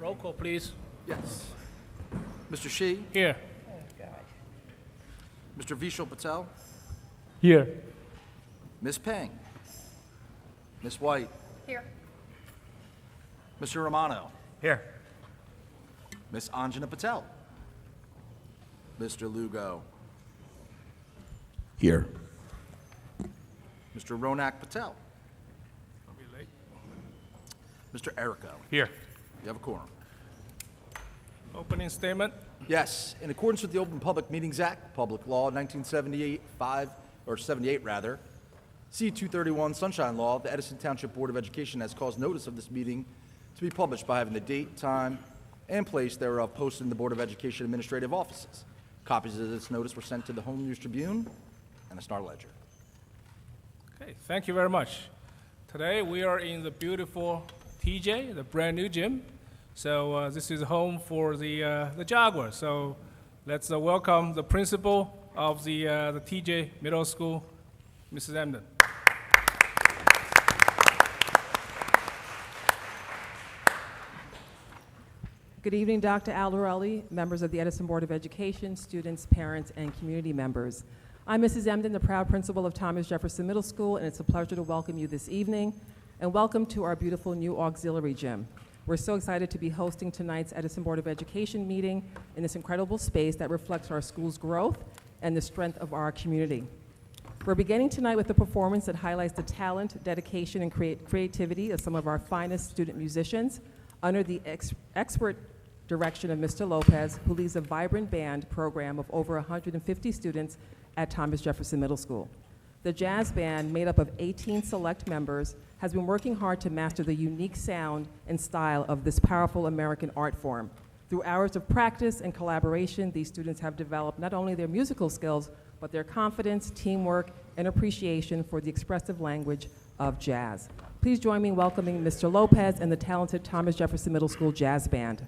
Roll call, please. Yes. Mr. Shi, Here. Mr. Vishal Patel, Here. Ms. Peng, Ms. White, Here. Mr. Romano, Here. Ms. Anjana Patel, Mr. Lugo, Here. Mr. Ronak Patel, Don't be late. Mr. Erico. Here. You have a quorum. Opening statement. Yes, in accordance with the Open Public Meetings Act, Public Law 1978, 78 rather, C-231 Sunshine Law, the Edison Township Board of Education has caused notice of this meeting to be published by having the date, time, and place thereof posted in the Board of Education administrative offices. Copies of this notice were sent to the Home News Tribune and the Star Ledger. Okay, thank you very much. Today we are in the beautiful TJ, the brand new gym. So this is home for the Jaguars. So let's welcome the principal of the TJ Middle School, Mrs. Emden. Good evening, Dr. Aldarelli, members of the Edison Board of Education, students, parents, and community members. I'm Mrs. Emden, the proud principal of Thomas Jefferson Middle School, and it's a pleasure to welcome you this evening, and welcome to our beautiful new auxiliary gym. We're so excited to be hosting tonight's Edison Board of Education meeting in this incredible space that reflects our school's growth and the strength of our community. We're beginning tonight with a performance that highlights the talent, dedication, and creativity of some of our finest student musicians under the expert direction of Mr. Lopez, who leads a vibrant band program of over 150 students at Thomas Jefferson Middle School. The jazz band, made up of 18 select members, has been working hard to master the unique sound and style of this powerful American art form. Through hours of practice and collaboration, these students have developed not only their musical skills, but their confidence, teamwork, and appreciation for the expressive language of jazz. Please join me in welcoming Mr. Lopez and the talented Thomas Jefferson Middle School Jazz Band.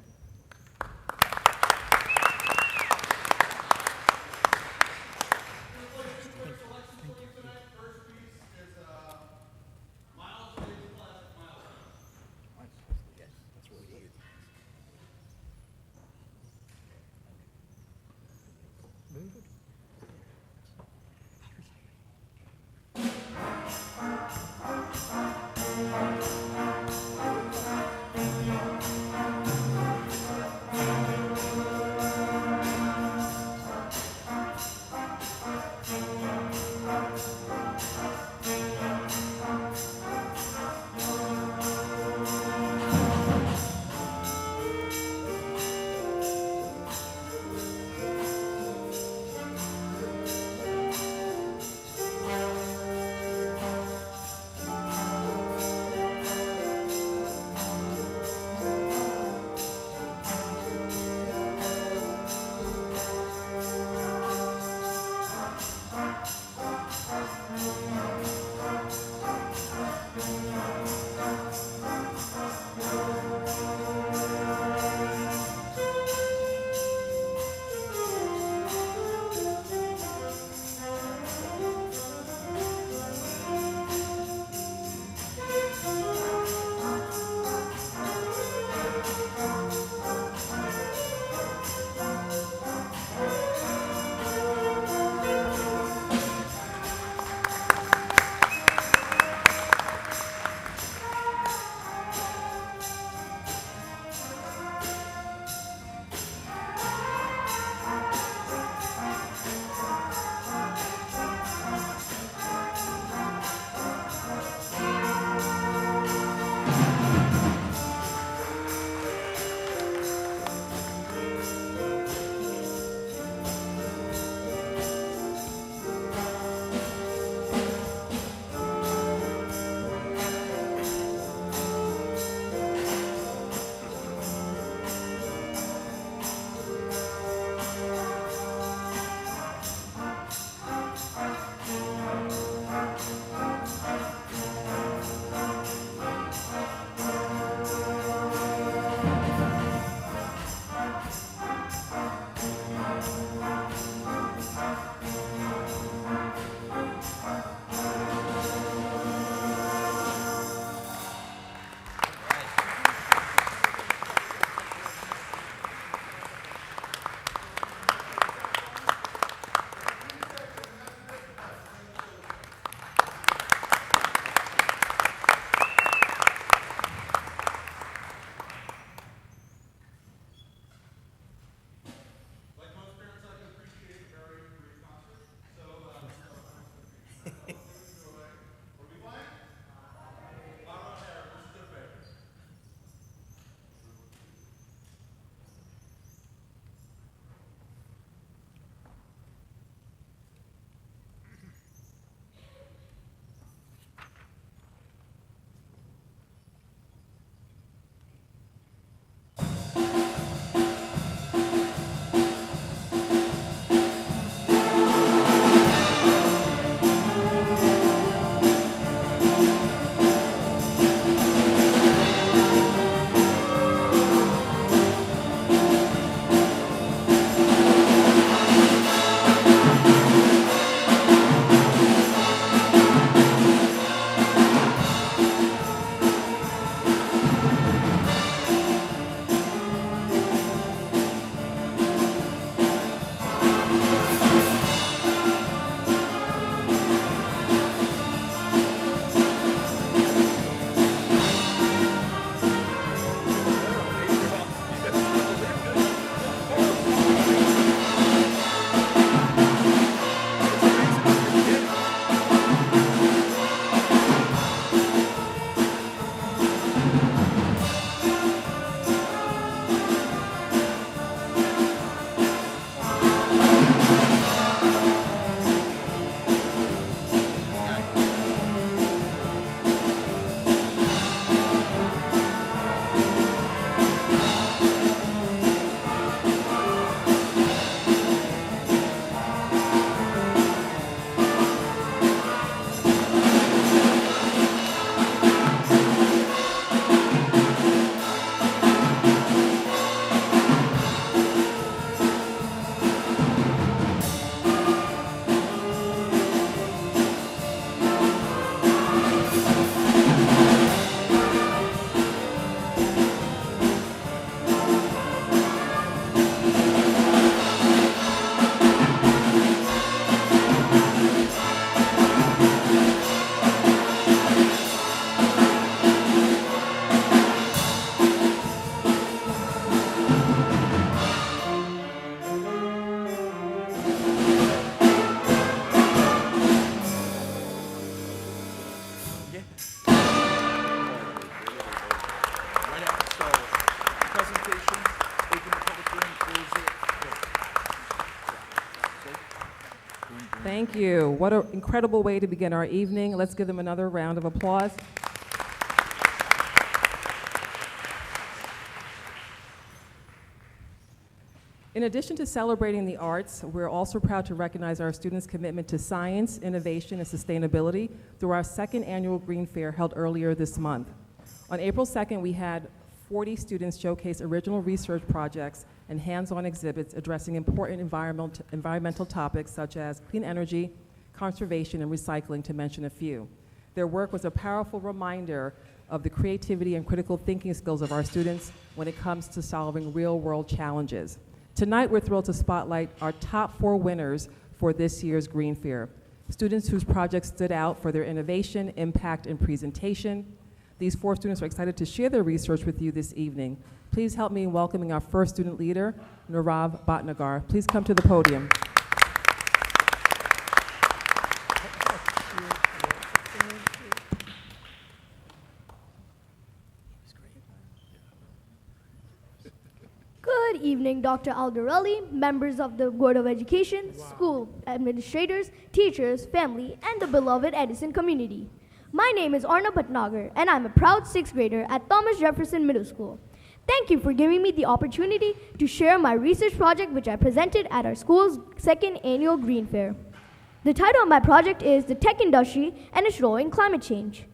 Thank you. What an incredible way to begin our evening. Let's give them another round of applause. In addition to celebrating the arts, we're also proud to recognize our students' commitment to science, innovation, and sustainability through our second annual Green Fair held earlier this month. On April 2nd, we had 40 students showcase original research projects and hands-on exhibits addressing important environmental topics such as clean energy, conservation, and recycling, to mention a few. Their work was a powerful reminder of the creativity and critical thinking skills of our students when it comes to solving real-world challenges. Tonight, we're thrilled to spotlight our top 4 winners for this year's Green Fair. Students whose projects stood out for their innovation, impact, and presentation. These 4 students are excited to share their research with you this evening. Please help me in welcoming our first student leader, Nirav Bhatnagar. Please come to the podium. Good evening, Dr. Aldarelli, members of the Board of Education, school administrators, teachers, family, and the beloved Edison community. My name is Arna Bhatnagar, and I'm a proud 6th grader at Thomas Jefferson Middle School. Thank you for giving me the opportunity to share my research project, which I presented at our school's second annual Green Fair. The title of my project is The Tech Industry and its Role in Climate Change.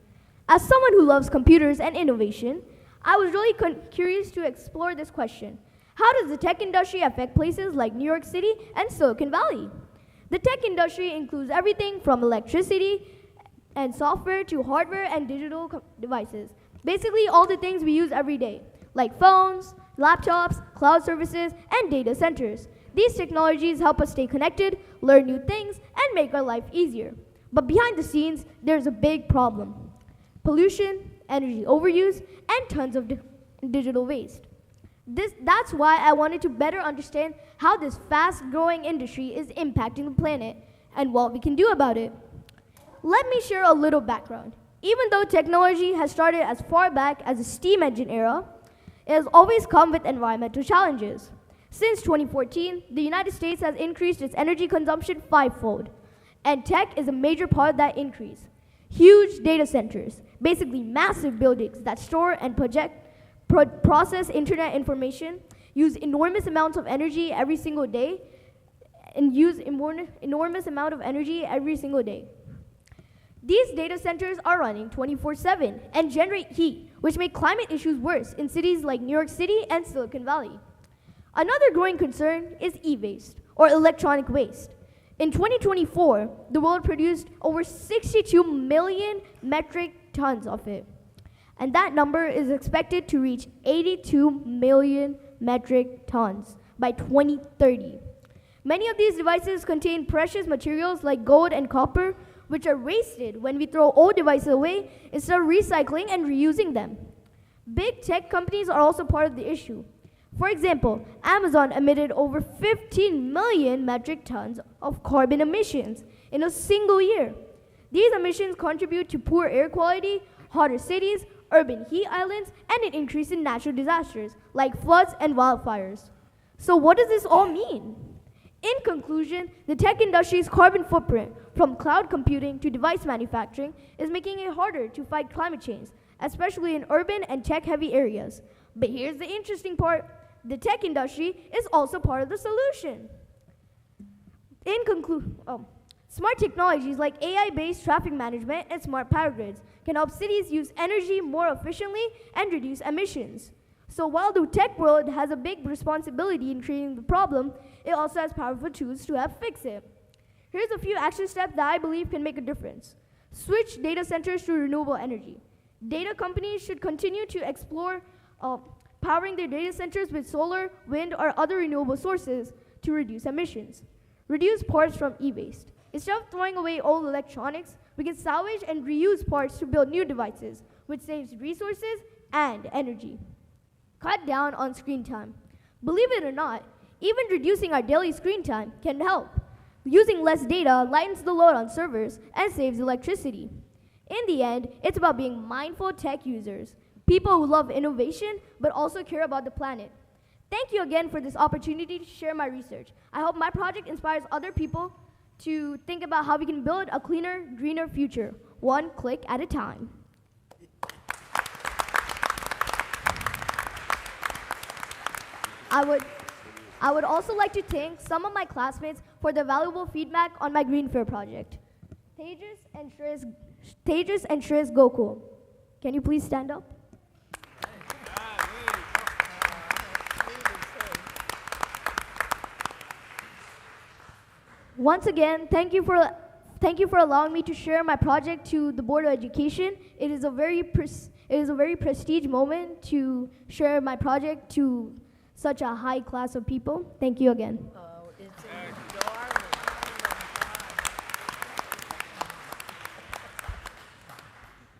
As someone who loves computers and innovation, I was really curious to explore this question. How does the tech industry affect places like New York City and Silicon Valley? The tech industry includes everything from electricity and software to hardware and digital devices. Basically all the things we use every day, like phones, laptops, cloud services, and data centers. These technologies help us stay connected, learn new things, and make our life easier. But behind the scenes, there's a big problem: pollution, energy overuse, and tons of digital waste. That's why I wanted to better understand how this fast-growing industry is impacting the planet and what we can do about it. Let me share a little background. Even though technology has started as far back as the steam engine era, it has always come with environmental challenges. Since 2014, the United States has increased its energy consumption 5-fold, and tech is a major part of that increase. Huge data centers, basically massive buildings that store and process internet information, use enormous amounts of energy every single day, These data centers are running 24/7 and generate heat, which make climate issues worse in cities like New York City and Silicon Valley. Another growing concern is e-waste, or electronic waste. In 2024, the world produced over 62 million metric tons of it. And that number is expected to reach 82 million metric tons by 2030. Many of these devices contain precious materials like gold and copper, which are wasted when we throw old devices away instead of recycling and reusing them. Big tech companies are also part of the issue. For example, Amazon emitted over 15 million metric tons of carbon emissions in a single year. These emissions contribute to poor air quality, hotter cities, urban heat islands, and an increase in natural disasters like floods and wildfires. So what does this all mean? In conclusion, the tech industry's carbon footprint, from cloud computing to device manufacturing, is making it harder to fight climate change, especially in urban and tech-heavy areas. But here's the interesting part: the tech industry is also part of the solution. In conclusion, smart technologies like AI-based traffic management and smart power grids can help cities use energy more efficiently and reduce emissions. So while the tech world has a big responsibility in creating the problem, it also has powerful tools to help fix it. Here's a few action steps that I believe can make a difference. Switch data centers to renewable energy. Data companies should continue to explore powering their data centers with solar, wind, or other renewable sources to reduce emissions. Reduce parts from e-waste. Instead of throwing away old electronics, we can salvage and reuse parts to build new devices, which saves resources and energy. Cut down on screen time. Believe it or not, even reducing our daily screen time can help. Using less data lightens the load on servers and saves electricity. In the end, it's about being mindful tech users, people who love innovation but also care about the planet. Thank you again for this opportunity to share my research. I hope my project inspires other people to think about how we can build a cleaner, greener future, one click at a time. I would also like to thank some of my classmates for their valuable feedback on my Green Fair project. Tejas and Shreyas Gokul. Can you please stand up? Once again, thank you for allowing me to share my project to the Board of Education. It is a very prestige moment to share my project to such a high class of people. Thank you again. Oh, it's darling.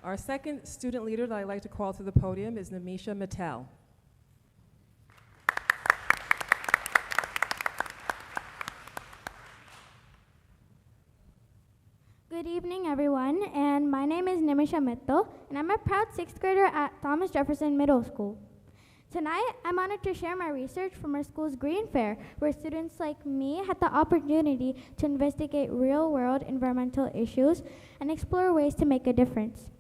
Our second student leader that I'd like to call to the podium is Namisha Mattel. Good evening, everyone, and my name is Nimisha Mittal, and I'm a proud sixth grader at Thomas Jefferson Middle School. Tonight, I'm honored to share my research from our school's Green Fair, where students like me had the opportunity to investigate real-world environmental issues and explore ways to make a difference.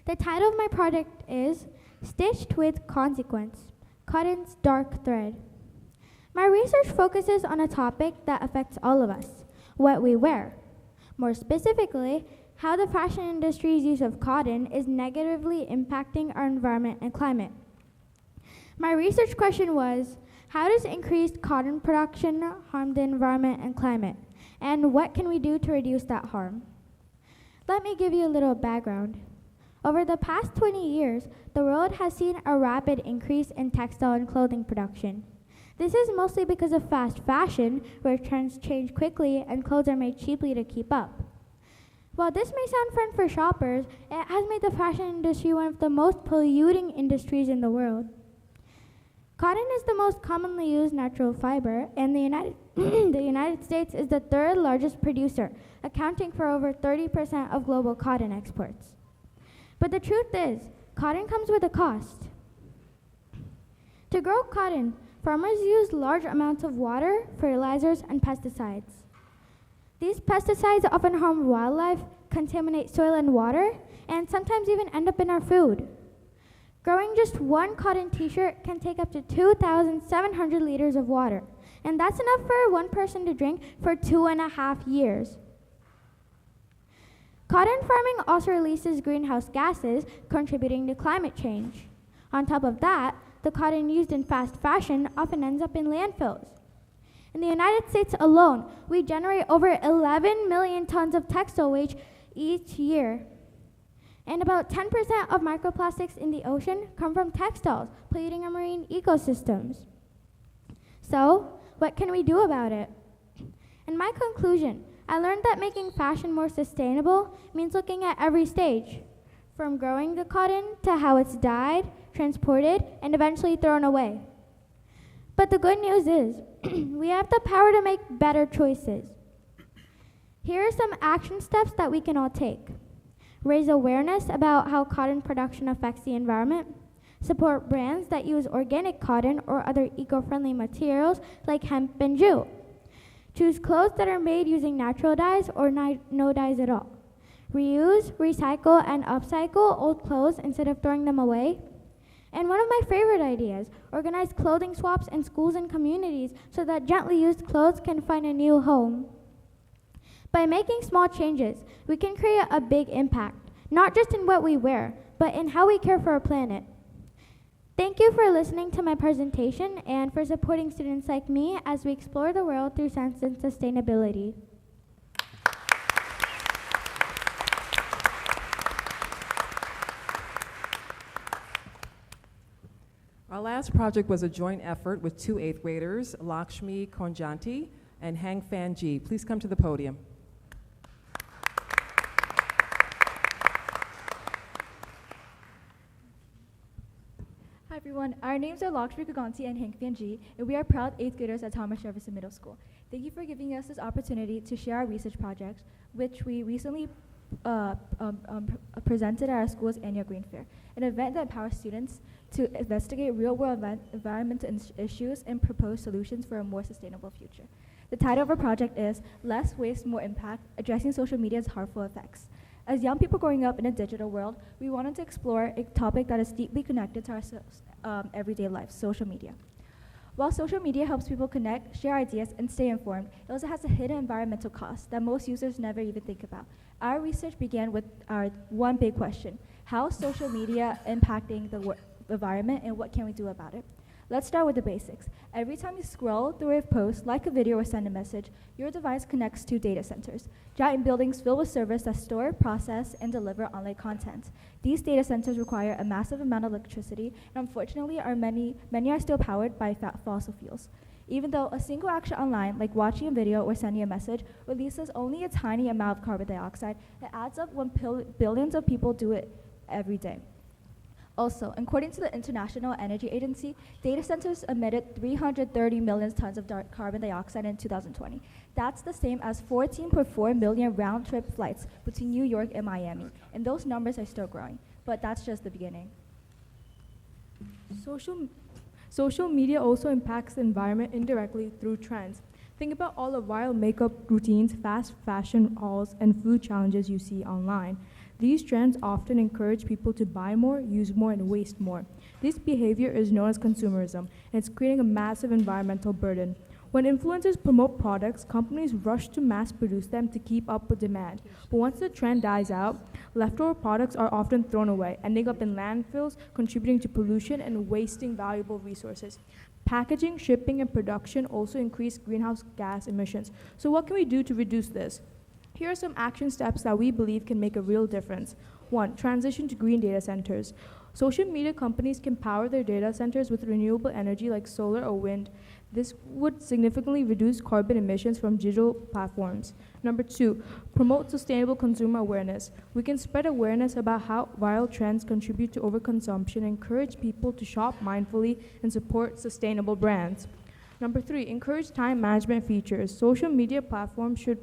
The title of my project is Stitched with Consequence, Cotton's Dark Thread. My research focuses on a topic that affects all of us, what we wear. More specifically, how the fashion industry's use of cotton is negatively impacting our environment and climate. My research question was, how does increased cotton production harm the environment and climate? And what can we do to reduce that harm? Let me give you a little background. Over the past 20 years, the world has seen a rapid increase in textile and clothing production. This is mostly because of fast fashion, where trends change quickly and clothes are made cheaply to keep up. While this may sound fun for shoppers, it has made the fashion industry one of the most polluting industries in the world. Cotton is the most commonly used natural fiber, and the United States is the third largest producer, accounting for over 30% of global cotton exports. But the truth is, cotton comes with a cost. To grow cotton, farmers use large amounts of water, fertilizers, and pesticides. These pesticides often harm wildlife, contaminate soil and water, and sometimes even end up in our food. Growing just one cotton t-shirt can take up to 2,700 liters of water, and that's enough for one person to drink for 2.5 years. Cotton farming also releases greenhouse gases, contributing to climate change. On top of that, the cotton used in fast fashion often ends up in landfills. In the United States alone, we generate over 11 million tons of textile waste each year. And about 10% of microplastics in the ocean come from textiles, polluting our marine ecosystems. So, what can we do about it? In my conclusion, I learned that making fashion more sustainable means looking at every stage, from growing the cotton to how it's dyed, transported, and eventually thrown away. But the good news is, we have the power to make better choices. Here are some action steps that we can all take. Raise awareness about how cotton production affects the environment. Support brands that use organic cotton or other eco-friendly materials like hemp and jute. Choose clothes that are made using natural dyes or no dyes at all. Reuse, recycle, and upcycle old clothes instead of throwing them away. And one of my favorite ideas, organize clothing swaps in schools and communities so that gently used clothes can find a new home. By making small changes, we can create a big impact, not just in what we wear, but in how we care for our planet. Thank you for listening to my presentation and for supporting students like me as we explore the world through science and sustainability. Our last project was a joint effort with two eighth graders, Lakshmi Konjanti and Hang Fan Ji. Please come to the podium. Hi everyone, our names are Lakshmi Kaganti and Hank Fanji, and we are proud 8th graders at Thomas Jefferson Middle School. Thank you for giving us this opportunity to share our research projects, which we recently presented at our school's annual Green Fair, an event that empowers students to investigate real-world environmental issues and propose solutions for a more sustainable future. The title of our project is Less Waste, More Impact, Addressing Social Media's Harmful Effects. As young people growing up in a digital world, we wanted to explore a topic that is deeply connected to our everyday life, social media. While social media helps people connect, share ideas, and stay informed, it also has a hidden environmental cost that most users never even think about. Our research began with our one big question: how is social media impacting the environment, and what can we do about it? Let's start with the basics. Every time you scroll through a post, like a video, or send a message, your device connects to data centers, giant buildings filled with servers that store, process, and deliver online content. These data centers require a massive amount of electricity, and unfortunately, many are still powered by fossil fuels. Even though a single action online, like watching a video or sending a message, releases only a tiny amount of carbon dioxide, it adds up when billions of people do it every day. Also, according to the International Energy Agency, data centers emitted 330 million tons of carbon dioxide in 2020. That's the same as 14.4 million round-trip flights between New York and Miami, and those numbers are still growing. But that's just the beginning. Social media also impacts the environment indirectly through trends. Think about all the viral makeup routines, fast fashion hauls, and food challenges you see online. These trends often encourage people to buy more, use more, and waste more. This behavior is known as consumerism, and it's creating a massive environmental burden. When influencers promote products, companies rush to mass produce them to keep up with demand. But once the trend dies out, leftover products are often thrown away, ending up in landfills, contributing to pollution and wasting valuable resources. Packaging, shipping, and production also increase greenhouse gas emissions. So what can we do to reduce this? Here are some action steps that we believe can make a real difference. 1. Transition to green data centers. Social media companies can power their data centers with renewable energy like solar or wind. This would significantly reduce carbon emissions from digital platforms. Number 2, promote sustainable consumer awareness. We can spread awareness about how viral trends contribute to overconsumption and encourage people to shop mindfully and support sustainable brands. Number 3, encourage time management features. Social media platforms should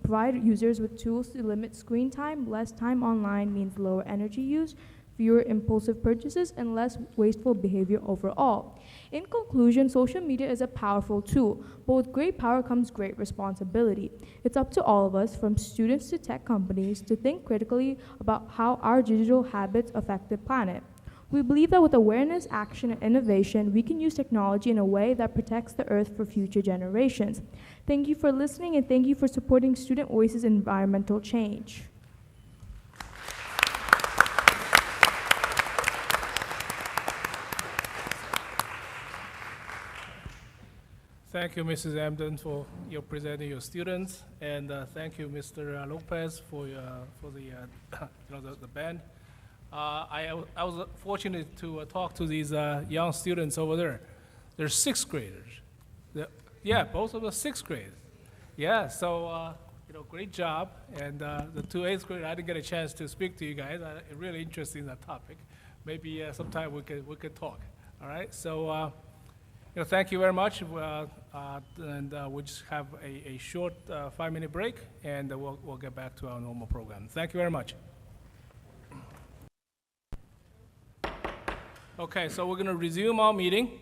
provide users with tools to limit screen time. Less time online means lower energy use, fewer impulsive purchases, and less wasteful behavior overall. In conclusion, social media is a powerful tool, but with great power comes great responsibility. It's up to all of us, from students to tech companies, to think critically about how our digital habits affect the planet. We believe that with awareness, action, and innovation, we can use technology in a way that protects the Earth for future generations. Thank you for listening, and thank you for supporting Student Voices in environmental change. Thank you, Mrs. Amden, for your presenting your students, and thank you, Mr. Lopez, for the band. I was fortunate to talk to these young students over there. They're sixth graders. Yeah, both of them sixth grade. Yeah, so great job. And the two eighth graders, I didn't get a chance to speak to you guys. I'm really interested in that topic. Maybe sometime we could talk. All right. So thank you very much. And we'll just have a short 5-minute break, and we'll get back to our normal program. Thank you very much. Okay, so we're going to resume our meeting.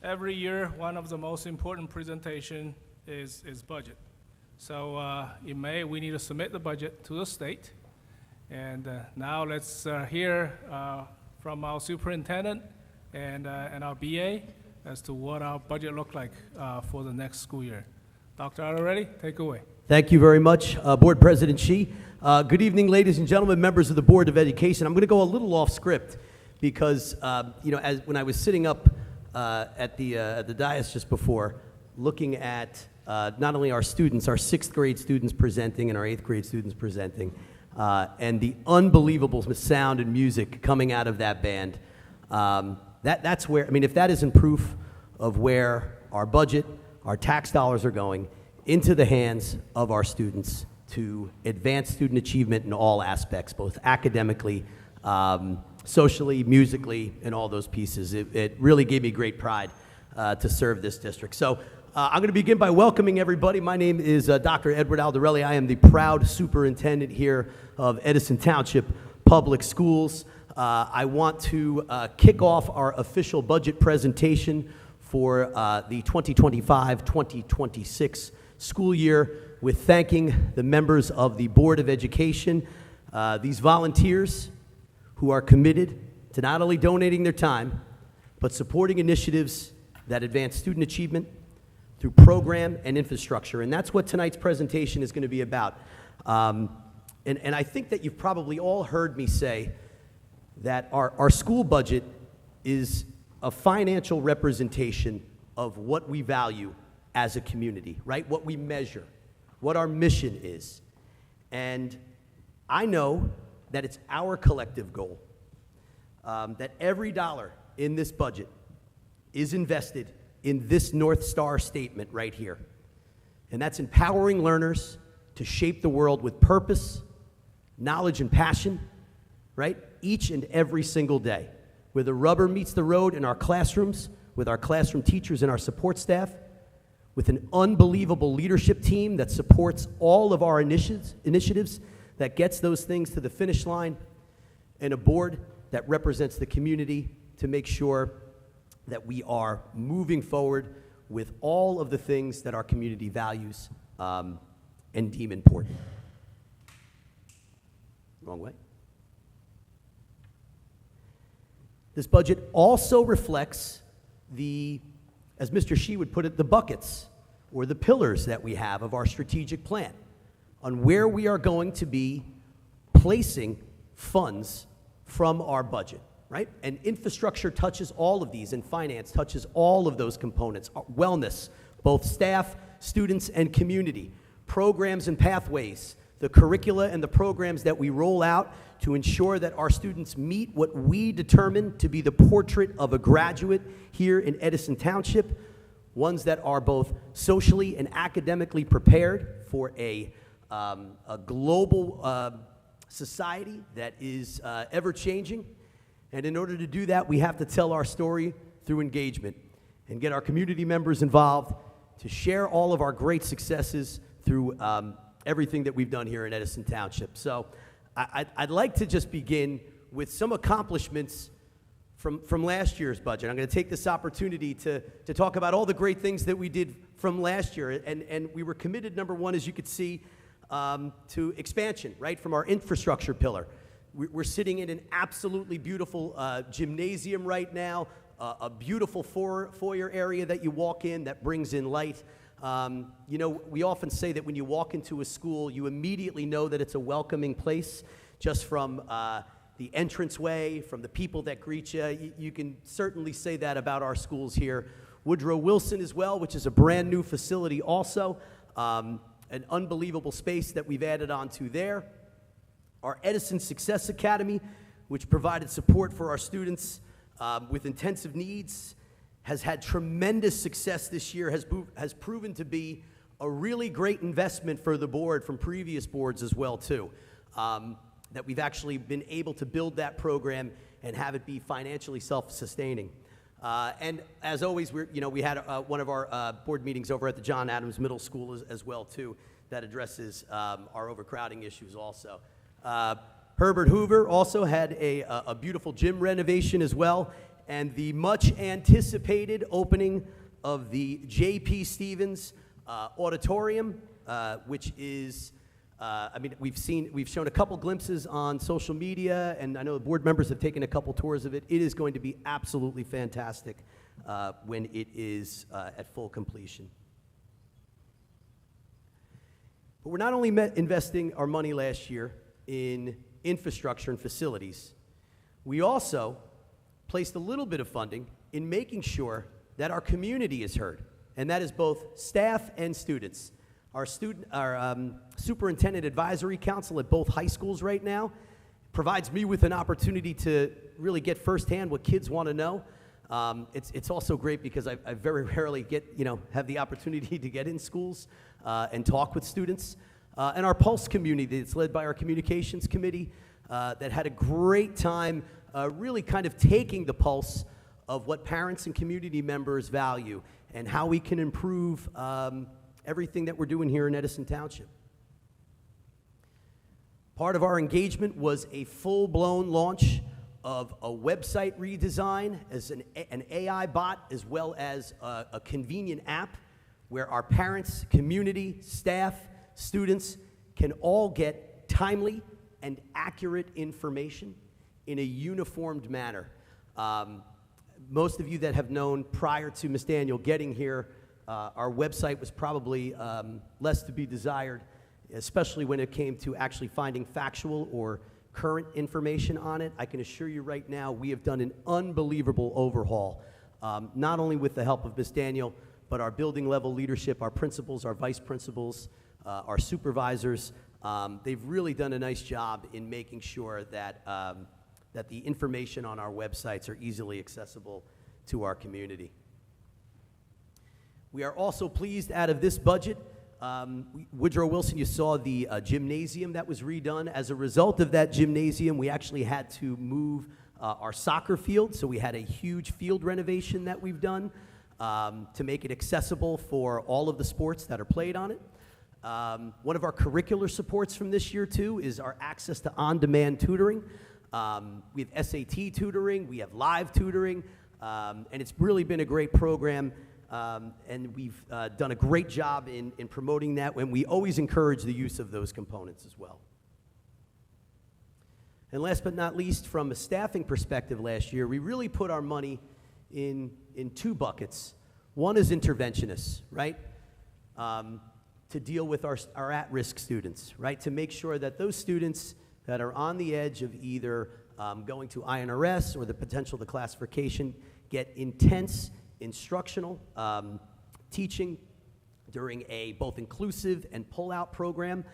Every year, one of the most important presentation is budget. So in May, we need to submit the budget to the state. And now let's hear from our superintendent and our BA as to what our budget look like for the next school year. Dr. Arorelli, take away. Thank you very much, Board President Shi. Good evening, ladies and gentlemen, members of the Board of Education. I'm going to go a little off script because, when I was sitting up at the dais just before, looking at not only our students, our sixth grade students presenting and our eighth grade students presenting, and the unbelievable sound and music coming out of that band, that's where, if that isn't proof of where our budget, our tax dollars are going into the hands of our students to advance student achievement in all aspects, both academically, socially, musically, and all those pieces. It really gave me great pride to serve this district. So I'm going to begin by welcoming everybody. My name is Dr. Edward Aldarelli. I am the proud superintendent here of Edison Township Public Schools. I want to kick off our official budget presentation for the 2025-2026 school year with thanking the members of the Board of Education, these volunteers who are committed to not only donating their time, but supporting initiatives that advance student achievement through program and infrastructure. And that's what tonight's presentation is going to be about. And I think that you've probably all heard me say that our school budget is a financial representation of what we value as a community, right? What we measure, what our mission is. And I know that it's our collective goal that every dollar in this budget is invested in this North Star statement right here. And that's empowering learners to shape the world with purpose, knowledge, and passion, right? Each and every single day. Where the rubber meets the road in our classrooms, with our classroom teachers and our support staff, with an unbelievable leadership team that supports all of our initiatives that gets those things to the finish line, and a board that represents the community to make sure that we are moving forward with all of the things that our community values and deem important. Wrong way. This budget also reflects the, as Mr. Shi would put it, the buckets or the pillars that we have of our strategic plan on where we are going to be placing funds from our budget, right? And infrastructure touches all of these, and finance touches all of those components. Wellness, both staff, students, and community. Programs and pathways, the curricula and the programs that we roll out to ensure that our students meet what we determine to be the portrait of a graduate here in Edison Township, ones that are both socially and academically prepared for a global society that is ever-changing. And in order to do that, we have to tell our story through engagement and get our community members involved to share all of our great successes through everything that we've done here in Edison Township. So I'd like to just begin with some accomplishments from last year's budget. I'm going to take this opportunity to talk about all the great things that we did from last year. And we were committed, number one, as you could see, to expansion, right, from our infrastructure pillar. We're sitting in an absolutely beautiful gymnasium right now, a beautiful foyer area that you walk in that brings in light. You know, we often say that when you walk into a school, you immediately know that it's a welcoming place just from the entranceway, from the people that greet you. You can certainly say that about our schools here. Woodrow Wilson as well, which is a brand new facility also, an unbelievable space that we've added on to there. Our Edison Success Academy, which provided support for our students with intensive needs, has had tremendous success this year, has proven to be a really great investment for the board from previous boards as well, too. That we've actually been able to build that program and have it be financially self-sustaining. And as always, we had one of our board meetings over at the John Adams Middle School as well, too, that addresses our overcrowding issues also. Herbert Hoover also had a beautiful gym renovation as well, and the much anticipated opening of the J.P. Stevens Auditorium, which is, we've shown a couple glimpses on social media, and I know the board members have taken a couple tours of it. It is going to be absolutely fantastic when it is at full completion. But we're not only investing our money last year in infrastructure and facilities, we also placed a little bit of funding in making sure that our community is heard, and that is both staff and students. Our Superintendent Advisory Council at both high schools right now provides me with an opportunity to really get firsthand what kids want to know. It's also great because I very rarely have the opportunity to get in schools and talk with students. And our Pulse community that's led by our communications committee that had a great time really kind of taking the pulse of what parents and community members value and how we can improve everything that we're doing here in Edison Township. Part of our engagement was a full-blown launch of a website redesign, as an AI bot, as well as a convenient app where our parents, community, staff, students can all get timely and accurate information in a uniformed manner. Most of you that have known prior to Ms. Daniel getting here, our website was probably less to be desired, especially when it came to actually finding factual or current information on it. I can assure you right now, we have done an unbelievable overhaul, not only with the help of Ms. Daniel, but our building level leadership, our principals, our vice principals, our supervisors. They've really done a nice job in making sure that, that the information on our websites are easily accessible to our community. We are also pleased out of this budget, Woodrow Wilson, you saw the gymnasium that was redone. As a result of that gymnasium, we actually had to move our soccer field, so we had a huge field renovation that we've done to make it accessible for all of the sports that are played on it. One of our curricular supports from this year, too, is our access to on-demand tutoring. We have SAT tutoring, we have live tutoring, and it's really been a great program. And we've done a great job in promoting that, and we always encourage the use of those components as well. And last but not least, from a staffing perspective last year, we really put our money in two buckets. One is interventionists, right? To deal with our at-risk students, right? To make sure that those students that are on the edge of either going to INRS or the potential to classification get intense instructional teaching during a both inclusive and pull-out program.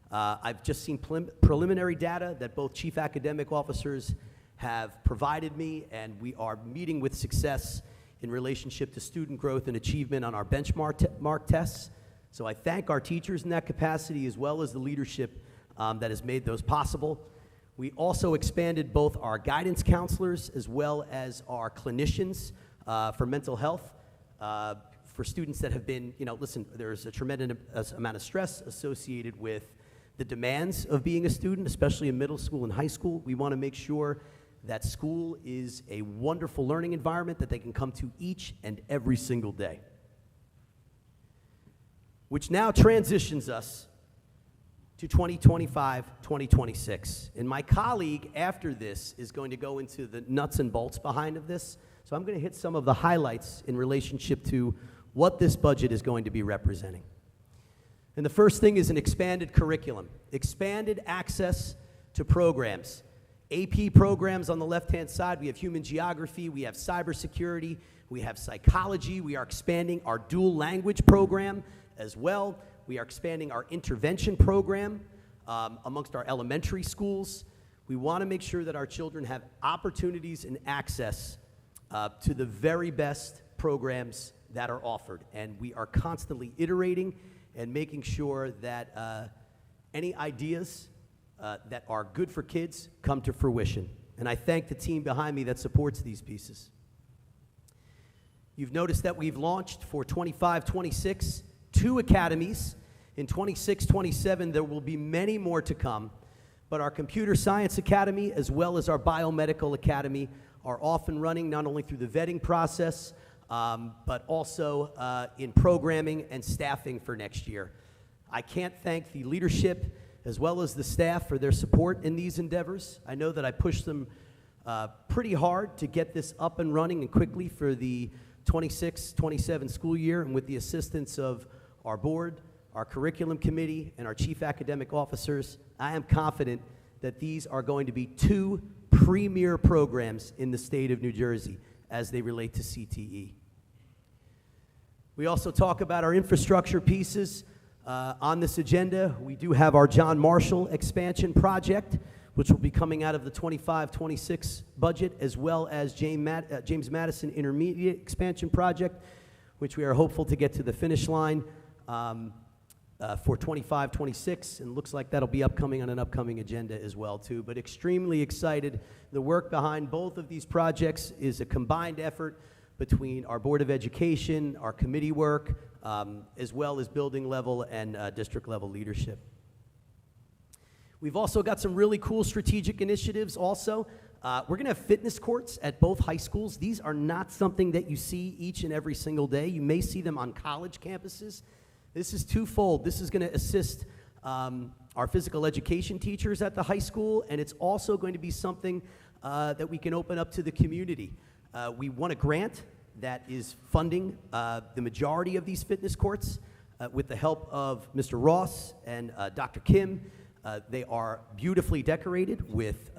I've just seen preliminary data that both chief academic officers have provided me, and we are meeting with success in relationship to student growth and achievement on our benchmark tests. So I thank our teachers in that capacity, as well as the leadership that has made those possible. We also expanded both our guidance counselors as well as our clinicians for mental health, for students that have been, listen, there's a tremendous amount of stress associated with the demands of being a student, especially in middle school and high school. We want to make sure that school is a wonderful learning environment that they can come to each and every single day. Which now transitions us to 2025, 2026. And my colleague after this is going to go into the nuts and bolts behind of this. So I'm going to hit some of the highlights in relationship to what this budget is going to be representing. And the first thing is an expanded curriculum, expanded access to programs. AP programs on the left-hand side, we have human geography, we have cybersecurity, we have psychology, we are expanding our dual language program as well. We are expanding our intervention program amongst our elementary schools. We want to make sure that our children have opportunities and access to the very best programs that are offered. And we are constantly iterating and making sure that any ideas that are good for kids come to fruition. And I thank the team behind me that supports these pieces. You've noticed that we've launched for 25-26 2 academies. In 26-27, there will be many more to come. But our Computer Science Academy, as well as our Biomedical Academy, are off and running not only through the vetting process, but also in programming and staffing for next year. I can't thank the leadership as well as the staff for their support in these endeavors. I know that I pushed them pretty hard to get this up and running and quickly for the 26-27 school year, and with the assistance of our board, our curriculum committee, and our chief academic officers, I am confident that these are going to be 2 premier programs in the state of New Jersey as they relate to CTE. We also talk about our infrastructure pieces on this agenda. We do have our John Marshall expansion project, which will be coming out of the 25-26 budget, as well as James Madison Intermediate expansion project, which we are hopeful to get to the finish line for 25-26, and looks like that'll be upcoming on an upcoming agenda as well too. But extremely excited. The work behind both of these projects is a combined effort between our Board of Education, our committee work, as well as building level and district level leadership. We've also got some really cool strategic initiatives also. We're going to have fitness courts at both high schools. These are not something that you see each and every single day. You may see them on college campuses. This is twofold. This is going to assist our physical education teachers at the high school, and it's also going to be something that we can open up to the community. We won a grant that is funding the majority of these fitness courts with the help of Mr. Ross and Dr. Kim. They are beautifully decorated with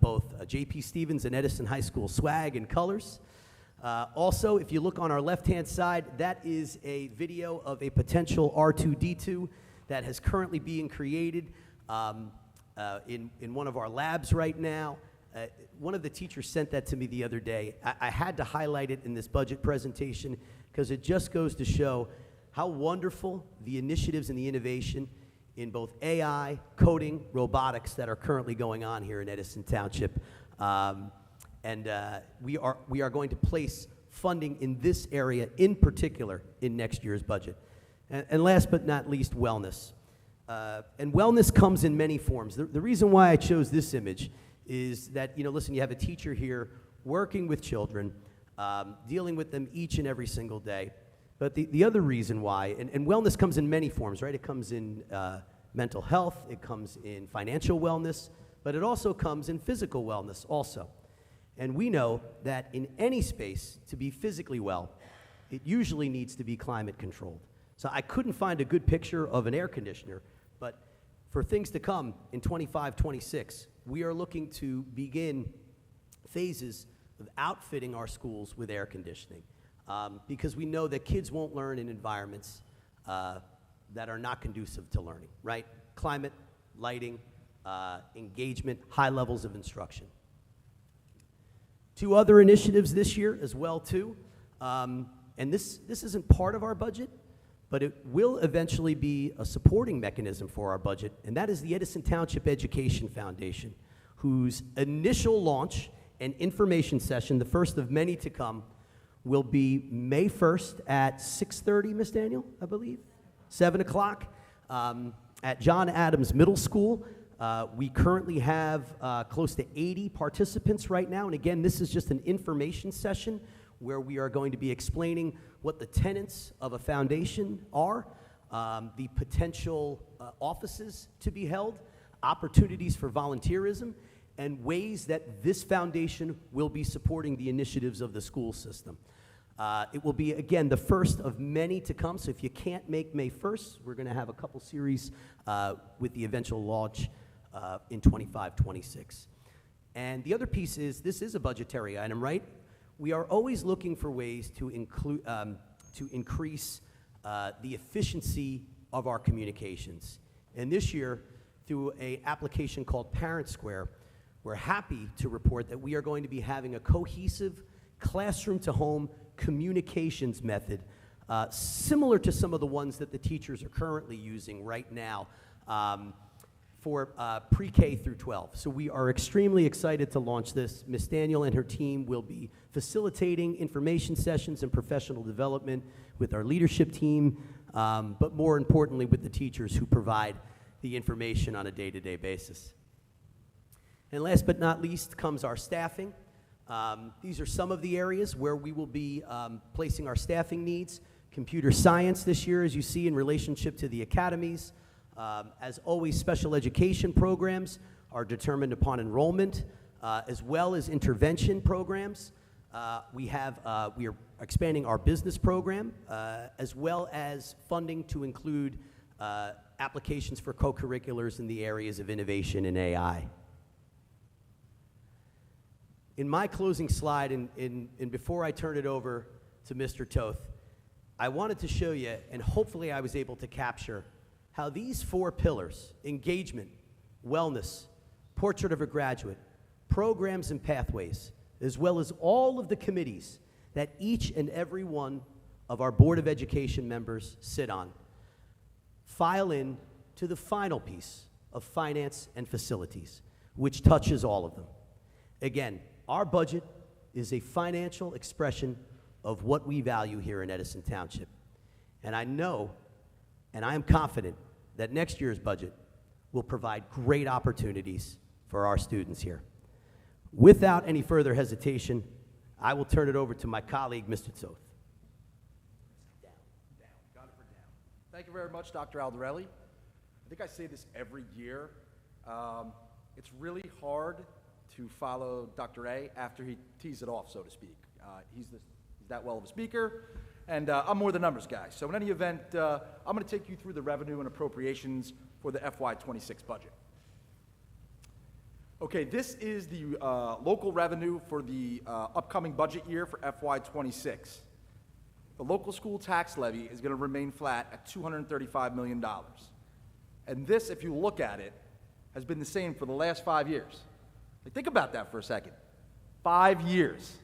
both J.P. Stevens and Edison High School swag and colors. Also, if you look on our left-hand side, that is a video of a potential R2-D2 that is currently being created in one of our labs right now. One of the teachers sent that to me the other day. I had to highlight it in this budget presentation because it just goes to show how wonderful the initiatives and the innovation in both AI, coding, robotics that are currently going on here in Edison Township. We are going to place funding in this area in particular in next year's budget. And last but not least, wellness. And wellness comes in many forms. The reason why I chose this image is that, listen, you have a teacher here working with children, dealing with them each and every single day. But the other reason why, and wellness comes in many forms, right? It comes in mental health, it comes in financial wellness, but it also comes in physical wellness also. And we know that in any space, to be physically well, it usually needs to be climate controlled. So I couldn't find a good picture of an air conditioner, but for things to come in 25, 26, we are looking to begin phases of outfitting our schools with air conditioning. Because we know that kids won't learn in environments that are not conducive to learning, right? Climate, lighting, engagement, high levels of instruction. 2 other initiatives this year as well, too. And this isn't part of our budget, but it will eventually be a supporting mechanism for our budget, and that is the Edison Township Education Foundation, whose initial launch and information session, the first of many to come, will be May 1st at 6:30, Ms. Daniel, I believe? 7 o'clock at John Adams Middle School. We currently have close to 80 participants right now, and again, this is just an information session where we are going to be explaining what the tenets of a foundation are, the potential offices to be held, opportunities for volunteerism, and ways that this foundation will be supporting the initiatives of the school system. It will be, again, the first of many to come, so if you can't make May 1st, we're going to have a couple series with the eventual launch in 25, 26. And the other piece is, this is a budgetary item, right? We are always looking for ways to increase the efficiency of our communications. And this year, through an application called Parent Square, we're happy to report that we are going to be having a cohesive classroom-to-home communications method, similar to some of the ones that the teachers are currently using right now for pre-K through 12. So we are extremely excited to launch this. Ms. Daniel and her team will be facilitating information sessions and professional development with our leadership team, but more importantly with the teachers who provide the information on a day-to-day basis. And last but not least comes our staffing. These are some of the areas where we will be placing our staffing needs. Computer science this year, as you see, in relationship to the academies. As always, special education programs are determined upon enrollment, as well as intervention programs. We are expanding our business program, as well as funding to include applications for co-curriculars in the areas of innovation and AI. In my closing slide, and before I turn it over to Mr. Toth, I wanted to show you, and hopefully I was able to capture, how these 4 pillars, engagement, wellness, portrait of a graduate, programs and pathways, as well as all of the committees that each and every one of our Board of Education members sit on, file in to the final piece of finance and facilities, which touches all of them. Again, our budget is a financial expression of what we value here in Edison Township. And I know, and I am confident, that next year's budget will provide great opportunities for our students here. Without any further hesitation, I will turn it over to my colleague, Mr. Toth. Thank you very much, Dr. Aldarelli. I think I say this every year. It's really hard to follow Dr. A after he tees it off, so to speak. He's that well of a speaker, and I'm more the numbers guy. So in any event, I'm going to take you through the revenue and appropriations for the FY26 budget. Okay, this is the local revenue for the upcoming budget year for FY26. The local school tax levy is going to remain flat at $235 million. And this, if you look at it, has been the same for the last 5 years. Like, think about that for a second. 5 years,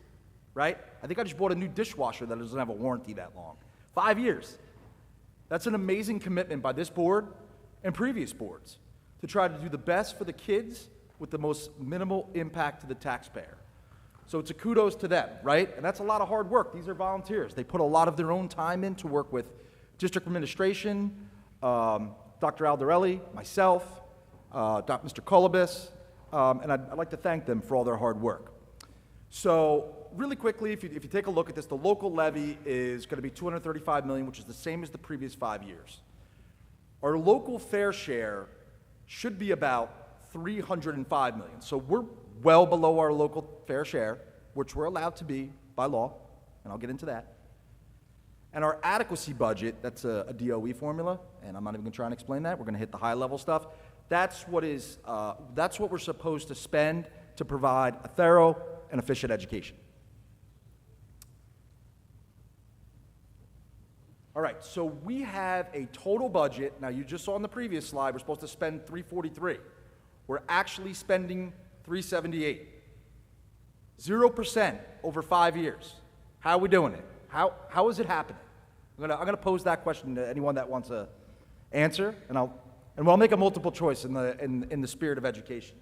right? I think I just bought a new dishwasher that doesn't have a warranty that long. 5 years. That's an amazing commitment by this board and previous boards to try to do the best for the kids with the most minimal impact to the taxpayer. So it's a kudos to them, right? And that's a lot of hard work. These are volunteers. They put a lot of their own time in to work with district administration, Dr. Aldarelli, myself, Mr. Kolobis, and I'd like to thank them for all their hard work. So really quickly, if you take a look at this, the local levy is going to be $235 million, which is the same as the previous 5 years. Our local fair share should be about $305 million. So we're well below our local fair share, which we're allowed to be by law, and I'll get into that. And our adequacy budget, that's a DOE formula, and I'm not even going to try and explain that. We're going to hit the high-level stuff. That's what we're supposed to spend to provide a thorough and efficient education. All right, so we have a total budget. Now, you just saw on the previous slide, we're supposed to spend $343. We're actually spending $378. 0% over 5 years. How are we doing it? How is it happening? I'm gonna pose that question to anyone that wants to answer, and I'll make a multiple choice in the spirit of education.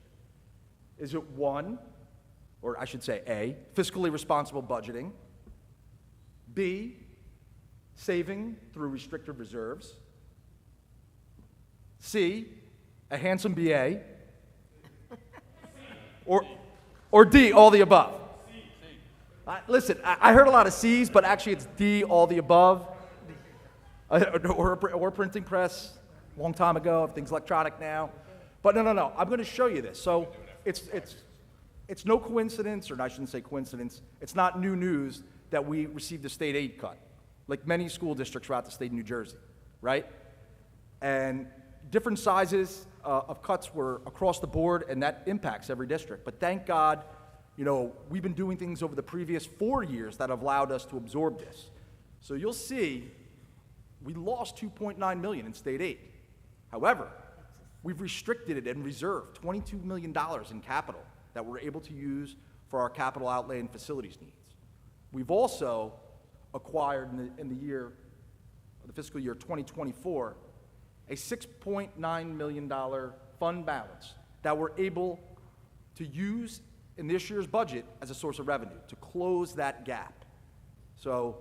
Is it one, or I should say A, fiscally responsible budgeting, B, saving through restricted reserves, C, a handsome BA, or D, all the above? Listen, I heard a lot of C's, but actually it's D, all the above, or a printing press, a long time ago. Everything's electronic now. But no, I'm going to show you this. So it's no coincidence, or I shouldn't say coincidence, it's not new news that we received a state aid cut, like many school districts throughout the state of New Jersey, right? And different sizes of cuts were across the board, and that impacts every district. But thank God, we've been doing things over the previous 4 years that have allowed us to absorb this. So you'll see we lost $2.9 million in state aid. However, we've restricted it and reserved $22 million in capital that we're able to use for our capital outlay and facilities needs. We've also acquired in the fiscal year 2024, a $6.9 million fund balance that we're able to use in this year's budget as a source of revenue to close that gap. So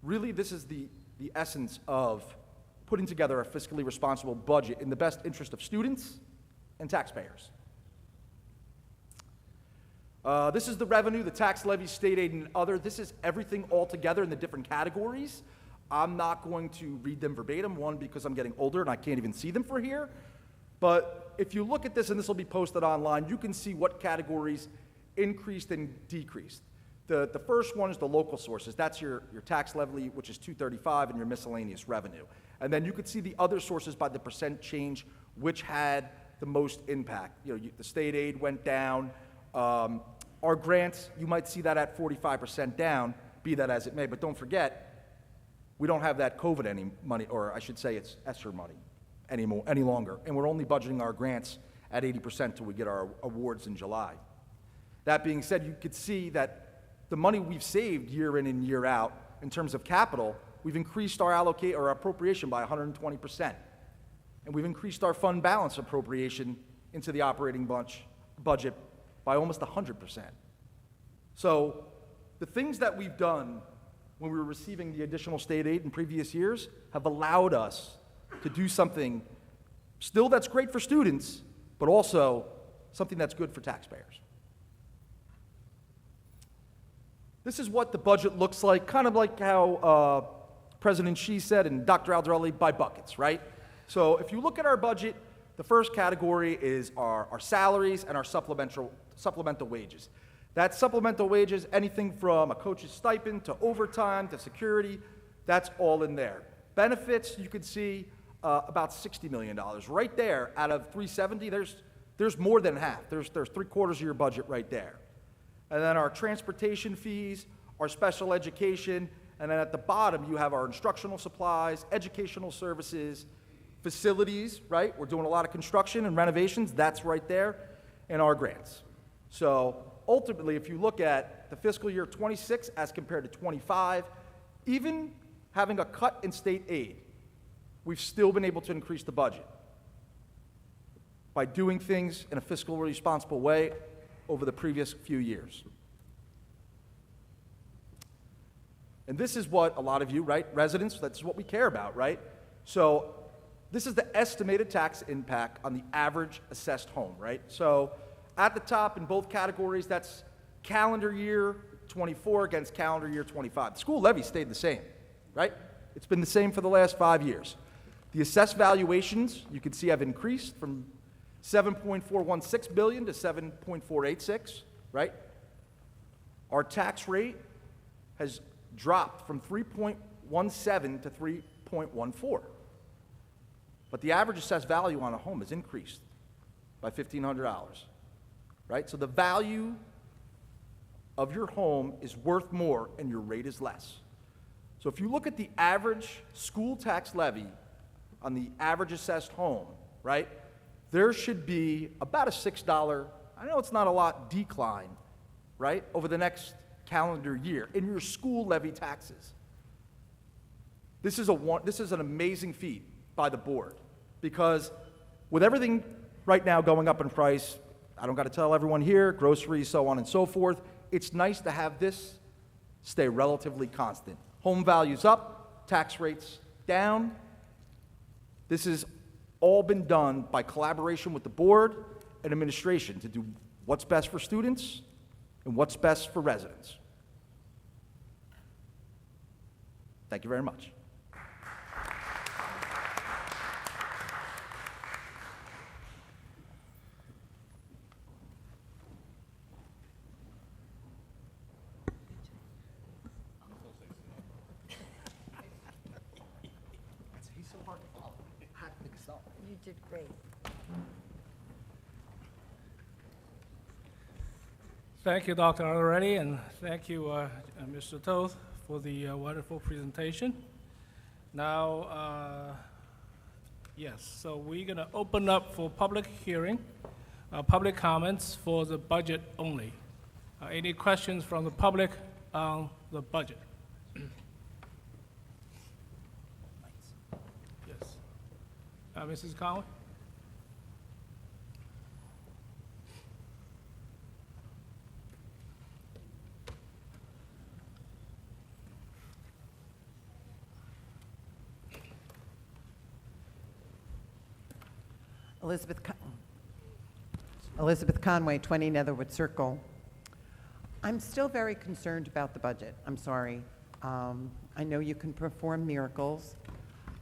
really, this is the essence of putting together a fiscally responsible budget in the best interest of students and taxpayers. This is the revenue, the tax levy, state aid, and other. This is everything all together in the different categories. I'm not going to read them verbatim, one, because I'm getting older and I can't even see them for here. But if you look at this, and this will be posted online, you can see what categories increased and decreased. The first one is the local sources. That's your tax levy, which is $235, and your miscellaneous revenue. And then you could see the other sources by the percent change, which had the most impact. The state aid went down. Our grants, you might see that at 45% down, be that as it may. But don't forget, we don't have that COVID money, or I should say it's ESSER money any longer. And we're only budgeting our grants at 80% till we get our awards in July. That being said, you could see that the money we've saved year in and year out in terms of capital, we've increased our appropriation by 120%. And we've increased our fund balance appropriation into the operating budget by almost 100%. So the things that we've done when we were receiving the additional state aid in previous years have allowed us to do something still that's great for students, but also something that's good for taxpayers. This is what the budget looks like, kind of like how President Xi said and Dr. Aldarelli, by buckets, right? So if you look at our budget, the first category is our salaries and our supplemental wages. That's supplemental wages, anything from a coach's stipend to overtime to security, that's all in there. Benefits, you can see about $60 million. Right there, out of 370, there's more than half. There's 3/4 of your budget right there. And then our transportation fees, our special education, and then at the bottom, you have our instructional supplies, educational services, facilities, right? We're doing a lot of construction and renovations, that's right there, and our grants. So ultimately, if you look at the fiscal year 26 as compared to 25, even having a cut in state aid, we've still been able to increase the budget by doing things in a fiscally responsible way over the previous few years. And this is what a lot of you, right, residents, that's what we care about, right? So this is the estimated tax impact on the average assessed home, right? So at the top in both categories, that's calendar year 24 against calendar year 25. The school levy stayed the same, right? It's been the same for the last 5 years. The assessed valuations, you can see, have increased from $7.416 billion to $7.486, right? Our tax rate has dropped from 3.17 to 3.14. But the average assessed value on a home has increased by $1,500, right? So the value of your home is worth more and your rate is less. So if you look at the average school tax levy on the average assessed home, right, there should be about a $6, I know it's not a lot, decline, right, over the next calendar year in your school levy taxes. This is an amazing feat by the board, because with everything right now going up in price, I don't got to tell everyone here, groceries, so on and so forth, it's nice to have this stay relatively constant. Home values up, tax rates down. This has all been done by collaboration with the board and administration to do what's best for students and what's best for residents. Thank you very much. He's so hard to follow. Hack things up. You did great. Thank you, Dr. Aldarelli, and thank you, Mr. Toth, for the wonderful presentation. Now, yes, so we're going to open up for public hearing, public comments for the budget only. Any questions from the public on the budget? Yes. Mrs. Conway? Elizabeth Conway, 20 Netherwood Circle. I'm still very concerned about the budget. I'm sorry. I know you can perform miracles,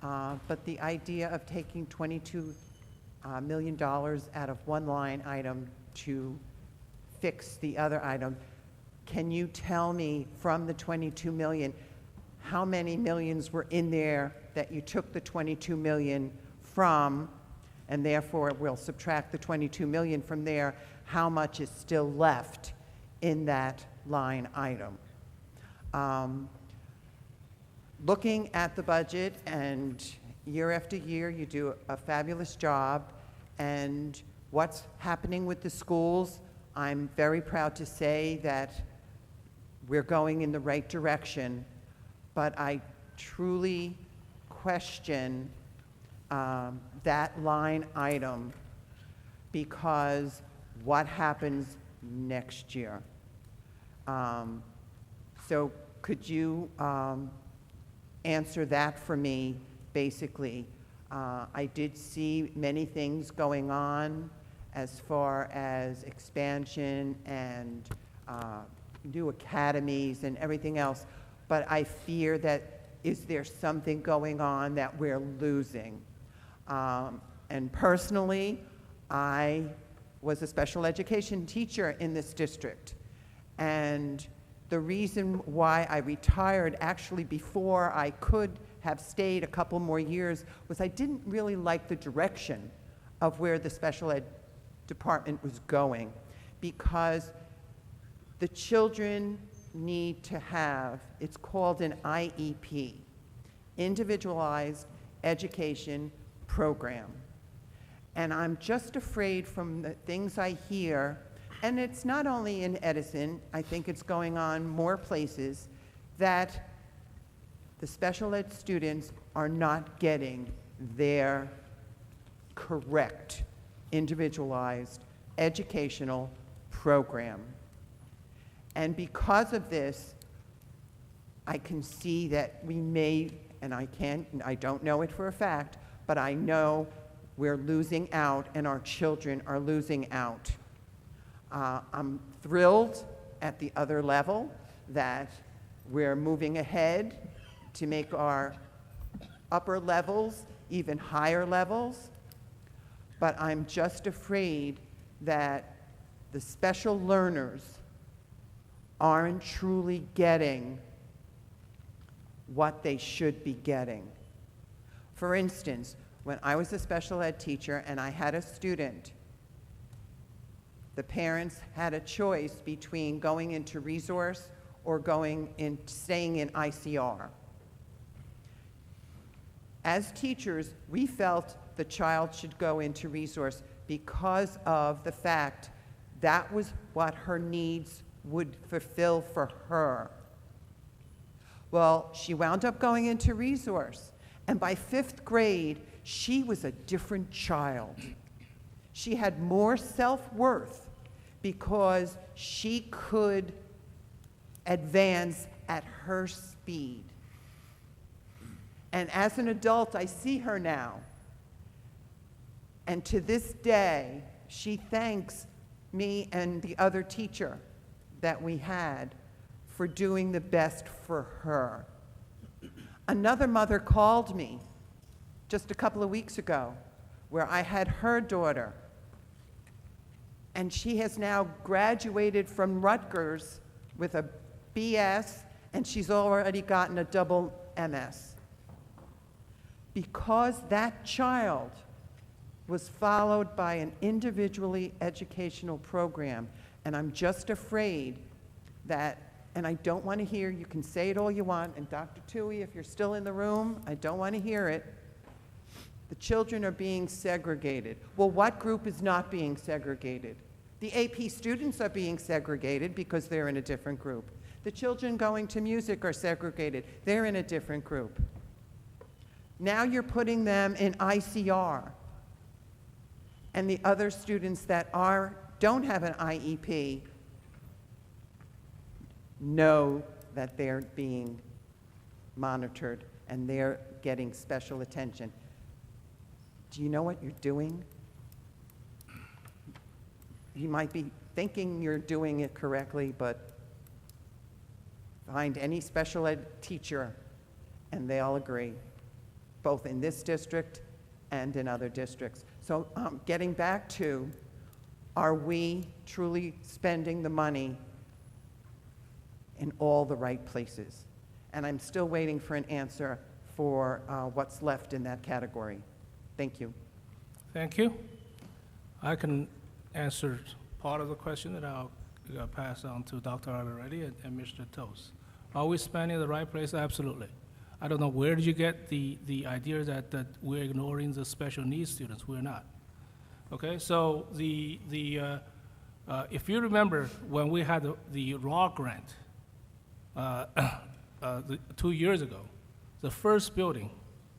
but the idea of taking $22 million out of one line item to fix the other item, can you tell me from the 22 million, how many millions were in there that you took the 22 million from, and therefore we'll subtract the 22 million from there, how much is still left in that line item? Looking at the budget, and year after year you do a fabulous job, and what's happening with the schools, I'm very proud to say that we're going in the right direction, but I truly question that line item, because what happens next year? So could you answer that for me, basically? I did see many things going on as far as expansion and new academies and everything else, but I fear that is there something going on that we're losing? And personally, I was a special education teacher in this district. And the reason why I retired actually before I could have stayed a couple more years was I didn't really like the direction of where the special ed department was going, because the children need to have, it's called an IEP, Individualized Education Program. And I'm just afraid from the things I hear, and it's not only in Edison, I think it's going on more places, that the special ed students are not getting their correct individualized educational program. And because of this, I can see that we may, and I don't know it for a fact, but I know we're losing out and our children are losing out. I'm thrilled at the other level that we're moving ahead to make our upper levels even higher levels, but I'm just afraid that the special learners aren't truly getting what they should be getting. For instance, when I was a special ed teacher and I had a student, the parents had a choice between going into resource or staying in ICR. As teachers, we felt the child should go into resource because of the fact that was what her needs would fulfill for her. Well, she wound up going into resource, and by 5th grade, she was a different child. She had more self-worth because she could advance at her speed. And as an adult, I see her now. And to this day, she thanks me and the other teacher that we had for doing the best for her. Another mother called me just a couple of weeks ago where I had her daughter, and she has now graduated from Rutgers with a BS, and she's already gotten a double MS. Because that child was followed by an individually educational program, and I'm just afraid that, and I don't want to hear, you can say it all you want, and Dr. Tui, if you're still in the room, I don't want to hear it. The children are being segregated. Well, what group is not being segregated? The AP students are being segregated because they're in a different group. The children going to music are segregated. They're in a different group. Now you're putting them in ICR. And the other students that don't have an IEP know that they're being monitored and they're getting special attention. Do you know what you're doing? You might be thinking you're doing it correctly, but find any special ed teacher and they all agree, both in this district and in other districts. So getting back to, are we truly spending the money in all the right places? And I'm still waiting for an answer for what's left in that category. Thank you. Thank you. I can answer part of the question that I'll pass on to Dr. Already and Mr. Toast. Are we spending in the right place? Absolutely. I don't know, where did you get the idea that we're ignoring the special needs students? We're not. Okay, so if you remember when we had the RAW grant 2 years ago, the first building,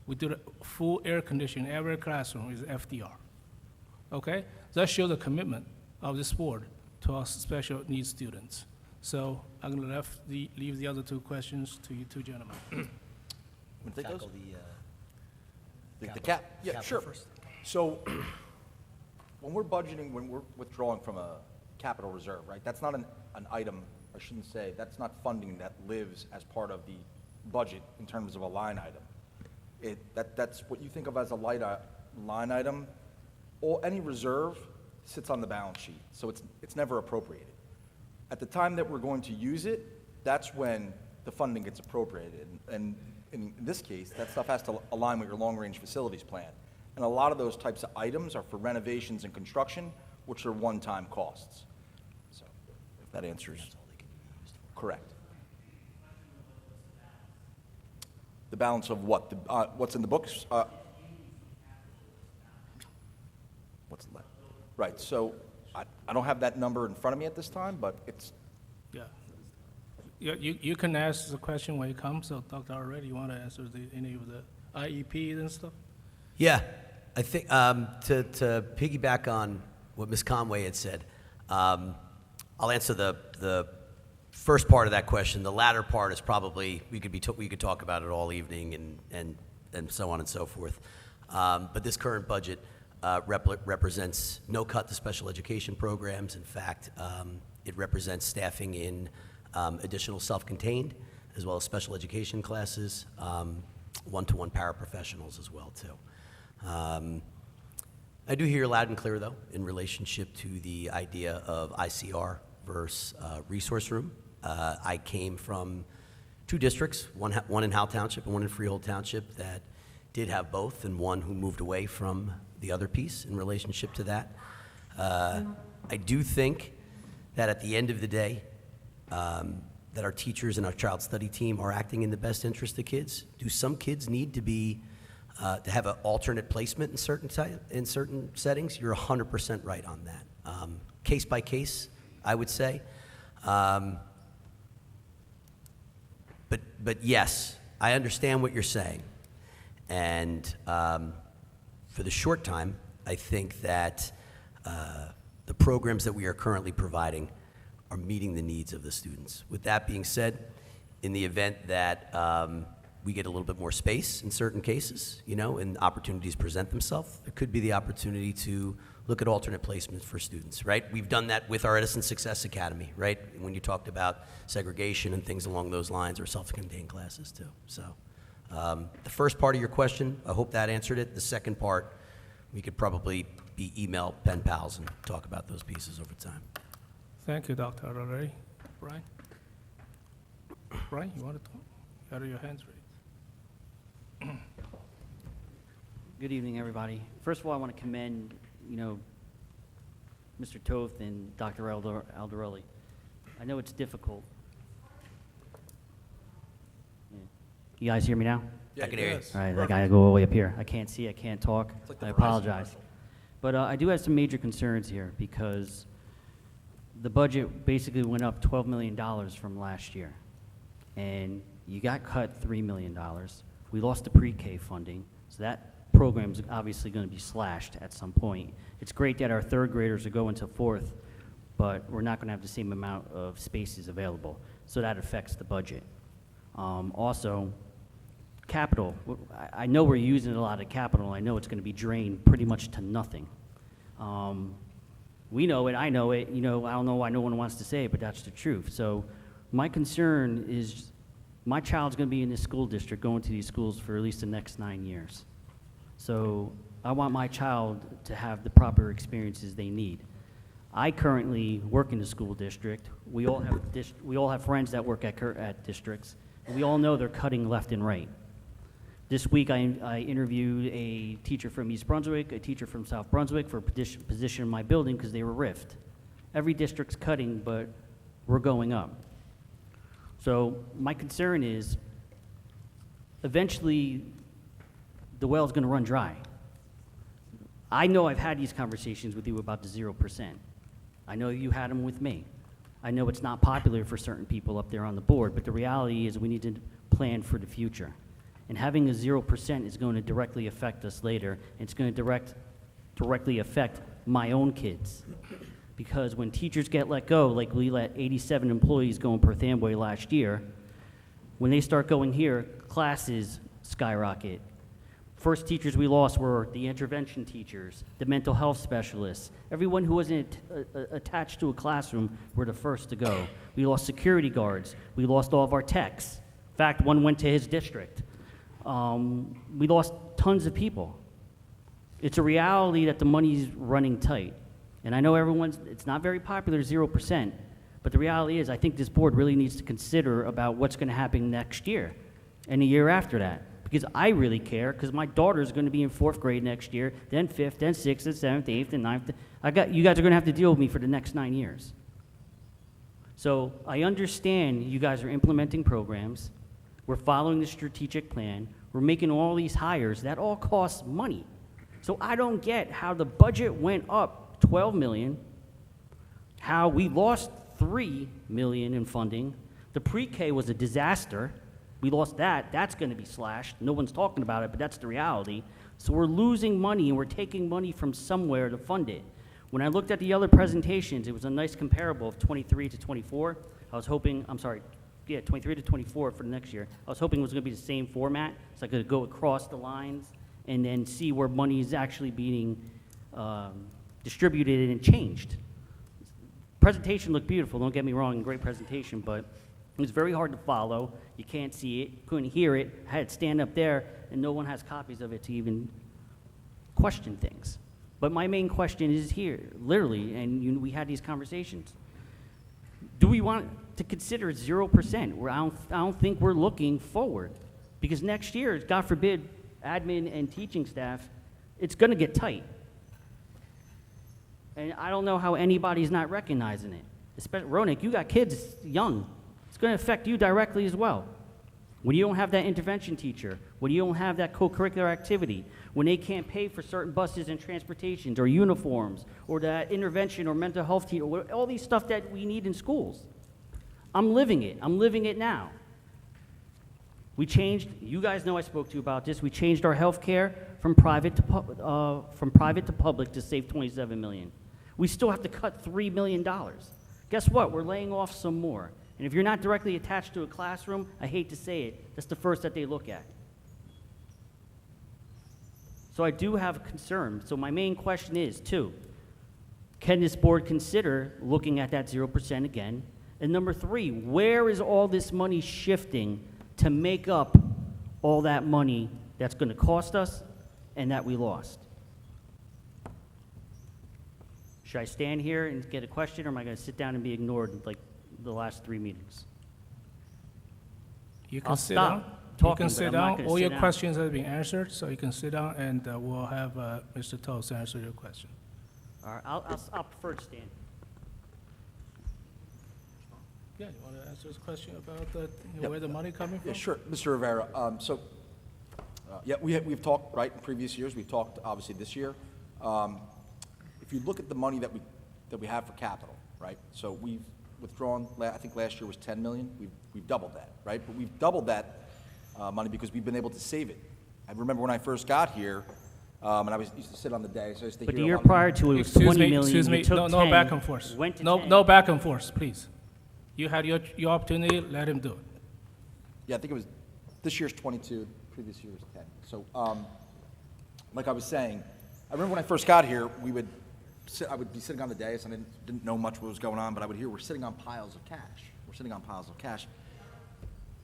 we did a full air conditioning, every classroom is FDR. Okay, that shows the commitment of this board to our special needs students. So I'm going to leave the other two questions to you two gentlemen. Want to take those? Tackle The cap? Yeah, capital sure. first. So when we're budgeting, when we're withdrawing from a capital reserve, right, that's not an item I shouldn't say, that's not funding that lives as part of the budget in terms of a line item. That's what you think of as a line item. Any reserve sits on the balance sheet, so it's never appropriated. At the time that we're going to use it, that's when the funding gets appropriated. And in this case, that stuff has to align with your long-range facilities plan. And a lot of those types of items are for renovations and construction, which are one-time costs. So, if that answers. Correct. The balance of what? What's in the books? What's left? Right, so I don't have that number in front of me at this time, but it's, Yeah. You can ask the question when it comes, so Dr. Already, you want to answer any of the IEPs and stuff? Yeah, I think to piggyback on what Ms. Conway had said, I'll answer the first part of that question. The latter part is probably we could talk about it all evening and so on and so forth. But this current budget represents no cut to special education programs. In fact, it represents staffing in additional self-contained as well as special education classes, one-to-one paraprofessionals as well too. I do hear loud and clear, though, in relationship to the idea of ICR versus resource room. I came from two districts, one in Howell Township and one in Freehold Township, that did have both, and one who moved away from the other piece in relationship to that. I do think that at the end of the day, that our teachers and our child study team are acting in the best interest of kids. Do some kids need to be to have an alternate placement in certain settings? You're 100% right on that. Case by case, I would say. But yes, I understand what you're saying. And for the short time, I think that the programs that we are currently providing are meeting the needs of the students. With that being said, in the event that we get a little bit more space in certain cases, and opportunities present themselves, there could be the opportunity to look at alternate placements for students, right? We've done that with our Edison Success Academy, right? When you talked about segregation and things along those lines, or self-contained classes too. So the first part of your question, I hope that answered it. The second part, we could probably be email pen pals and talk about those pieces over time. Thank you, Dr. Already. Brian? Brian, you want to talk? You got your hands raised. Good evening, everybody. First of all, I want to commend, Mr. Toth and Dr. Aldarelli. I know it's difficult. Yeah. You guys hear me now? I can hear you. All right, I gotta go all the way up here. I can't see, I can't talk. like the I Verizon apologize. commercial. But I do have some major concerns here because the budget basically went up $12 million from last year. And you got cut $3 million. We lost the pre-K funding, so that program's obviously going to be slashed at some point. It's great that our third graders are going to fourth, but we're not going to have the same amount of spaces available, so that affects the budget. Also, capital. I know we're using a lot of capital. I know it's going to be drained pretty much to nothing. We know it. I know it. I don't know why no one wants to say it, but that's the truth. So my concern is my child's going to be in this school district going to these schools for at least the next 9 years. So I want my child to have the proper experiences they need. I currently work in the school district. We all have friends that work at districts. And we all know they're cutting left and right. This week I interviewed a teacher from East Brunswick, a teacher from South Brunswick for a position in my building because they were rift. Every district's cutting, but we're going up. So my concern is eventually the well's going to run dry. I know I've had these conversations with you about the 0%. I know you had them with me. I know it's not popular for certain people up there on the board, but the reality is we need to plan for the future. And having a 0% is going to directly affect us later. It's going to directly affect my own kids. Because when teachers get let go, like we let 87 employees go in Perth Amboy last year, when they start going here, classes skyrocket. First teachers we lost were the intervention teachers, the mental health specialists. Everyone who wasn't attached to a classroom were the first to go. We lost security guards. We lost all of our techs. In fact, one went to his district. We lost tons of people. It's a reality that the money's running tight. And I know it's not very popular, 0%, but the reality is I think this board really needs to consider about what's going to happen next year and the year after that. Because I really care, because my daughter's going to be in 4th grade next year, then 5th, then 6th, then 7th, 8th, and 9th. You guys are going to have to deal with me for the next 9 years. So I understand you guys are implementing programs. We're following the strategic plan. We're making all these hires. That all costs money. So I don't get how the budget went up 12 million, how we lost 3 million in funding. The pre-K was a disaster. We lost that. That's going to be slashed. No one's talking about it, but that's the reality. So we're losing money, and we're taking money from somewhere to fund it. When I looked at the other presentations, it was a nice comparable of 23 to 24. I was hoping, 23 to 24 for the next year. I was hoping it was going to be the same format, so I could go across the lines and then see where money is actually being distributed and changed. Presentation looked beautiful, don't get me wrong, great presentation, but it was very hard to follow. You can't see it, couldn't hear it. I had to stand up there, and no one has copies of it to even question things. But my main question is here, literally, and we had these conversations. Do we want to consider 0%? I don't think we're looking forward. Because next year, God forbid, admin and teaching staff, it's going to get tight. And I don't know how anybody's not recognizing it. Especially, Ronak, you got kids young. It's going to affect you directly as well. When you don't have that intervention teacher, when you don't have that co-curricular activity, when they can't pay for certain buses and transportations or uniforms or that intervention or mental health teacher, or all these stuff that we need in schools. I'm living it. I'm living it now. We changed, you guys know I spoke to you about this, we changed our health care from private to public to save $27 million. We still have to cut $3 million. Guess what? We're laying off some more. And if you're not directly attached to a classroom, I hate to say it, that's the first that they look at. So I do have a concern. So my main question is, too, can this board consider looking at that 0% again? And number 3, where is all this money shifting to make up all that money that's going to cost us and that we lost? Should I stand here and get a question, or am I going to sit down and be ignored like the last 3 meetings? You can I'll sit stop down. talking, You can but sit I'm not down. gonna All sit your down. questions have been answered, so you can sit down, and we'll have Mr. Toast answer your question. All right, I'll prefer to stand. Yeah, you want to answer this question about where the money coming from? Yeah, sure, Mr. Rivera. We've talked, right, in previous years, we've talked, obviously, this year. If you look at the money that we have for capital, right, so we've withdrawn, I think last year was 10 million, we've doubled that, right? But we've doubled that money because we've been able to save it. I remember when I first got here, and I used to sit on the day, so I used to But hear the a year lot of- prior to it was Excuse 20 me, million. excuse me. You took No 10, back and forth. Went to No, 10. no back and forth, please. You had your opportunity, let him do it. Yeah, I think it was, this year's 22, previous year was 10. So, like I was saying, I remember when I first got here, I would be sitting on the dais, and I didn't know much what was going on, but I would hear we're sitting on piles of cash. We're sitting on piles of cash.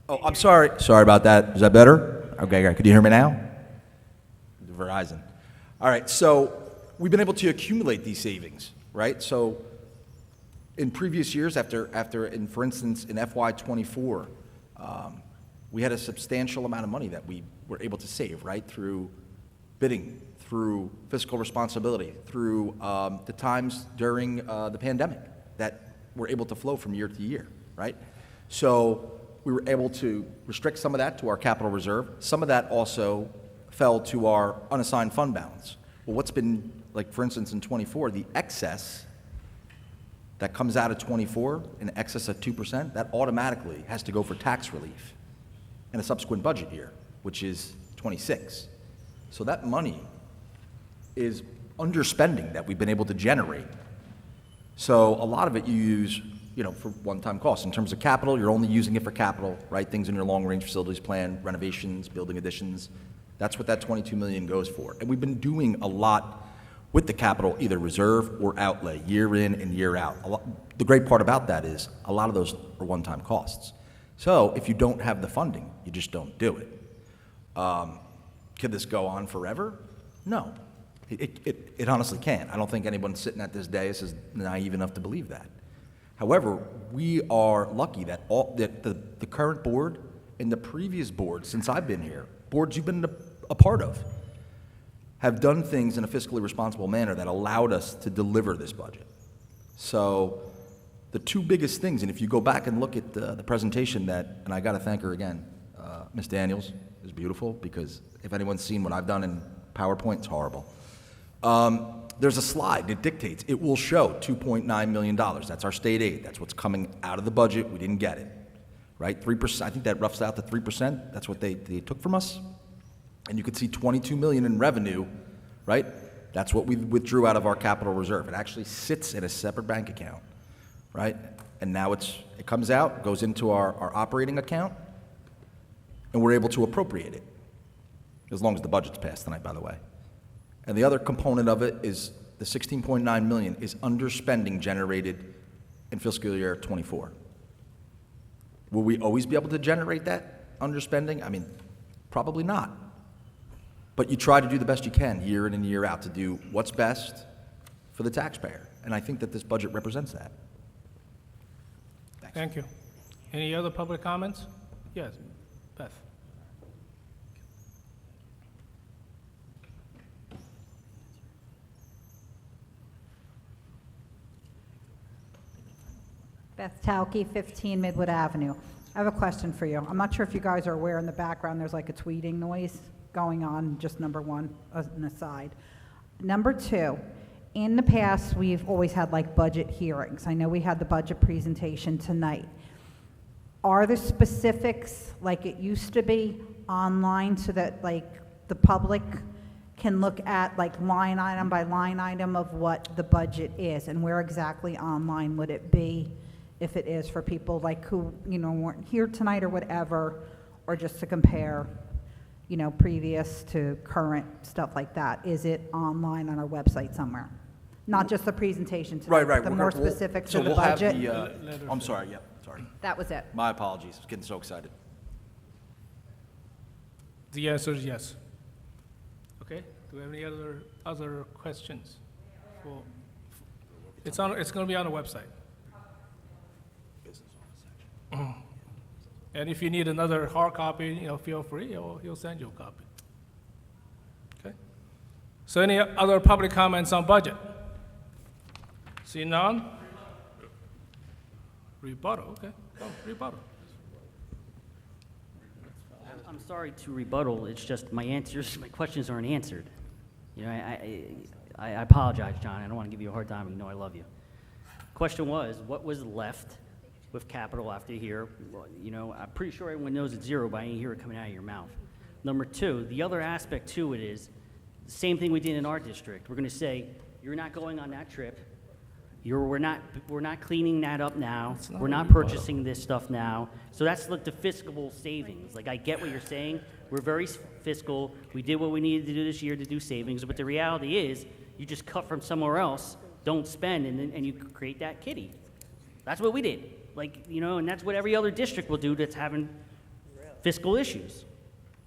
Oh, I'm sorry. Sorry about that. Is that better? Okay, great. Could you hear me now? Verizon. All right, so we've been able to accumulate these savings, right? So in previous years, for instance, in FY24, we had a substantial amount of money that we were able to save, right, through bidding, through fiscal responsibility, through the times during the pandemic that were able to flow from year to year, right? So we were able to restrict some of that to our capital reserve. Some of that also fell to our unassigned fund balance. Well, what's been, like, for instance, in 24, the excess that comes out of 24 in excess of 2%, that automatically has to go for tax relief in a subsequent budget year, which is 26. So that money is underspending that we've been able to generate. So a lot of it you use, for one-time costs. In terms of capital, you're only using it for capital, right? Things in your long-range facilities plan, renovations, building additions, That's what that 22 million goes for. And we've been doing a lot with the capital, either reserve or outlay, year in and year out. The great part about that is a lot of those are one-time costs. So if you don't have the funding, you just don't do it. Could this go on forever? No. It honestly can't. I don't think anyone sitting at this dais is naive enough to believe that. However, we are lucky that the current board and the previous board, since I've been here, boards you've been a part of, have done things in a fiscally responsible manner that allowed us to deliver this budget. So the two biggest things, and if you go back and look at the presentation and I got to thank her again, Ms. Daniels is beautiful, because if anyone's seen what I've done in PowerPoint, it's horrible. There's a slide that dictates it will show $2.9 million. That's our state aid. That's what's coming out of the budget. We didn't get it, right? 3%. I think that roughs out to 3%. That's what they took from us. And you could see 22 million in revenue, right? That's what we withdrew out of our capital reserve. It actually sits in a separate bank account, right? And now it comes out, goes into our operating account, and we're able to appropriate it, as long as the budget's passed tonight, by the way. And the other component of it is the 16.9 million is underspending generated in fiscal year 24. Will we always be able to generate that underspending? I mean, probably not. But you try to do the best you can year in and year out to do what's best for the taxpayer. And I think that this budget represents that. Thanks. Thank you. Any other public comments? Yes, Beth. Beth Tauke, 15 Midwood Avenue. I have a question for you. I'm not sure if you guys are aware in the background there's like a tweeting noise going on, just number one, as an aside. Number two, in the past, we've always had like budget hearings. I know we had the budget presentation tonight. Are there specifics, like it used to be, online so that like the public can look at like line item by line item of what the budget is, and where exactly online would it be if it is for people like who, you know, weren't here tonight or whatever, or just to compare, you know, previous to current stuff like that? Is it online on our website somewhere? Not just the presentation tonight, Right. but the more specifics So of the we'll have budget? I'm sorry, yeah, sorry. That was it. My apologies, I was getting so excited. The answer is yes. Okay, do we have any other questions? It's going to be on the website. And if you need another hard copy, you know, feel free, he'll send you a copy. Okay? So any other public comments on budget? See none? Rebuttal, okay. Oh, rebuttal. I'm sorry to rebuttal, it's just my questions aren't answered. You know, I apologize, John, I don't want to give you a hard time, you know I love you. Question was, what was left with capital after here? You know, I'm pretty sure everyone knows it's zero, but I didn't hear it coming out of your mouth. Number two, the other aspect to it is, the same thing we did in our district. We're going to say, you're not going on that trip. We're not cleaning that up now. We're not purchasing this stuff now. So that's like the fiscal savings. Like, I get what you're saying. We're very fiscal. We did what we needed to do this year to do savings. But the reality is, you just cut from somewhere else, don't spend, and you create that kitty. That's what we did. Like, you know, and that's what every other district will do that's having fiscal issues.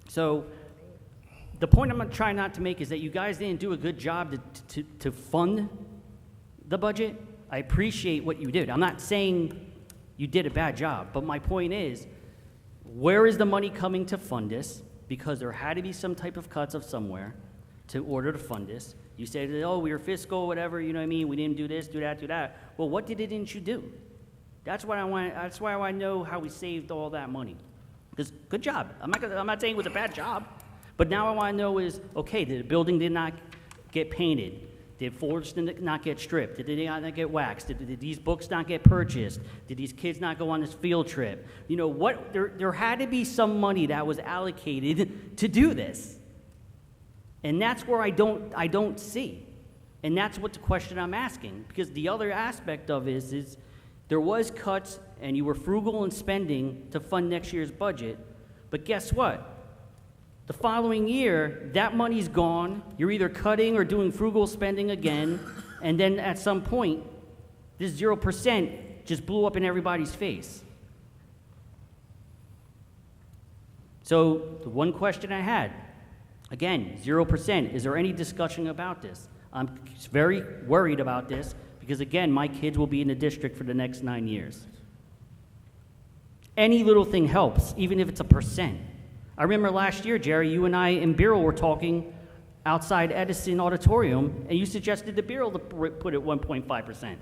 So the point I'm trying not to make is that you guys didn't do a good job to fund the budget. I appreciate what you did. I'm not saying you did a bad job, but my point is, where is the money coming to fund this? Because there had to be some type of cuts of somewhere to order to fund this. You said, oh, we were fiscal, whatever, you know what I mean? We didn't do this, do that, do that. Well, what didn't you do? That's why I want to know how we saved all that money. Because good job. I'm not saying it was a bad job, but now I want to know is, okay, did the building did not get painted? Did floors not get stripped? Did they not get waxed? Did these books not get purchased? Did these kids not go on this field trip? You know what? There had to be some money that was allocated to do this, and that's where I don't see, and that's what the question I'm asking. Because the other aspect of it is there was cuts, and you were frugal in spending to fund next year's budget, but guess what? The following year, that money's gone. You're either cutting or doing frugal spending again, and then at some point, this 0% just blew up in everybody's face. So the one question I had, again, 0%, is there any discussion about this? I'm very worried about this because, again, my kids will be in the district for the next 9 years. Any little thing helps, even if it's a percent. I remember last year, Jerry, you and I and Beryl were talking outside Edison Auditorium, and you suggested to Beryl to put it 1.5%.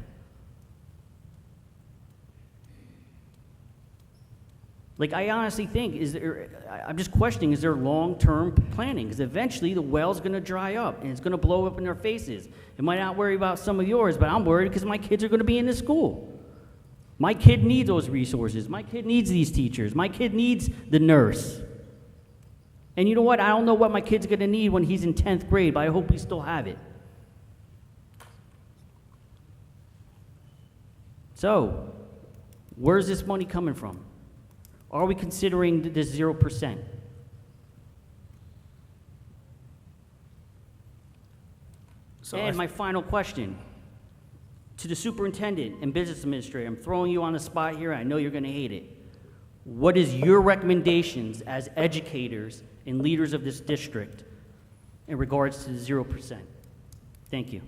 Like, I honestly think, I'm just questioning, is there long-term planning? Because eventually the well's going to dry up, and it's going to blow up in their faces. I might not worry about some of yours, but I'm worried because my kids are going to be in this school. My kid needs those resources. My kid needs these teachers. My kid needs the nurse. And you know what? I don't know what my kid's going to need when he's in 10th grade, but I hope we still have it. So, where's this money coming from? Are we considering this 0%? And my final question to the superintendent and business administrator, I'm throwing you on the spot here, I know you're going to hate it. What is your recommendations as educators and leaders of this district in regards to the 0%? Thank you.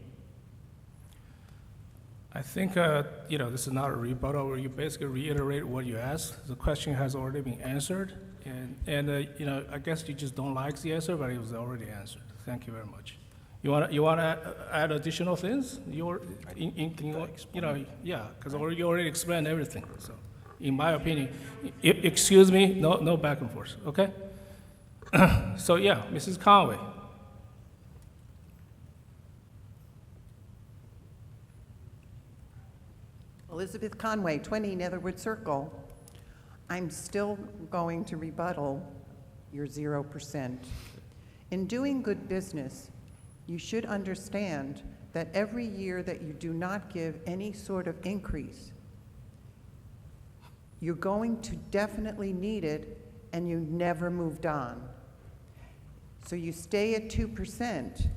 I think, this is not a rebuttal where you basically reiterate what you asked. The question has already been answered. And I guess you just don't like the answer, but it was already answered. Thank you very much. You want to add additional things? Yeah, because you already explained everything. So, in my opinion, excuse me, no back and forth, okay? So, yeah, Mrs. Conway. Elizabeth Conway, 20 Netherwood Circle. I'm still going to rebuttal your 0%. In doing good business, you should understand that every year that you do not give any sort of increase, you're going to definitely need it, and you never moved on. So you stay at 2%,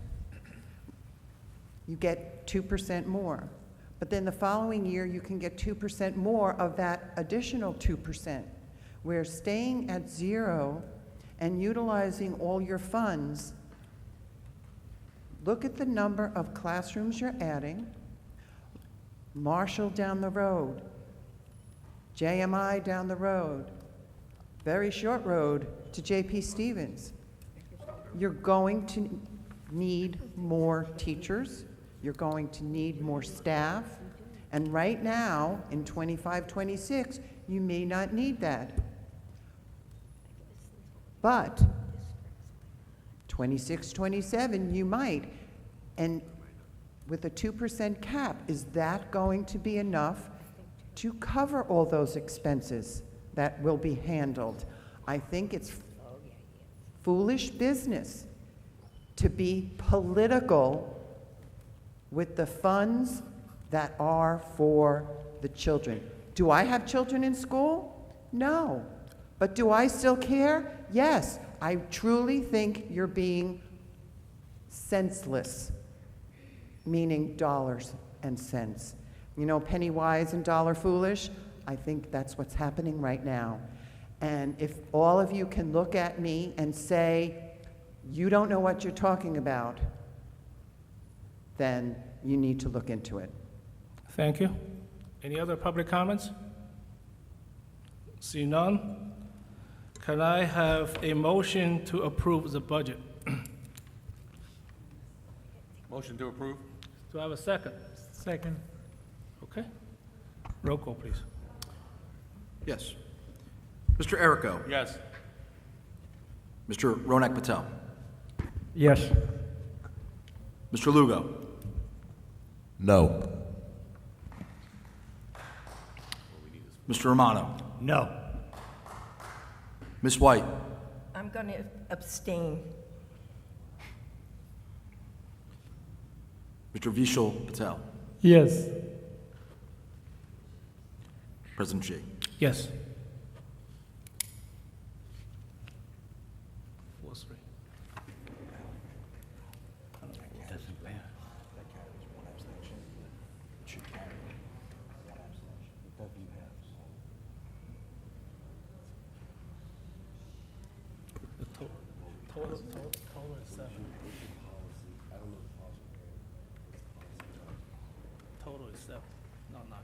you get 2% more. But then the following year, you can get 2% more of that additional 2%. Where staying at 0 and utilizing all your funds, look at the number of classrooms you're adding, Marshall down the road, JMI down the road, very short road to JP Stevens. You're going to need more teachers. You're going to need more staff. And right now, in 25-26, you may not need that. But 26-27, you might. And with a 2% cap, is that going to be enough to cover all those expenses that will be handled? I think it's foolish business to be political with the funds that are for the children. Do I have children in school? No. But do I still care? Yes. I truly think you're being senseless, meaning dollars and cents. You know, penny wise and dollar foolish? I think that's what's happening right now. And if all of you can look at me and say, you don't know what you're talking about, then you need to look into it. Thank you. Any other public comments? See none? Can I have a motion to approve the budget? Motion to approve? Do I have a second? Second. Okay. Roll call, please. Yes. Mr. Errico. Yes. Mr. Ronak Patel. Yes. Mr. Lugo. No. Mr. Romano. No. Ms. White. I'm going to abstain. Mr. Vishal Patel. Yes. President Xi. Yes. 4-3. Total is 7. Total is 7, not 9.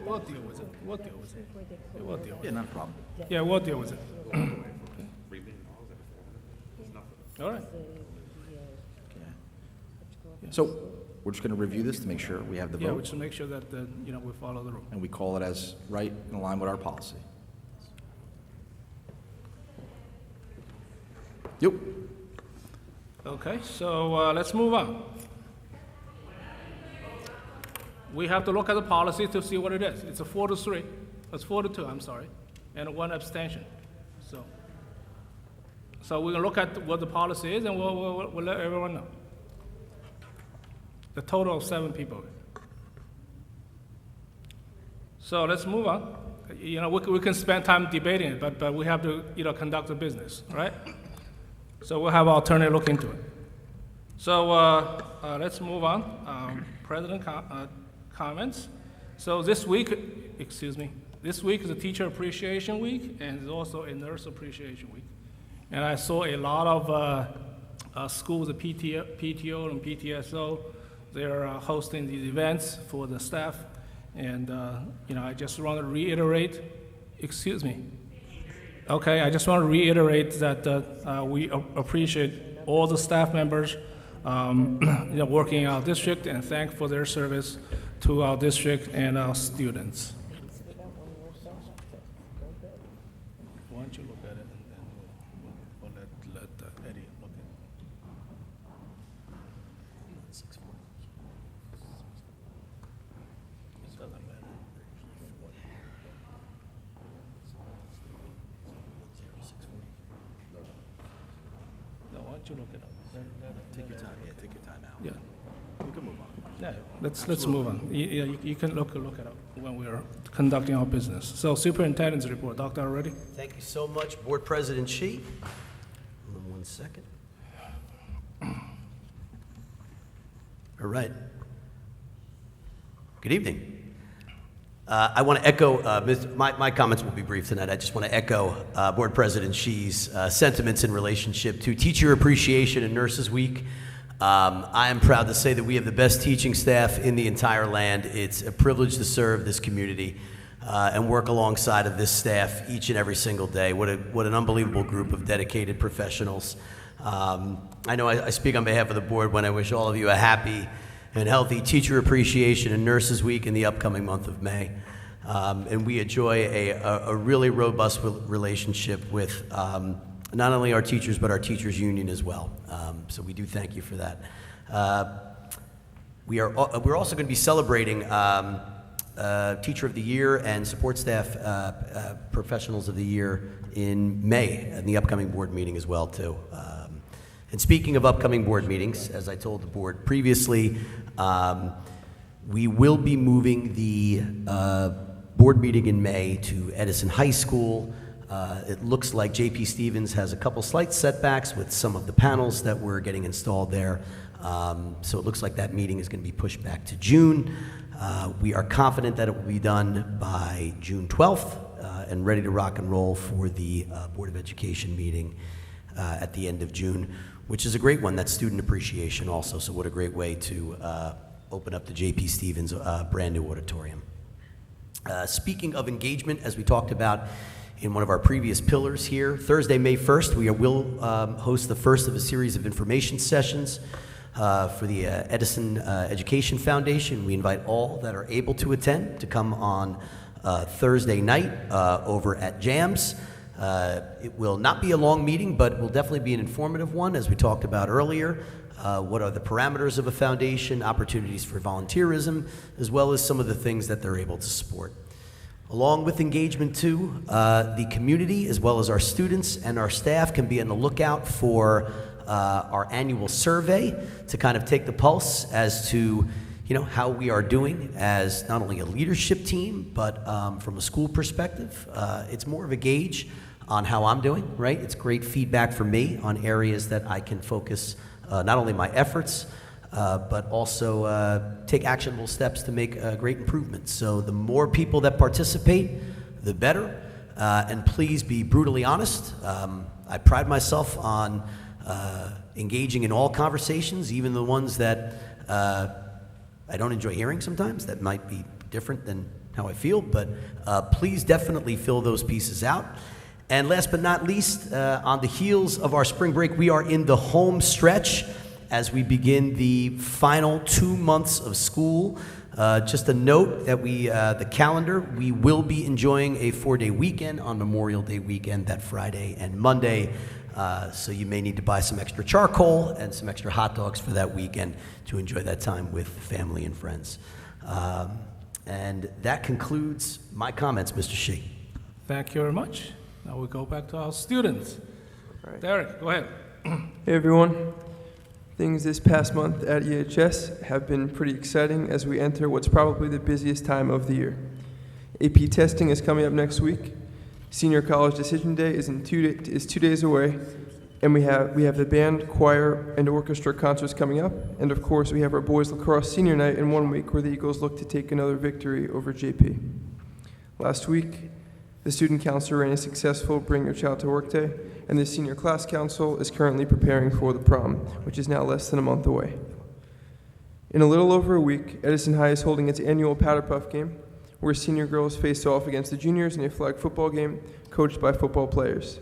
We'll deal with it. We'll deal with it. Yeah, we'll deal with Yeah, it. not a problem. Yeah, we'll deal with it. All right. So we're just going to review this to make sure we have the Yeah, we vote, should make sure that, we follow the rule. and we call it as right in line with our policy. Yep. Okay, so let's move on. We have to look at the policy to see what it is. It's a 4-3. It's 4-2, I'm sorry, and 1 abstention. So we're gonna look at what the policy is, and we'll let everyone know. The total of 7 people. So let's move on. You know, we can spend time debating it, but we have to, conduct the business, right? So we'll have alternate look into it. So let's move on. President comments. So this week is a Teacher Appreciation Week, and it's also a Nurse Appreciation Week. And I saw a lot of schools, the PTO and PTSO, they're hosting these events for the staff. And, I just want to reiterate, Okay, I just want to reiterate that we appreciate all the staff members, working in our district, and thank for their service to our district and our students. Why don't you look at it and we'll let Eddie look at it. It doesn't matter. No, why don't you look it up? Take your time, take your time out. Yeah. We can move on. Yeah, let's move on. You can look it up when we are conducting our business. So superintendent's report, Dr. Already? Thank you so much, Board President Shi. Hold on 1 second. All right. Good evening. I want to echo, my comments will be brief tonight. I just want to echo Board President Shi's sentiments in relationship to Teacher Appreciation and Nurses Week. I am proud to say that we have the best teaching staff in the entire land. It's a privilege to serve this community and work alongside of this staff each and every single day. What an unbelievable group of dedicated professionals. I know I speak on behalf of the board when I wish all of you a happy and healthy Teacher Appreciation and Nurses Week in the upcoming month of May. And we enjoy a really robust relationship with not only our teachers, but our teachers union as well. So we do thank you for that. We're also going to be celebrating Teacher of the Year and Support Staff Professionals of the Year in May, in the upcoming board meeting as well, too. And speaking of upcoming board meetings, as I told the board previously, we will be moving the board meeting in May to Edison High School. It looks like J.P. Stevens has a couple slight setbacks with some of the panels that were getting installed there. So it looks like that meeting is going to be pushed back to June. We are confident that it will be done by June 12th and ready to rock and roll for the Board of Education meeting at the end of June, which is a great one. That's student appreciation also. So what a great way to open up the J.P. Stevens brand new auditorium. Speaking of engagement, as we talked about in one of our previous pillars here, Thursday, May 1st, we will host the first of a series of information sessions for the Edison Education Foundation. We invite all that are able to attend to come on Thursday night over at JAMS. It will not be a long meeting, but it will definitely be an informative one, as we talked about earlier. What are the parameters of a foundation, opportunities for volunteerism, as well as some of the things that they're able to support. Along with engagement too, the community, as well as our students and our staff, can be on the lookout for our annual survey to kind of take the pulse as to how we are doing as not only a leadership team, but from a school perspective. It's more of a gauge on how I'm doing, right? It's great feedback for me on areas that I can focus not only my efforts, but also take actionable steps to make great improvements. So the more people that participate, the better. And please be brutally honest. I pride myself on engaging in all conversations, even the ones that I don't enjoy hearing sometimes, that might be different than how I feel, but please definitely fill those pieces out. And last but not least, on the heels of our spring break, we are in the home stretch as we begin the final 2 months of school. Just a note that the calendar, we will be enjoying a 4-day weekend on Memorial Day weekend, that Friday and Monday. So you may need to buy some extra charcoal and some extra hot dogs for that weekend to enjoy that time with family and friends. And that concludes my comments, Mr. Shi. Thank you very much. Now we go back to our students. Right. Derek, go ahead. Hey everyone. Things this past month at EHS have been pretty exciting as we enter what's probably the busiest time of the year. AP testing is coming up next week. Senior College Decision Day is 2 days away, and we have the band, choir, and orchestra concerts coming up, and of course we have our boys lacrosse senior night in 1 week where the Eagles look to take another victory over JP. Last week, the Student Council ran a successful Bring Your Child to Work Day, and the Senior Class Council is currently preparing for the prom, which is now less than a month away. In a little over a week, Edison High is holding its annual Powder Puff game, where senior girls face off against the juniors in a flag football game coached by football players.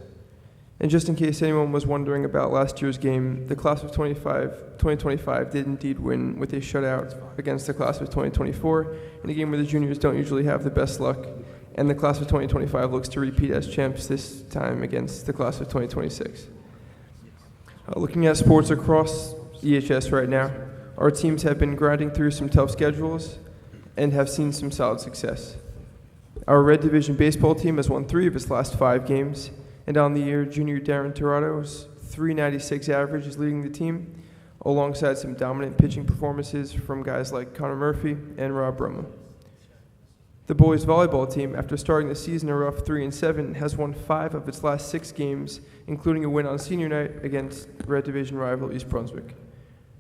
And just in case anyone was wondering about last year's game, the class of 2025 did indeed win with a shutout against the class of 2024, in a game where the juniors don't usually have the best luck, and the class of 2025 looks to repeat as champs this time against the class of 2026. Looking at sports across EHS right now, our teams have been grinding through some tough schedules and have seen some solid success. Our Red Division baseball team has won 3 of its last 5 games, and on the year, junior Darren Torado's .396 average is leading the team, alongside some dominant pitching performances from guys like Connor Murphy and Rob Broma. The boys volleyball team, after starting the season a rough 3-7, has won 5 of its last 6 games, including a win on senior night against Red Division rival East Brunswick.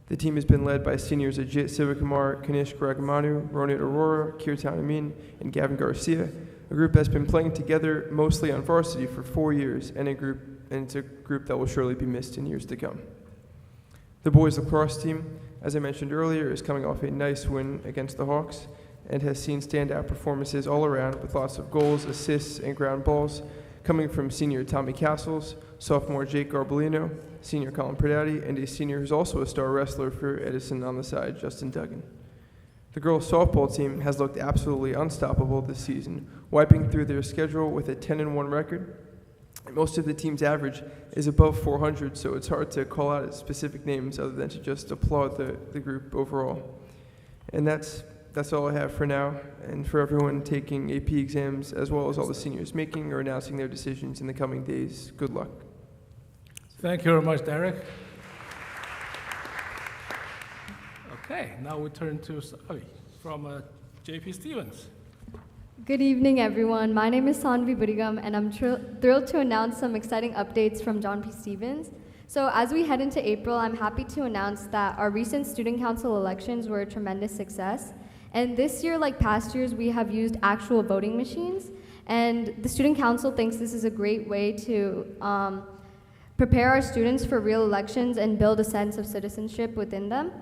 The team has been led by seniors Ajit Sivakumar, Kanish Gragamanu, Ronit Aurora, Kirtan Amin, and Gavin Garcia, a group that's been playing together mostly on varsity for 4 years, and it's a group that will surely be missed in years to come. The boys lacrosse team, as I mentioned earlier, is coming off a nice win against the Hawks, and has seen standout performances all around with lots of goals, assists, and ground balls coming from senior Tommy Castles, sophomore Jake Garbolino, senior Colin Pradati, and a senior who's also a star wrestler for Edison on the side, Justin Duggan. The girls' softball team has looked absolutely unstoppable this season, wiping through their schedule with a 10-1 record. And most of the team's average is above 400, so it's hard to call out specific names other than to just applaud the group overall. And that's all I have for now, and for everyone taking AP exams, as well as all the seniors making or announcing their decisions in the coming days, good luck. Thank you very much, Derek. Okay, now we turn to Savi from JP Stevens. Good evening, everyone. My name is Sanvi Burigam, and I'm thrilled to announce some exciting updates from John P. Stevens. So as we head into April, I'm happy to announce that our recent Student Council elections were a tremendous success. And this year, like past years, we have used actual voting machines. And the Student Council thinks this is a great way to prepare our students for real elections and build a sense of citizenship within them.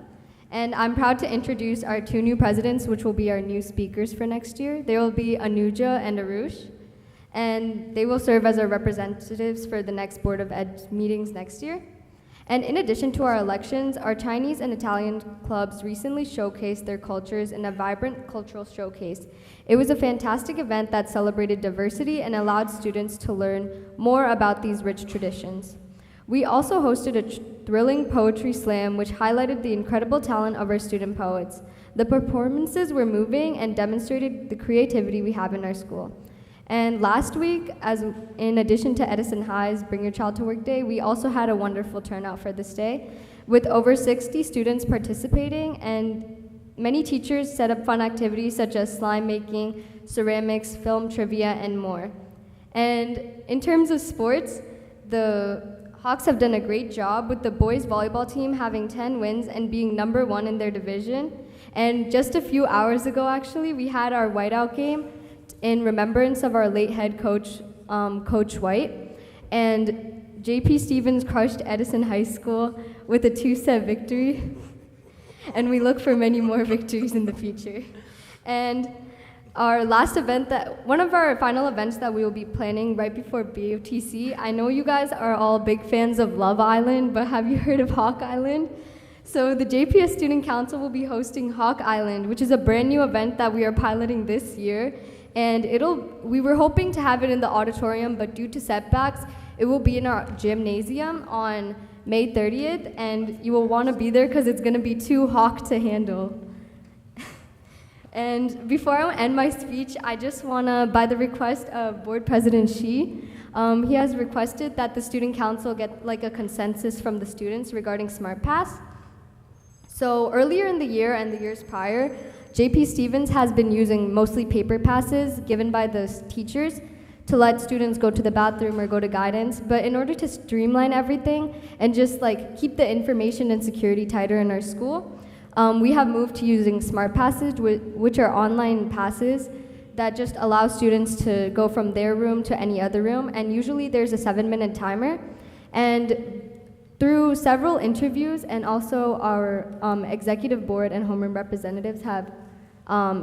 And I'm proud to introduce our 2 new presidents, which will be our new speakers for next year. There will be Anuja and Arush, and they will serve as our representatives for the next Board of Ed meetings next year. And in addition to our elections, our Chinese and Italian clubs recently showcased their cultures in a vibrant cultural showcase. It was a fantastic event that celebrated diversity and allowed students to learn more about these rich traditions. We also hosted a thrilling poetry slam which highlighted the incredible talent of our student poets. The performances were moving and demonstrated the creativity we have in our school. And last week, as in addition to Edison High's Bring Your Child to Work Day, we also had a wonderful turnout for this day, with over 60 students participating, and many teachers set up fun activities such as slime making, ceramics, film trivia, and more. And in terms of sports, the Hawks have done a great job, with the boys volleyball team having 10 wins and being #1 in their division. And just a few hours ago, actually, we had our whiteout game in remembrance of our late head coach, Coach White. And JP Stevens crushed Edison High School with a 2-set victory. And we look for many more victories in the future. And our last event, one of our final events that we will be planning right before BOTC, I know you guys are all big fans of Love Island, but have you heard of Hawk Island? So the JPS Student Council will be hosting Hawk Island, which is a brand new event that we are piloting this year. And we were hoping to have it in the auditorium, but due to setbacks, it will be in our gymnasium on May 30th, and you will want to be there because it's going to be too hawk to handle. And before I end my speech, I just want to, by the request of Board President Shi, he has requested that the Student Council get like a consensus from the students regarding SmartPass. So earlier in the year and the years prior, JP Stevens has been using mostly paper passes given by the teachers to let students go to the bathroom or go to guidance. But in order to streamline everything and just like keep the information and security tighter in our school, we have moved to using Smart Passes, which are online passes that just allow students to go from their room to any other room. And usually there's a 7-minute timer. And through several interviews, and also our executive board and homeroom representatives have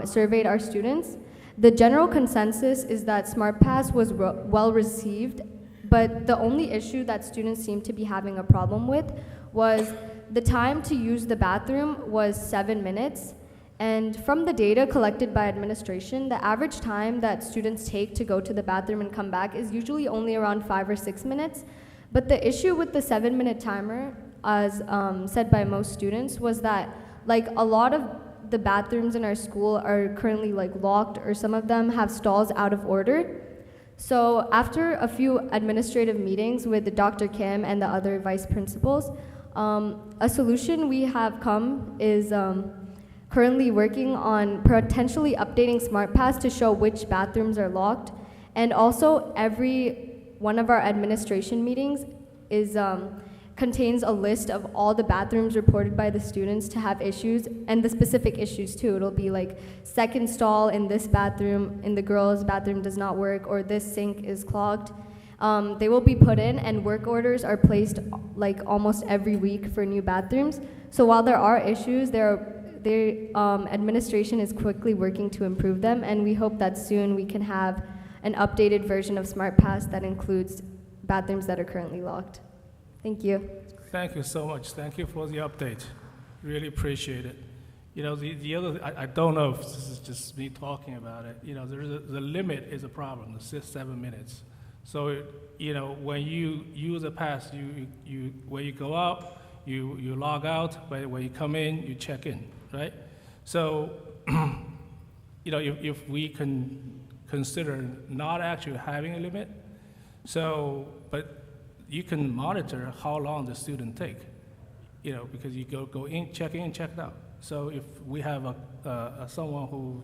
surveyed our students, the general consensus is that SmartPass was well received, but the only issue that students seemed to be having a problem with was the time to use the bathroom was 7 minutes. And from the data collected by administration, the average time that students take to go to the bathroom and come back is usually only around 5 or 6 minutes. But the issue with the 7-minute timer, as said by most students, was that like a lot of the bathrooms in our school are currently like locked, or some of them have stalls out of order. So after a few administrative meetings with Dr. Kim and the other vice principals, a solution we have come is currently working on potentially updating SmartPass to show which bathrooms are locked. And also every one of our administration meetings contains a list of all the bathrooms reported by the students to have issues, and the specific issues too. It'll be like second stall in this bathroom, in the girls' bathroom does not work, or this sink is clogged. They will be put in, and work orders are placed like almost every week for new bathrooms. So while there are issues, administration is quickly working to improve them, and we hope that soon we can have an updated version of SmartPass that includes bathrooms that are currently locked. Thank you. Thank you so much. Thank you for the update. Really appreciate it. You know, the other, I don't know if this is just me talking about it. You know, the limit is a problem, the 7 minutes. So, you know, when you use a pass, when you go out, you log out. When you come in, you check in, right? So, you know, if we can consider not actually having a limit, but you can monitor how long the student take, you know, because you go in, check out. So if we have someone who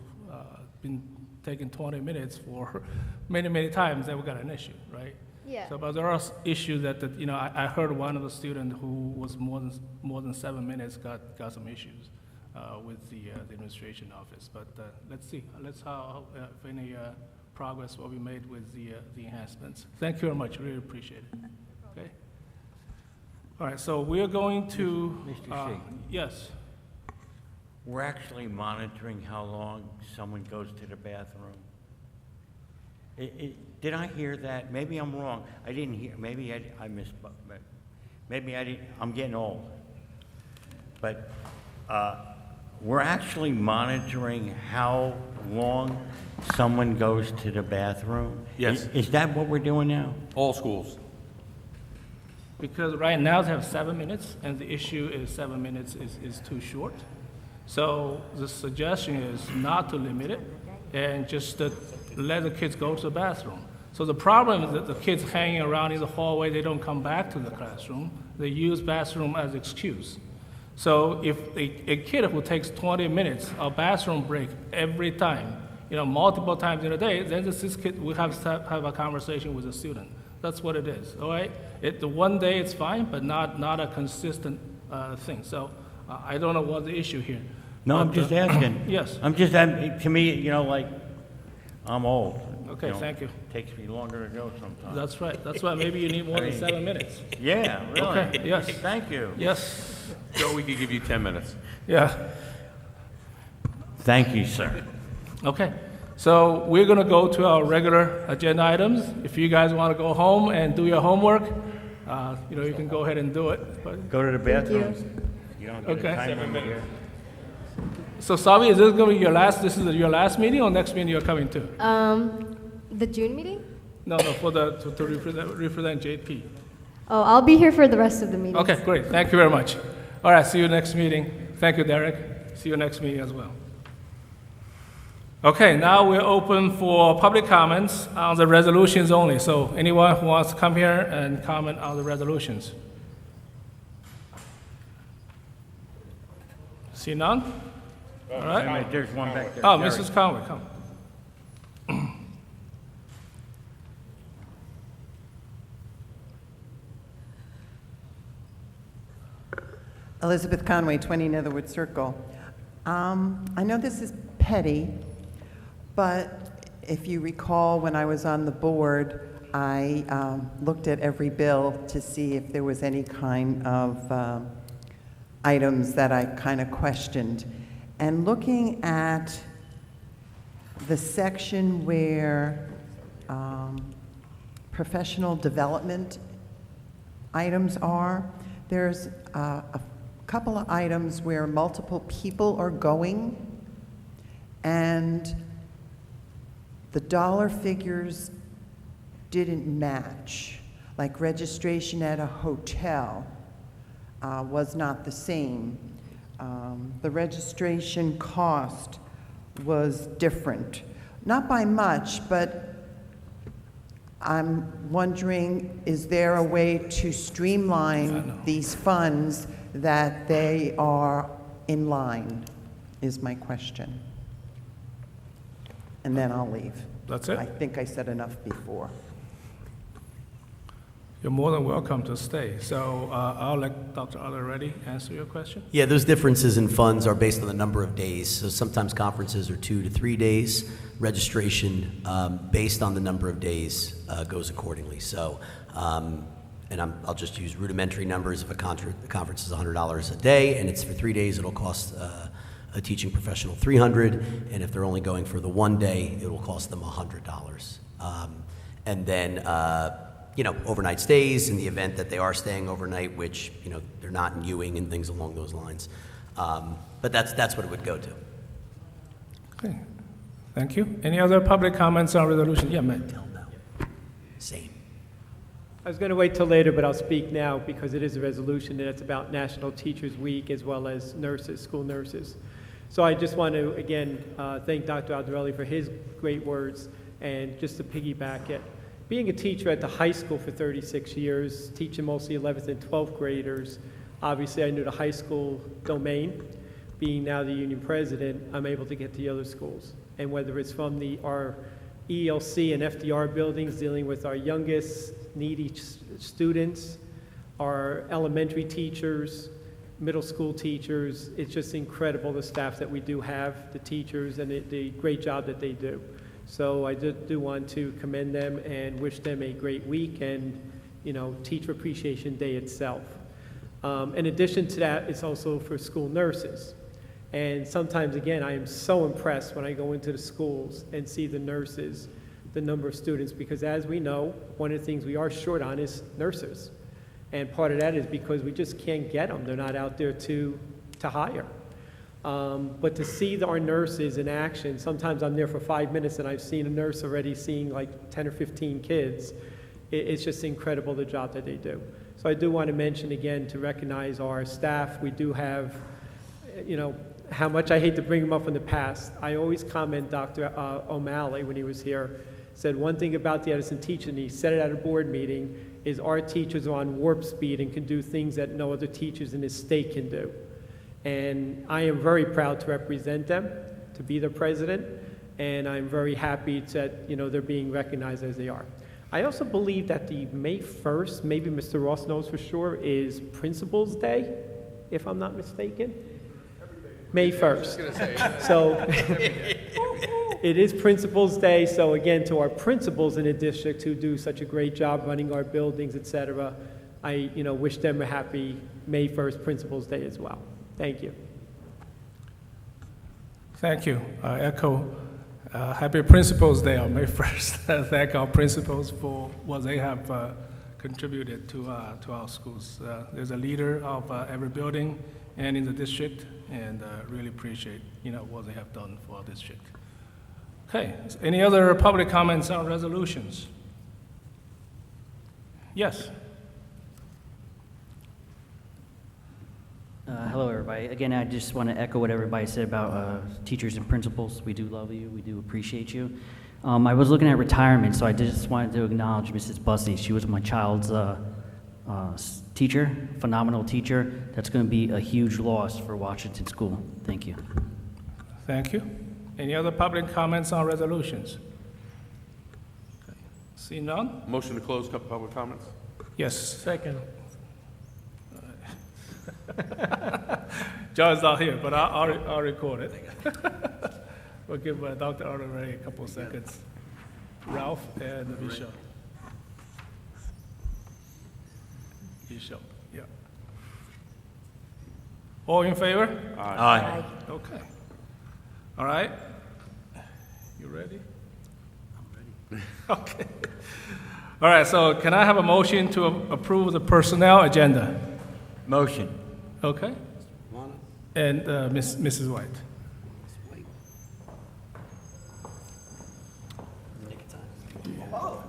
been taking 20 minutes for many times, then we got an issue, right? Yeah. So, but there are issues that you know, I heard one of the students who was more than 7 minutes got some issues with the administration office. But let's see, how if any progress will be made with the enhancements. Thank you very much. Really appreciate it. Okay. All right. So we are going to. Mr. Shi. Yes. We're actually monitoring how long someone goes to the bathroom. Did I hear that? Maybe I'm wrong. I didn't hear. Maybe I missed. Maybe I didn't. I'm getting old. But we're actually monitoring how long someone goes to the bathroom. Yes. Is that what we're doing now? All schools. Because right now they have 7 minutes, and the issue is 7 minutes is too short. So the suggestion is not to limit it, and just let the kids go to the bathroom. So the problem is that the kids hanging around in the hallway, they don't come back to the classroom. They use bathroom as excuse. So if a kid who takes 20 minutes of bathroom break every time, multiple times in a day, then this kid will have to have a conversation with the student. That's what it is, all right? The one day it's fine, but not a consistent thing. So I don't know what's the issue here. No, I'm just asking. Yes. I'm just, to me, like, I'm old. Okay, thank you. Takes me longer to go sometimes. That's right. That's why maybe you need more than 7 minutes. Yeah, really. Okay, yes. Thank you. Yes. Joe, we could give you 10 minutes. Yeah. Thank you, sir. Okay. So we're going to go to our regular agenda items. If you guys want to go home and do your homework, you can go ahead and do it. But Go to the bathroom. You don't get Okay. a time limit here. so, Savi, is this going to be your last? This is your last meeting, or next meeting you're coming to? The June meeting? No, for to represent JP. Oh, I'll be here for the rest of the meeting. Okay, great. Thank you very much. All right, see you next meeting. Thank you, Derek. See you next meeting as well. Okay, now we're open for public comments on the resolutions only. So anyone who wants to come here and comment on the resolutions? See none? All right. There's one back there. Oh, Derek. Mrs. Conway, come. Elizabeth Conway, 20 Netherwood Circle. I know this is petty, but if you recall, when I was on the board, I looked at every bill to see if there was any kind of items that I kind of questioned. And looking at the section where professional development items are, there's a couple of items where multiple people are going, and the dollar figures didn't match. Like registration at a hotel was not the same. The registration cost was different. Not by much, but I'm wondering, is there a way to streamline these funds that they are in line, is my question. And then I'll leave. That's it? I think I said enough before. You're more than welcome to stay. So I'll let Dr. Already answer your question. Yeah, those differences in funds are based on the number of days. So sometimes conferences are 2 to 3 days. Registration, based on the number of days, goes accordingly. So, and I'll just use rudimentary numbers. If a conference is $100 a day and it's for 3 days, it'll cost a teaching professional $300. And if they're only going for the 1 day, it will cost them $100. And then, overnight stays in the event that they are staying overnight, which, they're not in Ewing and things along those lines. But that's what it would go to. Okay. Thank you. Any other public comments on resolution? Yeah, Matt. Same. I was going to wait till later, but I'll speak now because it is a resolution and it's about National Teachers Week as well as nurses, school nurses. So I just want to, again, thank Dr. Aldarelli for his great words, and just to piggyback it. Being a teacher at the high school for 36 years, teaching mostly 11th and 12th graders, obviously I knew the high school domain. Being now the union president, I'm able to get to the other schools. And whether it's from our ELC and FDR buildings dealing with our youngest needy students, our elementary teachers, middle school teachers, it's just incredible the staff that we do have, the teachers, and the great job that they do. So I do want to commend them and wish them a great week and, Teacher Appreciation Day itself. In addition to that, it's also for school nurses. And sometimes, again, I am so impressed when I go into the schools and see the nurses, the number of students, because as we know, one of the things we are short on is nurses. And part of that is because we just can't get them. They're not out there to hire. But to see our nurses in action, sometimes I'm there for 5 minutes and I've seen a nurse already seeing like 10 or 15 kids. It's just incredible the job that they do. So I do want to mention again to recognize our staff. We do have, how much I hate to bring him up in the past. I always comment, Dr. O'Malley, when he was here, said one thing about the Edison teachers, and he said it at a board meeting, is our teachers are on warp speed and can do things that no other teachers in this state can do. And I am very proud to represent them, to be their president, and I'm very happy that, they're being recognized as they are. I also believe that the May 1st, maybe Mr. Ross knows for sure, is Principal's Day, if I'm not mistaken. May 1st. So it is Principal's Day, so again, to our principals in the district who do such a great job running our buildings, et cetera, I wish them a happy May 1st Principal's Day as well. Thank you. Thank you. I echo Happy Principals Day on May 1st. Thank our principals for what they have contributed to our schools. There's a leader of every building and in the district, and really appreciate what they have done for our district. Okay, any other public comments on resolutions? Yes. Hello, everybody. Again, I just want to echo what everybody said about teachers and principals. We do love you. We do appreciate you. I was looking at retirement, so I just wanted to acknowledge Mrs. Bussey. She was my child's teacher, phenomenal teacher. That's going to be a huge loss for Washington School. Thank you. Thank you. Any other public comments on resolutions? Okay. See none? Motion to close public comments? Yes. Second. John's not here, but I'll record it. We'll give Dr. Arterelli a couple of seconds. Ralph and Bishop. Bishop, yeah. All in favor? Aye. Okay. All right. You ready? I'm ready. Okay. All right, so can I have a motion to approve the personnel agenda? Motion. Okay. And Mrs. White.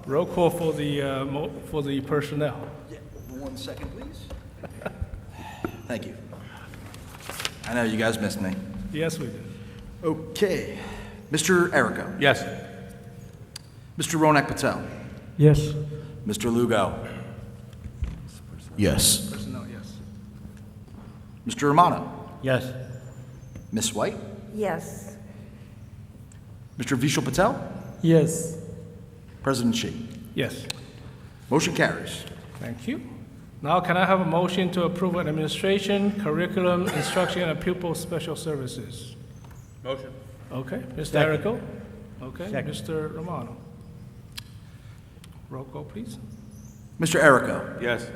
Roll call for the personnel. Yeah, 1 second, please. Thank you. I know you guys missed me. Yes, we did. Okay. Mr. Errico. Yes. Mr. Ronak Patel. Yes. Mr. Lugo. Yes. Personnel, yes. Mr. Romano. Yes. Miss White. Yes. Mr. Vishal Patel. Yes. President Shi. Yes. Motion carries. Thank you. Now, can I have a motion to approve administration, curriculum, instruction, and pupil special services? Motion. Okay, Mr. Second. Errico? Okay, Second. Mr. Romano? Roll call, please. Mr. Errico. Yes.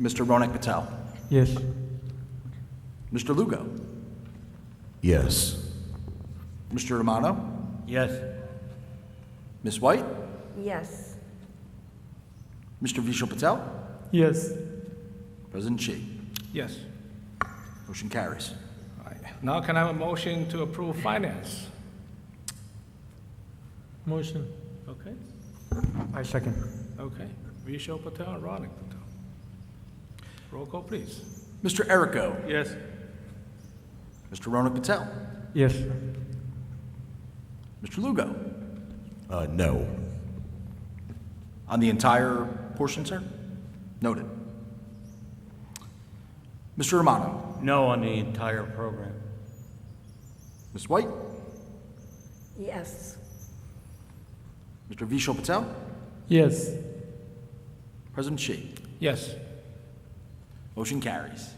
Mr. Ronak Patel. Yes. Mr. Lugo. Yes. Mr. Romano. Yes. Miss White. Yes. Mr. Vishal Patel. Yes. President Shi. Yes. Motion carries. All right. Now, can I have a motion to approve finance? Motion. Okay, I second. okay. Vishal Patel and Ronak Patel. Roll call, please. Mr. Errico. Yes. Mr. Ronak Patel. Yes. Mr. Lugo. No. On the entire portion, sir? Noted. Mr. Romano. No on the entire program. Miss White. Yes. Mr. Vishal Patel. Yes. President Shi. Yes. Motion carries.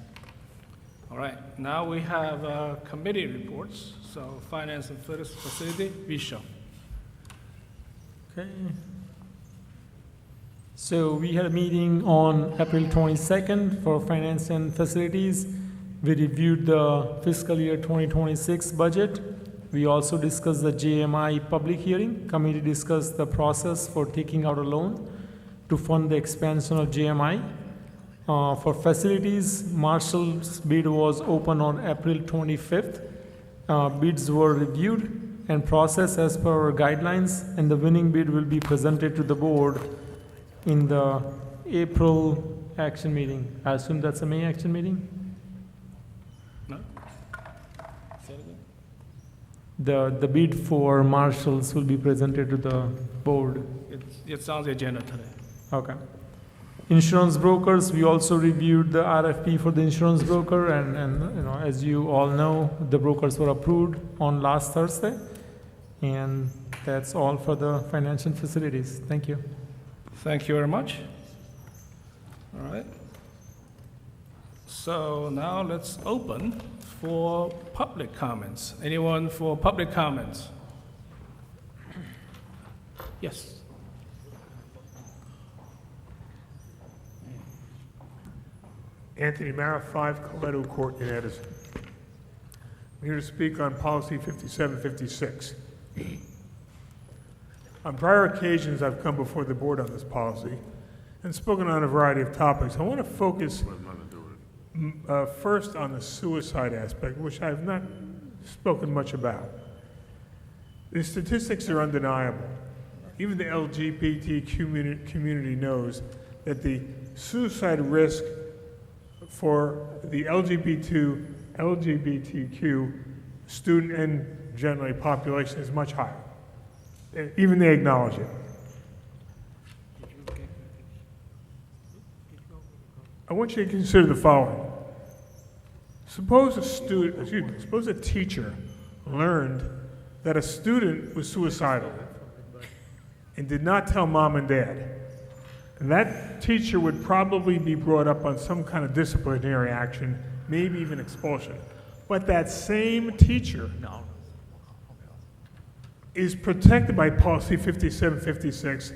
All right, now we have committee reports. So finance and facility, Vishal. Okay. So we had a meeting on April 22nd for finance and facilities. We reviewed the fiscal year 2026 budget. We also discussed the JMI public hearing. Committee discussed the process for taking out a loan to fund the expansion of JMI. For facilities, Marshall's bid was open on April 25th. Bids were reviewed and processed as per our guidelines, and the winning bid will be presented to the board in the April action meeting. I assume that's a May action meeting? No? The bid for marshals will be presented to the board. It's on the agenda today. Okay. Insurance brokers, we also reviewed the RFP for the insurance broker, and you know, as you all know, the brokers were approved on last Thursday. And that's all for the financial facilities. Thank you. Thank you very much. All right. So now let's open for public comments. Anyone for public comments? Yes. Anthony Mara, 5 Coletto Court in Edison. I'm here to speak on Policy 5756. On prior occasions, I've come before the board on this policy and spoken on a variety of topics. I want to focus first on the suicide aspect, which I have not spoken much about. The statistics are undeniable. Even the LGBT community knows that the suicide risk for the LGBTQ student and generally population is much higher. Even they acknowledge it. I want you to consider the following. Suppose a teacher learned that a student was suicidal and did not tell mom and dad. That teacher would probably be brought up on some kind of disciplinary action, maybe even expulsion. But that same teacher is protected by Policy 5756,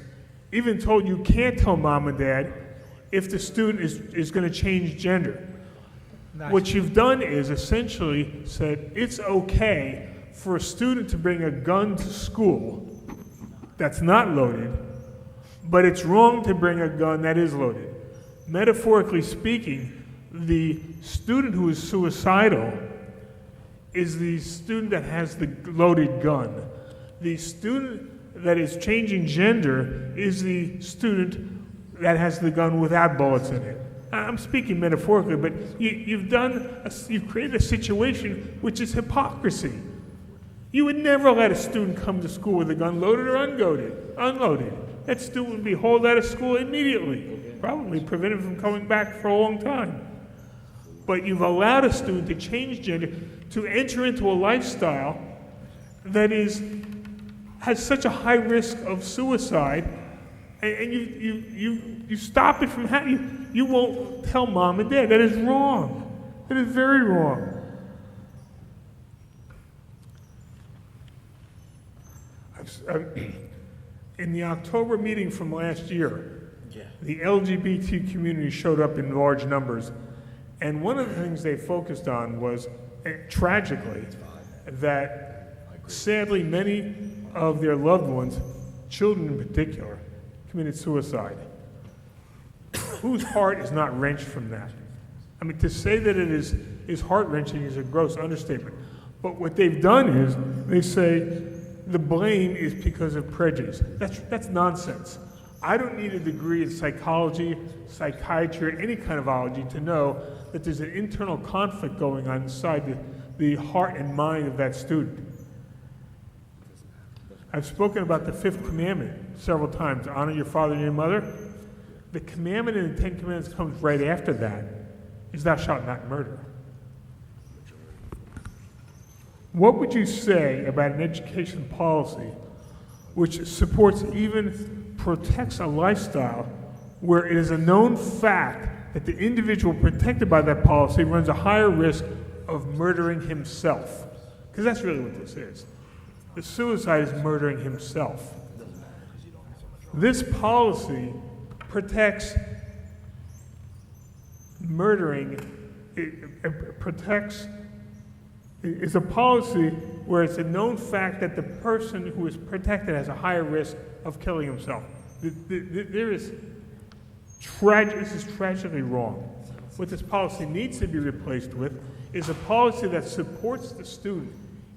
even told you can't tell mom and dad if the student is going to change gender. What you've done is essentially said it's okay for a student to bring a gun to school that's not loaded, but it's wrong to bring a gun that is loaded. Metaphorically speaking, the student who is suicidal is the student that has the loaded gun. The student that is changing gender is the student that has the gun without bullets in it. I'm speaking metaphorically, but you've created a situation which is hypocrisy. You would never let a student come to school with a gun loaded or unloaded. That student would be hauled out of school immediately, probably prevented from coming back for a long time. But you've allowed a student to change gender, to enter into a lifestyle that has such a high risk of suicide, and you stop it from happening. You won't tell mom and dad. That is wrong. That is very wrong. In the October meeting from last year, the LGBT community showed up in large numbers, and one of the things they focused on was, tragically, that sadly many of their loved ones, children in particular, committed suicide. Whose heart is not wrenched from that? I mean, to say that it is heart-wrenching is a gross understatement. But what they've done is they say the blame is because of prejudice. That's nonsense. I don't need a degree in psychology, psychiatry, or any kind of ology to know that there's an internal conflict going on inside the heart and mind of that student. I've spoken about the 5th commandment several times, honor your father and your mother. The commandment in the 10 Commandments comes right after that, is thou shalt not murder. What would you say about an education policy which supports, even protects a lifestyle where it is a known fact that the individual protected by that policy runs a higher risk of murdering himself? Because that's really what this is. The suicide is murdering himself. This policy protects murdering, it protects, it's a policy where it's a known fact that the person who is protected has a higher risk of killing himself. This is tragically wrong. What this policy needs to be replaced with is a policy that supports the student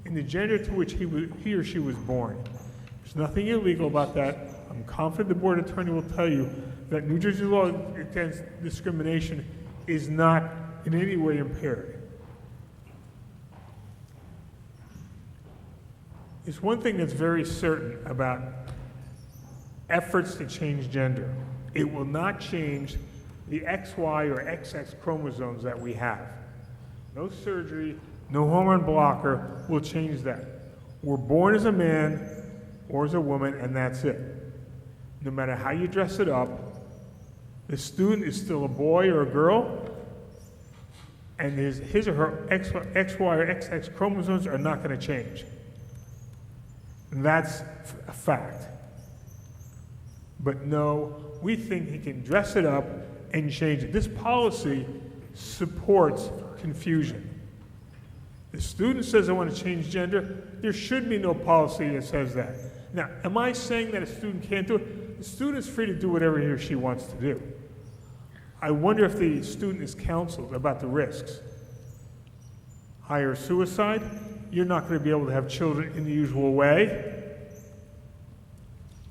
in the gender to which he or she was born. There's nothing illegal about that. I'm confident the board attorney will tell you that New Jersey law against discrimination is not in any way impaired. There's one thing that's very certain about efforts to change gender. It will not change the XY or XX chromosomes that we have. No surgery, no hormone blocker will change that. We're born as a man or as a woman, and that's it. No matter how you dress it up, the student is still a boy or a girl, and his or her XY or XX chromosomes are not going to change. And that's a fact. But no, we think he can dress it up and change it. This policy supports confusion. The student says, I want to change gender. There should be no policy that says that. Now, am I saying that a student can't do it? The student is free to do whatever he or she wants to do. I wonder if the student is counseled about the risks. Higher suicide, you're not going to be able to have children in the usual way.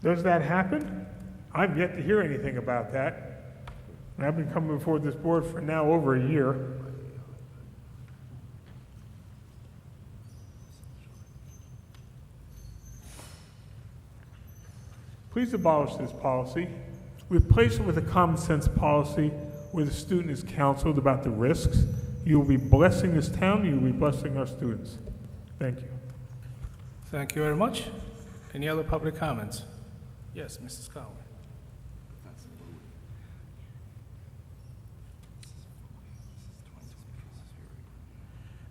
Does that happen? I've yet to hear anything about that. And I've been coming before this board for now over a year. Please abolish this policy. Replace it with a common sense policy where the student is counseled about the risks. You will be blessing this town, you will be blessing our students. Thank you. Thank you very much. Any other public comments? Yes, Mrs. Conway.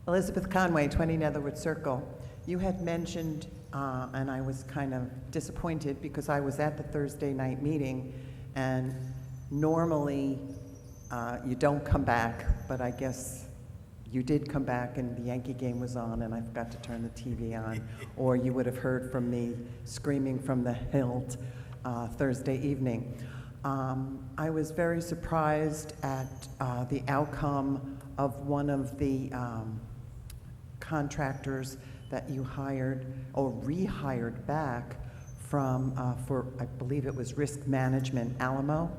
Elizabeth Conway, 20 Netherwood Circle. You had mentioned, and I was kind of disappointed because I was at the Thursday night meeting, and normally you don't come back, but I guess you did come back and the Yankee game was on and I forgot to turn the TV on, or you would have heard from me screaming from the hilt Thursday evening. I was very surprised at the outcome of one of the contractors that you hired or rehired back from, for I believe it was risk management, Alamo.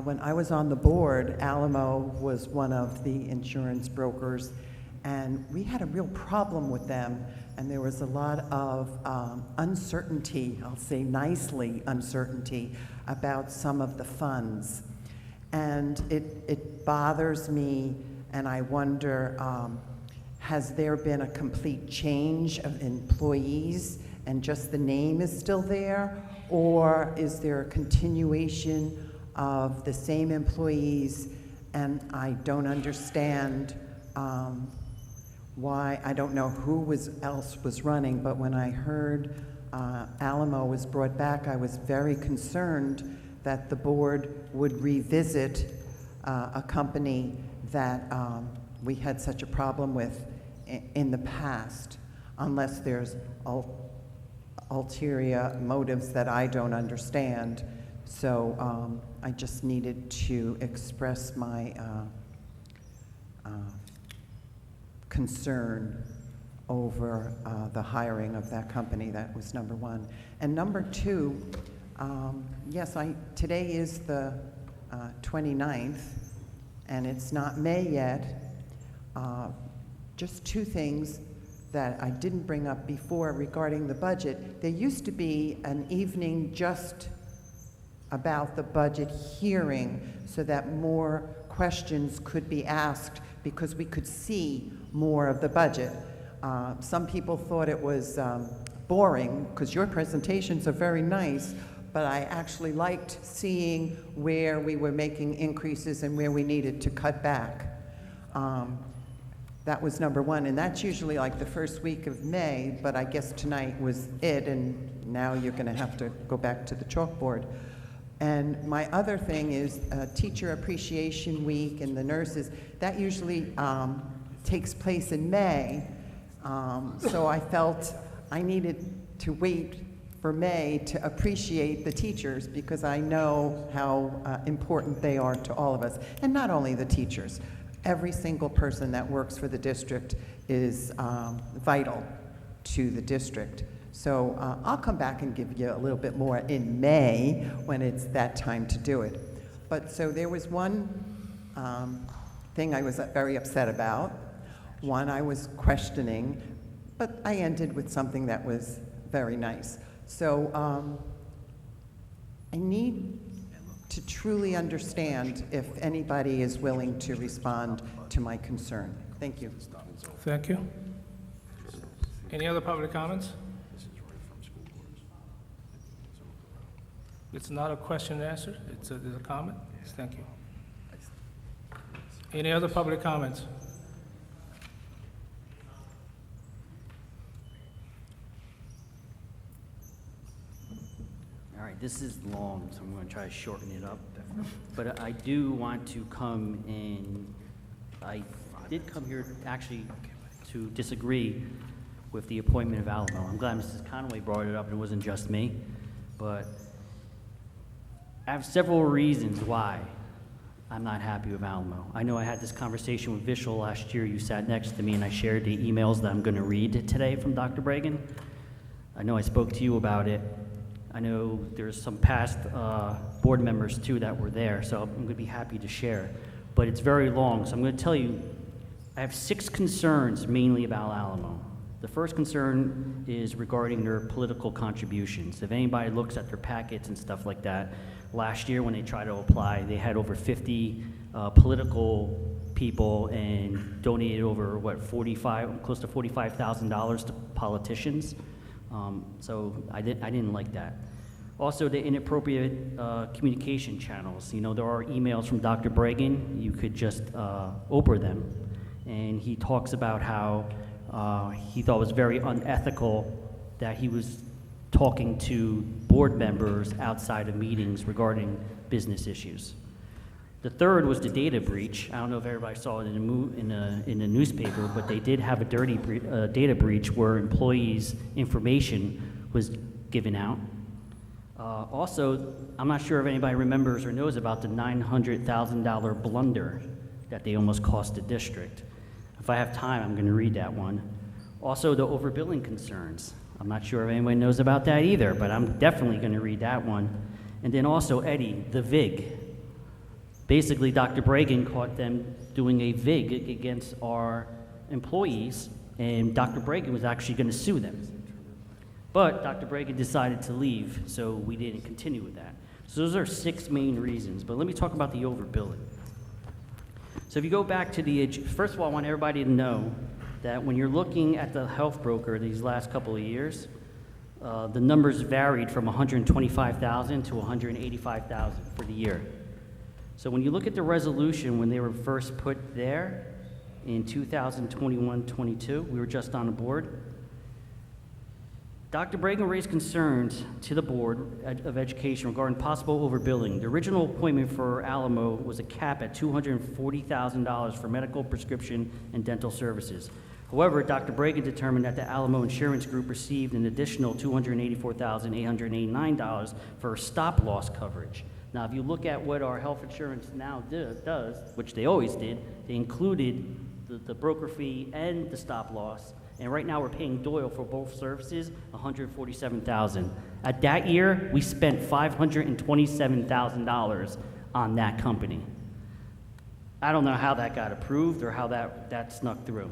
When I was on the board, Alamo was one of the insurance brokers, and we had a real problem with them, and there was a lot of uncertainty, I'll say nicely uncertainty, about some of the funds. And it bothers me, and I wonder, has there been a complete change of employees and just the name is still there? Or is there a continuation of the same employees? And I don't understand why, I don't know who else was running, but when I heard Alamo was brought back, I was very concerned that the board would revisit a company that we had such a problem with in the past, unless there's ulterior motives that I don't understand. So I just needed to express my concern over the hiring of that company. That was number one. And number two, yes, today is the 29th, and it's not May yet. Just two things that I didn't bring up before regarding the budget. There used to be an evening just about the budget hearing so that more questions could be asked because we could see more of the budget. Some people thought it was boring because your presentations are very nice, but I actually liked seeing where we were making increases and where we needed to cut back. That was number one, and that's usually like the first week of May, but I guess tonight was it, and now you're gonna have to go back to the chalkboard. And my other thing is Teacher Appreciation Week and the nurses, that usually takes place in May, so I felt I needed to wait for May to appreciate the teachers because I know how important they are to all of us, and not only the teachers. Every single person that works for the district is vital to the district. So I'll come back and give you a little bit more in May when it's that time to do it. But so there was one thing I was very upset about. One, I was questioning but I ended with something that was very nice. So I need to truly understand if anybody is willing to respond to my concern. Thank you. Thank you. Any other public comments? It's not a question and answer, it's a comment. Thank you. Any other public comments? All right, this is long, so I'm going to try to shorten it up. But I do want to come in, I did come here actually to disagree with the appointment of Alamo. I'm glad Mrs. Conway brought it up and it wasn't just me, but I have several reasons why I'm not happy with Alamo. I know I had this conversation with Vishal last year. You sat next to me and I shared the emails that I'm going to read today from Dr. Bregan. I know I spoke to you about it. I know there's some past board members too that were there, so I'm going to be happy to share. But it's very long, so I'm going to tell you, I have 6 concerns mainly about Alamo. The first concern is regarding their political contributions. If anybody looks at their packets and stuff like that, last year when they tried to apply, they had over 50 political people and donated over, close to $45,000 to politicians. So I didn't like that. Also, the inappropriate communication channels. You know, there are emails from Dr. Bregan. You could just Oprah them. And he talks about how he thought it was very unethical that he was talking to board members outside of meetings regarding business issues. The third was the data breach. I don't know if everybody saw it in the newspaper, but they did have a data breach where employees' information was given out. Also, I'm not sure if anybody remembers or knows about the $900,000 blunder that they almost cost the district. If I have time, I'm going to read that one. Also, the overbilling concerns. I'm not sure if anybody knows about that either, but I'm definitely going to read that one. And then also, Eddie, the VIG. Basically, Dr. Bregan caught them doing a VIG against our employees, and Dr. Bregan was actually going to sue them. But Dr. Bregan decided to leave, so we didn't continue with that. So those are 6 main reasons, but let me talk about the overbilling. So if you go back to first of all, I want everybody to know that when you're looking at the health broker these last couple of years, the numbers varied from 125,000 to 185,000 for the year. So when you look at the resolution when they were first put there in 2021-22, we were just on the board. Dr. Bregan raised concerns to the Board of Education regarding possible overbilling. The original appointment for Alamo was a cap at $240,000 for medical, prescription, and dental services. However, Dr. Bregan determined that the Alamo Insurance Group received an additional $284,889 for stop-loss coverage. Now, if you look at what our health insurance now does, which they always did, they included the broker fee and the stop-loss. And right now we're paying Doyle for both services $147,000. At that year, we spent $527,000 on that company. I don't know how that got approved or how that snuck through.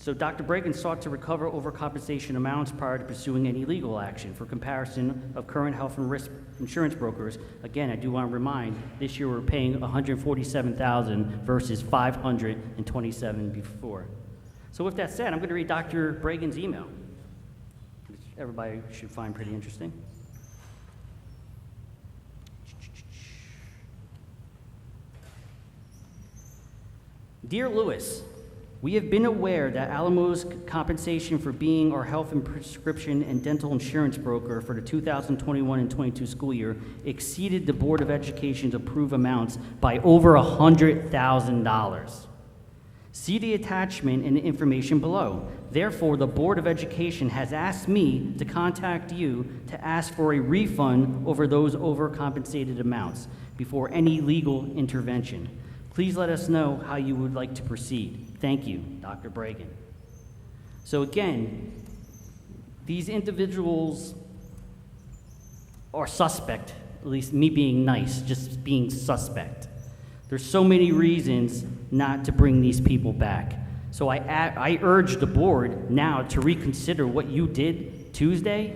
So Dr. Bregan sought to recover overcompensation amounts prior to pursuing any legal action. For comparison of current health and risk insurance brokers, again, I do want to remind, this year we're paying $147,000 versus $527 before. So with that said, I'm going to read Dr. Bregan's email, which everybody should find pretty interesting. Dear Lewis, we have been aware that Alamo's compensation for being our health and prescription and dental insurance broker for the 2021 and 22 school year exceeded the Board of Education's approved amounts by over $100,000. See the attachment and the information below. Therefore, the Board of Education has asked me to contact you to ask for a refund over those overcompensated amounts before any legal intervention. Please let us know how you would like to proceed. Thank you, Dr. Bregan. So again, these individuals are suspect, at least me being nice, just being suspect. There's so many reasons not to bring these people back. So I urge the board now to reconsider what you did Tuesday.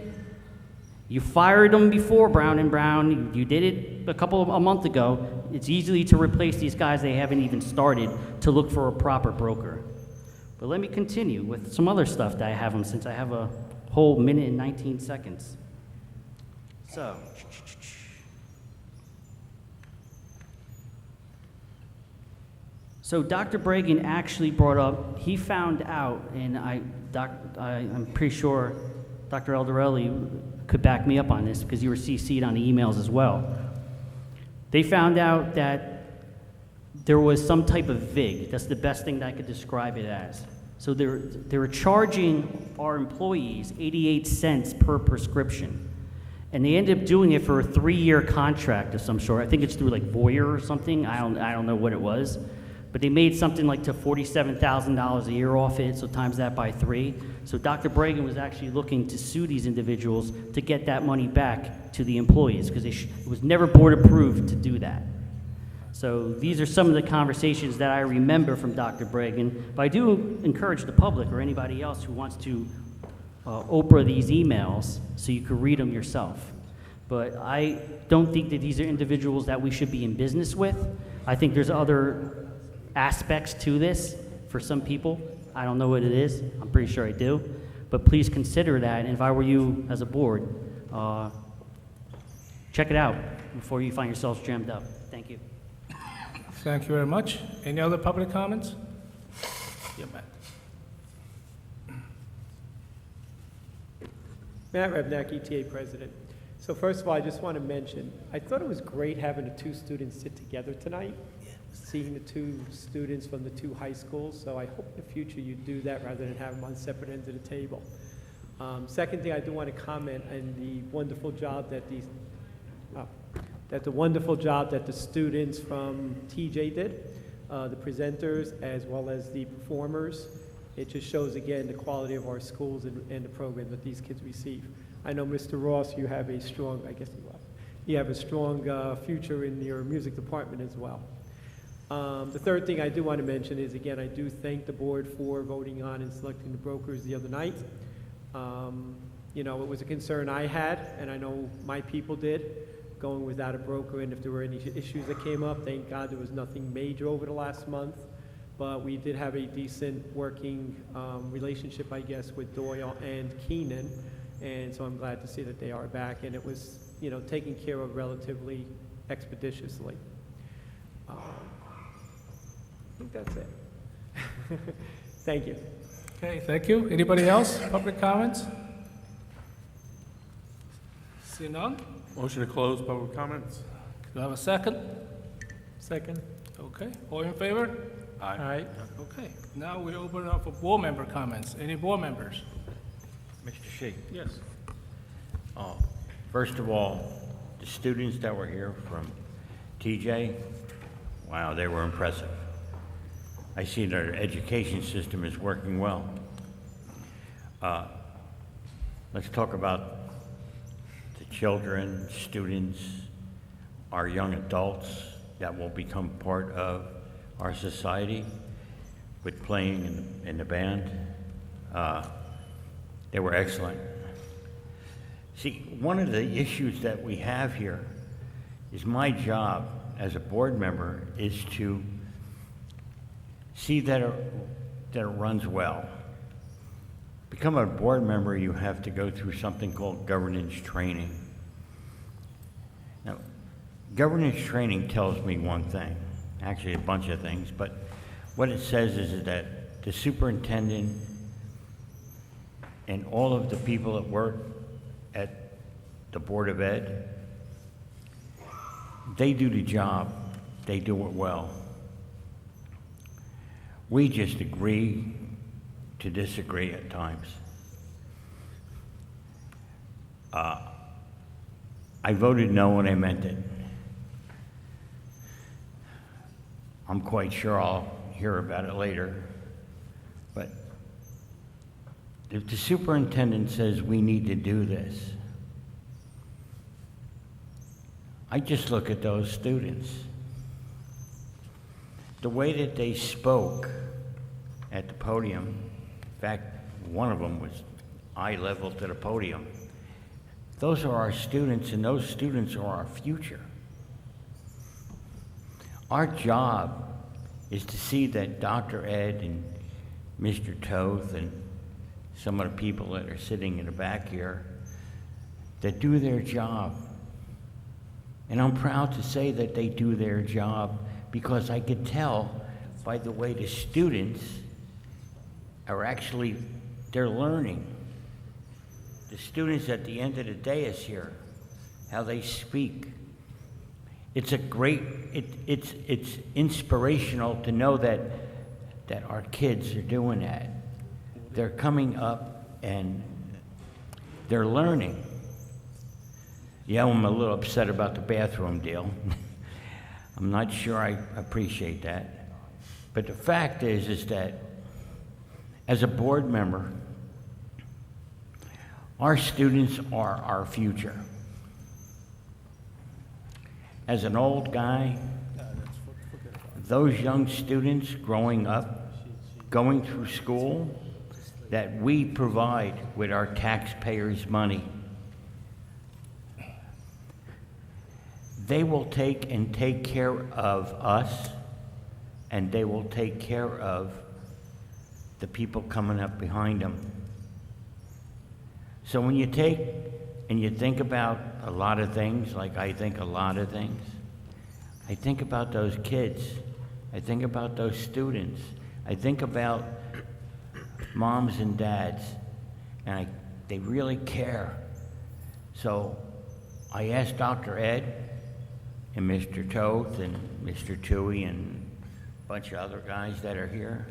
You fired them before, Brown and Brown. You did it a month ago. It's easy to replace these guys. They haven't even started to look for a proper broker. But let me continue with some other stuff that I have them, since I have a whole minute and 19 seconds. So Dr. Bragan actually brought up, he found out, and I'm pretty sure Dr. Eldarelli could back me up on this because you were CC'd on the emails as well. They found out that there was some type of VIG. That's the best thing that I could describe it as. So they were charging our employees 88 cents per prescription. And they ended up doing it for a 3-year contract of some sort. I think it's through like Voyer or something. I don't know what it was. But they made something like to $47,000 a year off it, so times that by 3. So Dr. Bragan was actually looking to sue these individuals to get that money back to the employees, because it was never board approved to do that. So these are some of the conversations that I remember from Dr. Bragan. But I do encourage the public or anybody else who wants to Oprah these emails so you can read them yourself. But I don't think that these are individuals that we should be in business with. I think there's other aspects to this for some people. I don't know what it is. I'm pretty sure I do. But please consider that. And if I were you as a board, check it out before you find yourselves jammed up. Thank you. Thank you very much. Any other public comments? Yeah, Matt. Matt Rebnak, ETA President. So first of all, I just want to mention, I thought it was great having the 2 students sit together tonight, seeing the 2 students from the 2 high schools. So I hope in the future you do that rather than have them on separate ends of the table. Second thing, I do want to comment on the wonderful job that the students from TJ did, the presenters as well as the performers. It just shows again the quality of our schools and the program that these kids receive. I know, Mr. Ross, you have a strong, you have a strong future in your music department as well. The third thing I do want to mention is, again, I do thank the board for voting on and selecting the brokers the other night. You know, it was a concern I had, and I know my people did, going without a broker, and if there were any issues that came up, thank God there was nothing major over the last month. But we did have a decent working relationship, I guess, with Doyle and Keenan, and so I'm glad to see that they are back, and it was, you know, taken care of relatively expeditiously. I think that's it. Thank you. Okay, thank you. Anybody else? Public comments? See none? Motion to close public comments. Do I have a second? Second. Okay, all in favor? Aye. Okay, now we open up for board member comments. Any board members? Mr. Shi. Yes. First of all, the students that were here from TJ, wow, they were impressive. I see their education system is working well. Let's talk about the children, students, our young adults that will become part of our society with playing in the band. They were excellent. See, one of the issues that we have here is my job as a board member is to see that it runs well. Become a board member, you have to go through something called governance training. Now, governance training tells me one thing, actually a bunch of things, but what it says is that the superintendent and all of the people that work at the Board of Ed, they do the job, they do it well. We just agree to disagree at times. I voted no and I meant it. I'm quite sure I'll hear about it later, but if the superintendent says we need to do this, I just look at those students. The way that they spoke at the podium. In fact, one of them was eye level to the podium. Those are our students, and those students are our future. Our job is to see that Dr. Ed and Mr. Toth and some of the people that are sitting in the back here that do their job. And I'm proud to say that they do their job because I could tell by the way the students are actually, they're learning. The students at the end of the day is here, how they speak. It's a great, it's inspirational to know that our kids are doing that. They're coming up and they're learning. Yeah, I'm a little upset about the bathroom deal. I'm not sure I appreciate that. But the fact is that as a board member, our students are our future. As an old guy, those young students growing up, going through school, that we provide with our taxpayers' money, they will take care of us, and they will take care of the people coming up behind them. So when you take and you think about a lot of things, like I think a lot of things, I think about those kids, I think about those students, I think about moms and dads, and they really care. So I asked Dr. Ed and Mr. Toth and Mr. Tui and a bunch of other guys that are here,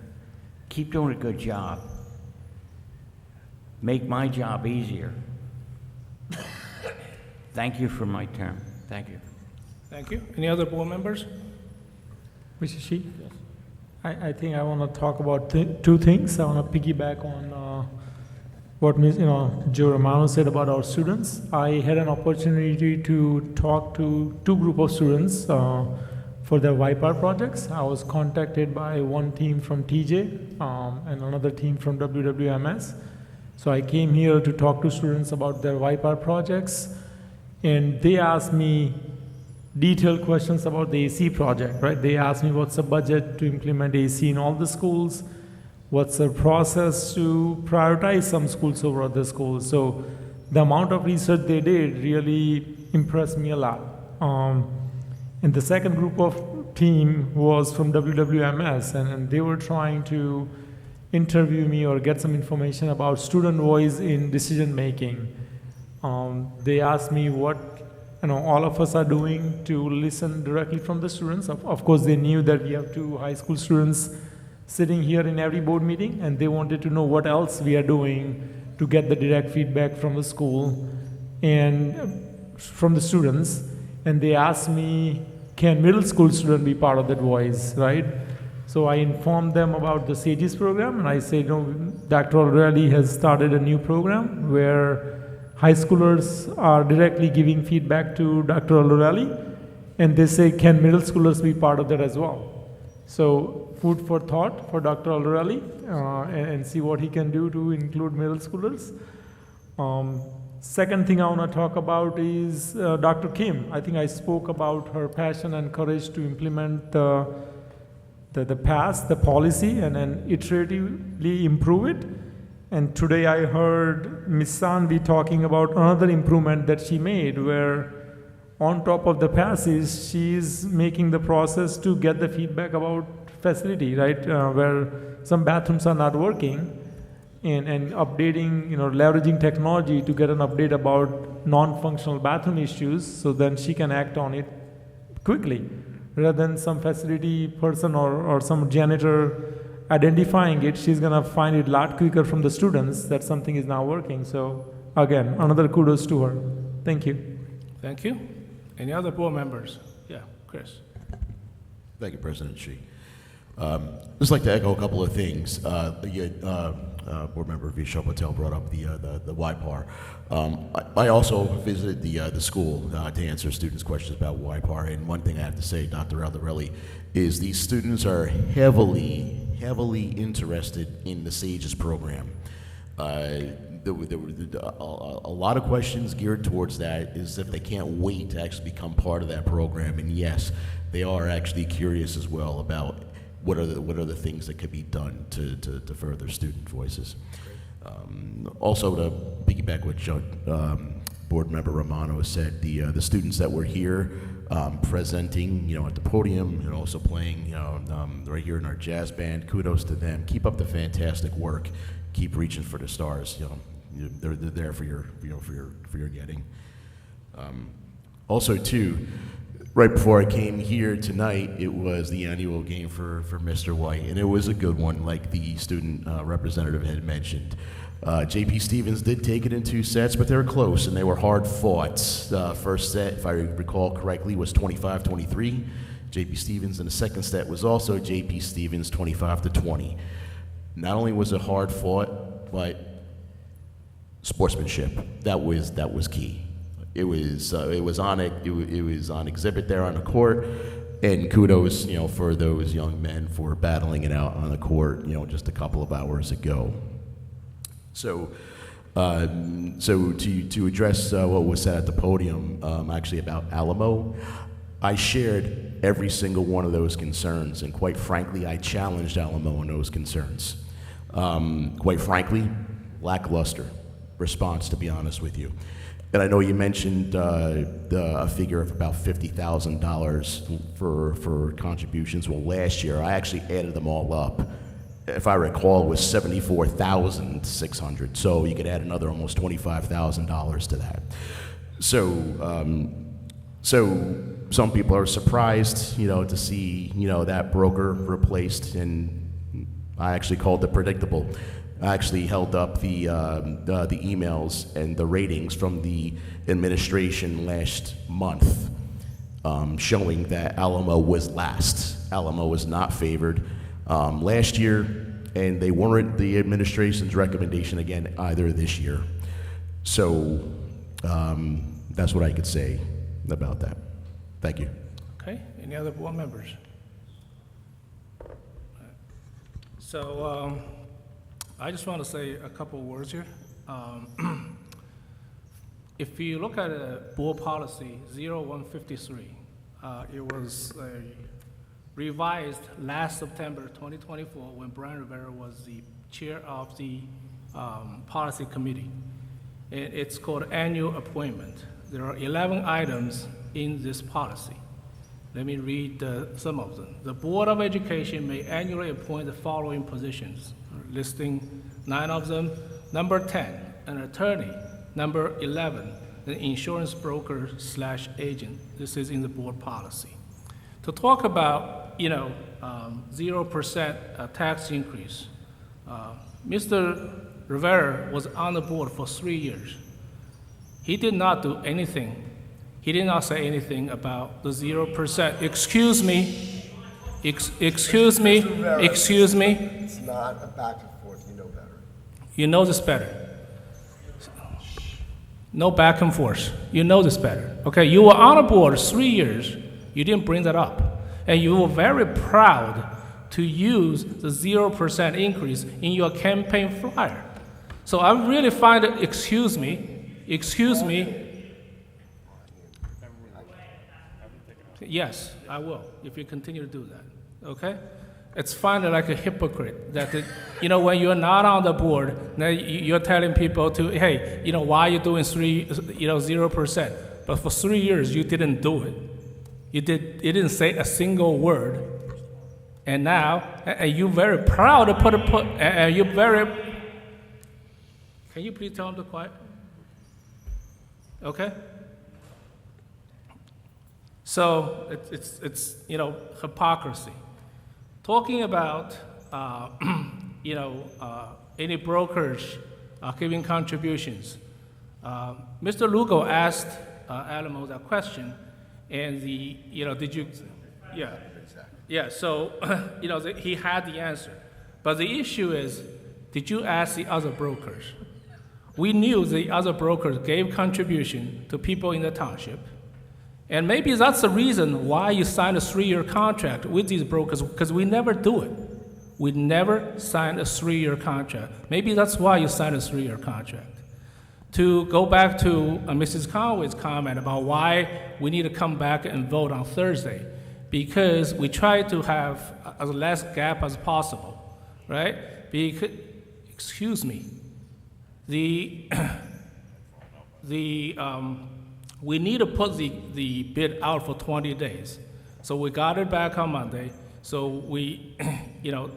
keep doing a good job. Make my job easier. Thank you for my term. Thank you. Thank you. Any other board members? Mr. Shi? I think I want to talk about two things. I want to piggyback on what Joe Romano said about our students. I had an opportunity to talk to two group of students for their YPAR projects. I was contacted by one team from TJ and another team from WWMS. So I came here to talk to students about their YPAR projects, and they asked me detailed questions about the AC project, right? They asked me what's the budget to implement AC in all the schools, what's the process to prioritize some schools over other schools. So the amount of research they did really impressed me a lot. And the second group of team was from WWMS, and they were trying to interview me or get some information about student voice in decision making. They asked me what all of us are doing to listen directly from the students. Of course, they knew that we have two high school students sitting here in every board meeting, and they wanted to know what else we are doing to get the direct feedback from the school and from the students. And they asked me, can middle school students be part of that voice, right? So I informed them about the SAGES program, and I said, Dr. O'Reilly has started a new program where high schoolers are directly giving feedback to Dr. O'Reilly, and they say, can middle schoolers be part of that as well? So food for thought for Dr. O'Reilly, and see what he can do to include middle schoolers. Second thing I want to talk about is Dr. Kim. I think I spoke about her passion and courage to implement the past, the policy, and then iteratively improve it. And today I heard Ms. Sanvi talking about another improvement that she made, where on top of the passage, she's making the process to get the feedback about facility, right? Where some bathrooms are not working, and updating, leveraging technology to get an update about non-functional bathroom issues, so then she can act on it quickly, rather than some facility person or some janitor identifying it. She's gonna find it a lot quicker from the students that something is not working. So again, another kudos to her. Thank you. Thank you. Any other board members? Yeah, Chris. Thank you, President Shi. Just like to echo a couple of things. Board member Vishal Patel brought up the YPAR. I also visited the school to answer students' questions about YPAR, and one thing I have to say, Dr. Aldarelli, is these students are heavily heavily interested in the SAGES program. There were a lot of questions geared towards that, is if they can't wait to actually become part of that program. And yes, they are actually curious as well about what are the things that could be done to further student voices. Also, to piggyback what Board Member Romano said, the students that were here presenting, at the podium and also playing, right here in our jazz band, kudos to them. Keep up the fantastic work. Keep reaching for the stars. They're there for your getting. Also, too, right before I came here tonight, it was the annual game for Mr. White, and it was a good one, like the student representative had mentioned. J.P. Stevens did take it in 2 sets, but they were close, and they were hard fought. First set, if I recall correctly, was 25-23. J.P. Stevens, and the second set was also J.P. Stevens, 25-20. Not only was it hard fought, but sportsmanship. That was key. It was on exhibit there on the court, and kudos, for those young men for battling it out on the court, just a couple of hours ago. So to address what was said at the podium, actually about Alamo, I shared every single one of those concerns, and quite frankly, I challenged Alamo on those concerns. Quite frankly, lackluster response, to be honest with you. And I know you mentioned a figure of about $50,000 for contributions. Well, last year, I actually added them all up. If I recall, it was $74,600. So you could add another almost $25,000 to that. So some people are surprised, to see, that broker replaced, and I actually called it predictable. I actually held up the emails and the ratings from the administration last month, showing that Alamo was last. Alamo was not favored last year, and they weren't the administration's recommendation again either this year. So that's what I could say about that. Thank you. Okay, any other board members? So I just want to say a couple of words here. If you look at board policy 0153, it was revised last September 2024 when Brian Rivera was the chair of the policy committee. It's called annual appointment. There are 11 items in this policy. Let me read some of them. The Board of Education may annually appoint the following positions, listing 9 of them. Number 10, an attorney. Number 11, an insurance broker / agent. This is in the board policy. To talk about, 0% tax increase, Mr. Rivera was on the board for 3 years. He did not do anything. He did not say anything about the 0%. Excuse me. Excuse me. Excuse me. It's not a back and forth. You know better. You know this better. No back and forth. You know this better. Okay, you were on a board 3 years. You didn't bring that up. And you were very proud to use the 0% increase in your campaign flyer. So I really find it, excuse me. Yes, I will, if you continue to do that, okay? It's finally like a hypocrite that, when you're not on the board, now you're telling people to, hey, why are you doing 0%? But for 3 years, you didn't do it. You didn't say a single word. And now, and you're very proud to can you please tell them to quiet? Okay? So it's hypocrisy. Talking about any brokers giving contributions. Mr. Lugo asked Alamo that question, and did you? Yeah. So he had the answer, but the issue is, did you ask the other brokers? We knew the other brokers gave contribution to people in the township. And maybe that's the reason why you signed a 3-year contract with these brokers, because we never do it. We never signed a 3-year contract. Maybe that's why you signed a 3-year contract. To go back to Mrs. Conway's comment about why we need to come back and vote on Thursday, because we try to have as less gap as possible, right? Because, excuse me, we need to put the bid out for 20 days. So we got it back on Monday. So we,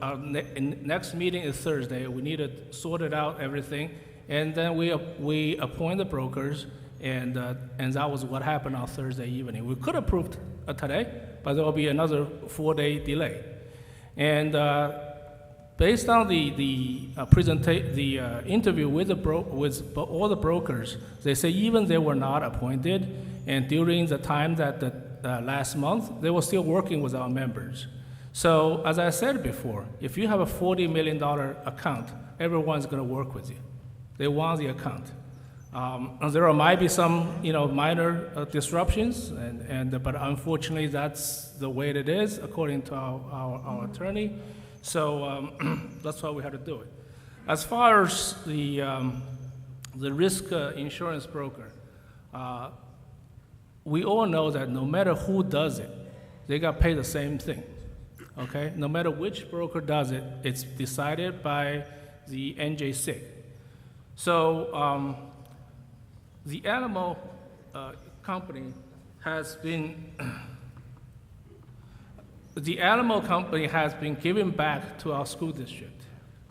our next meeting is Thursday. We need to sort it out, everything. And then we appoint the brokers, and that was what happened on Thursday evening. We could have approved today, but there will be another 4-day delay. And based on the interview with all the brokers, they say even they were not appointed, and during the time that last month, they were still working with our members. So as I said before, if you have a $40 million account, everyone's going to work with you. They want the account. There might be some, minor disruptions, but unfortunately, that's the way it is, according to our attorney. So that's why we had to do it. As far as the risk insurance broker, we all know that no matter who does it, they got paid the same thing. Okay? No matter which broker does it, it's decided by the NJSIG. So the animal company has been giving back to our school district.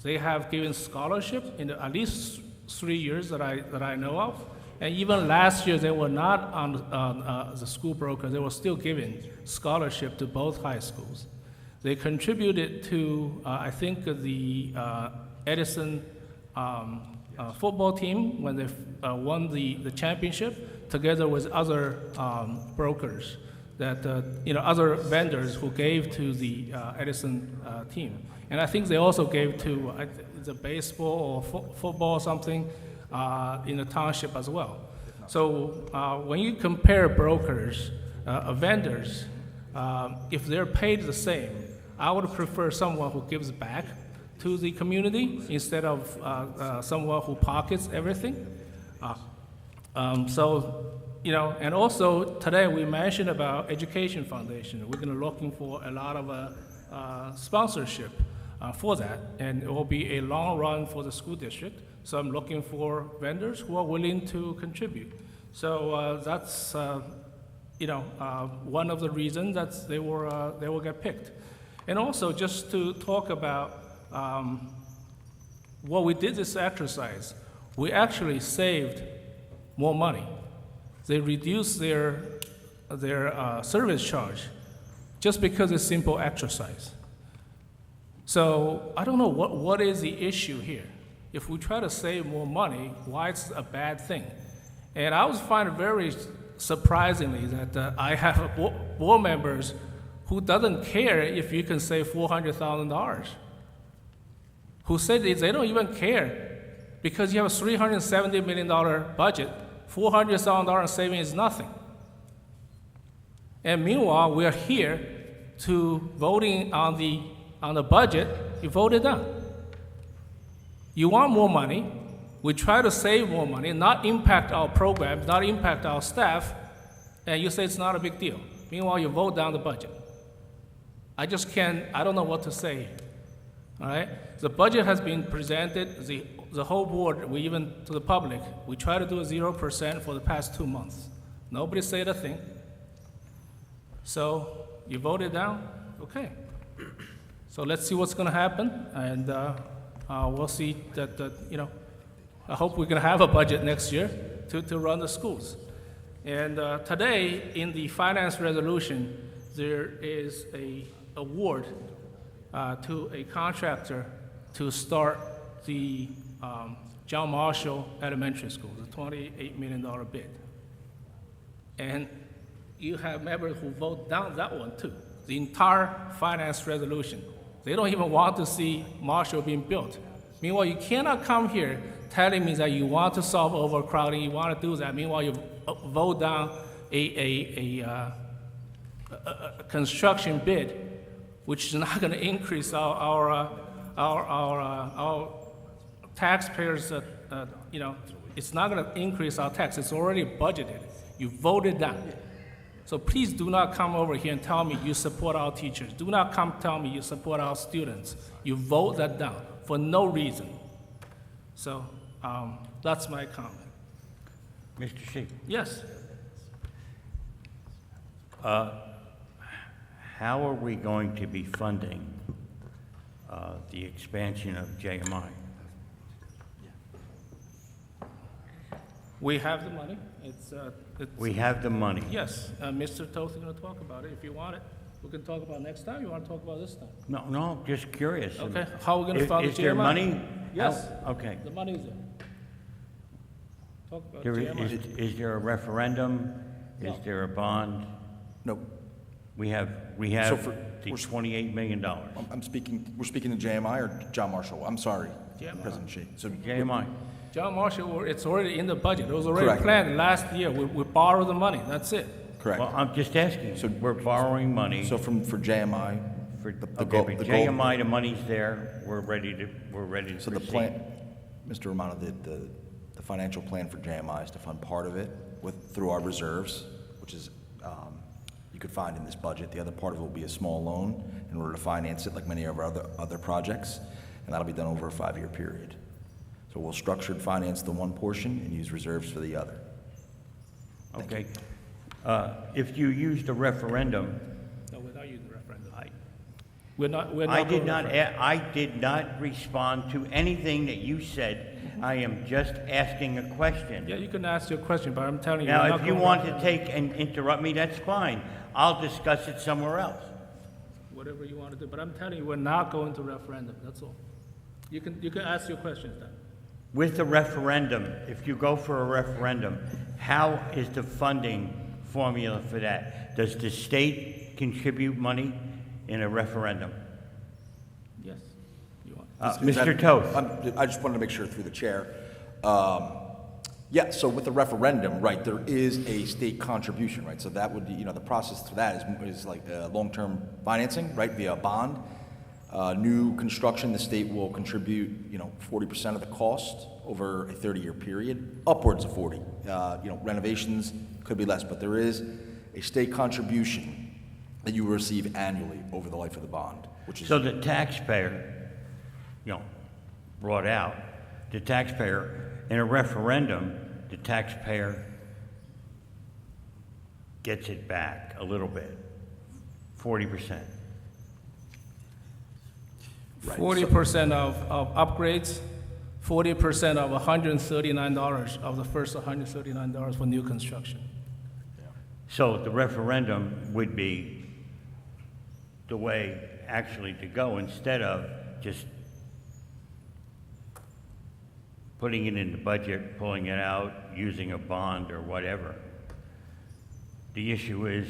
They have given scholarship in at least 3 years that I know of, and even last year they were not on the school broker. They were still giving scholarship to both high schools. They contributed to I think the Edison football team when they won the championship, together with other brokers that other vendors who gave to the Edison team. And I think they also gave to the baseball or football or something in the township as well. So when you compare brokers, vendors, if they're paid the same, I would prefer someone who gives back to the community instead of someone who pockets everything. And also today we mentioned about Education Foundation. We're going to looking for a lot of sponsorship for that, and it will be a long run for the school district. So I'm looking for vendors who are willing to contribute. So that's one of the reasons that they will get picked. And also just to talk about what we did this exercise, we actually saved more money. They reduced their service charge just because it's simple exercise. So I don't know what is the issue here. If we try to save more money, why it's a bad thing? And I was finding very surprisingly that I have board members who doesn't care if you can save $400,000, who said they don't even care because you have a $370 million budget, $400,000 saving is nothing. And meanwhile, we are here to voting on the budget. You voted down. You want more money. We try to save more money, not impact our programs, not impact our staff, and you say it's not a big deal. Meanwhile, you vote down the budget. I don't know what to say. All right? The budget has been presented, the whole board, we even to the public, we try to do a 0% for the past 2 months. Nobody said a thing. So you voted down, okay. So let's see what's gonna happen, and we'll see that, I hope we're gonna have a budget next year to run the schools. And today, in the finance resolution, there is a award to a contractor to start the John Marshall Elementary School, the $28 million bid. And you have members who vote down that one too, the entire finance resolution. They don't even want to see Marshall being built. Meanwhile, you cannot come here telling me that you want to solve overcrowding, you want to do that. Meanwhile, you vote down a construction bid, which is not going to increase our our taxpayers, it's not going to increase our tax. It's already budgeted. You voted down. So please do not come over here and tell me you support our teachers. Do not come tell me you support our students. You vote that down for no reason. So that's my comment. Mr. Shi, Yes. how are we going to be funding the expansion of JMI? We have the money. We have the money. Yes. Mr. Toth is going to talk about it if you want it. We can talk about it next time. You want to talk about it this time? No, just curious. Okay. How are we going to fund the JMI? Is there money? Yes. Okay. The money is there. Talk about There JMI. is there a referendum? No. Is there a bond? No. We have So for- the we're- $28 million. we're speaking to JMI or John Marshall? I'm sorry, JMI. President Shi. So JMI. John Marshall, it's already in the budget. It was already Correct. planned last year. We borrowed the money. That's it. Correct. Well, I'm just asking. So- We're borrowing money. So for JMI, For, the okay, goal- but the goal- JMI, the money's there, we're ready to so the proceed. plan, Mr. Romano, the financial plan for JMI is to fund part of it through our reserves, which is, you could find in this budget. The other part of it will be a small loan in order to finance it like many of our other projects, and that'll be done over a 5-year period. So we'll structured finance the one portion and use reserves for the other. Okay. If you used a referendum, No, we're not using the referendum. We're not I doing did not, referendum. I did not respond to anything that you said. I am just asking a question. Yeah, you can ask your question, but I'm telling you. we're Now, not if you going want to referendum. take and interrupt me, that's fine. I'll discuss it somewhere else. Whatever you want to do, but I'm telling you, we're not going to referendum, that's all. You can ask your questions then. With the referendum, if you go for a referendum, how is the funding formula for that? Does the state contribute money in a referendum? Yes, you want. Mr. Toth. I just wanted to make sure through the chair. Yeah, so with the referendum, right, there is a state contribution, right? So that would be, the process for that is like long-term financing, right, via a bond. New construction, the state will contribute, 40% of the cost over a 30-year period, upwards of 40. Renovations could be less, but there is a state contribution that you will receive annually over the life of the bond, which is. So the taxpayer, brought out, the taxpayer, in a referendum, the taxpayer gets it back a little bit, 40%. 40% of upgrades, 40% of $139 of the first $139 for new construction. So the referendum would be the way actually to go instead of just putting it in the budget, pulling it out, using a bond or whatever. The issue is,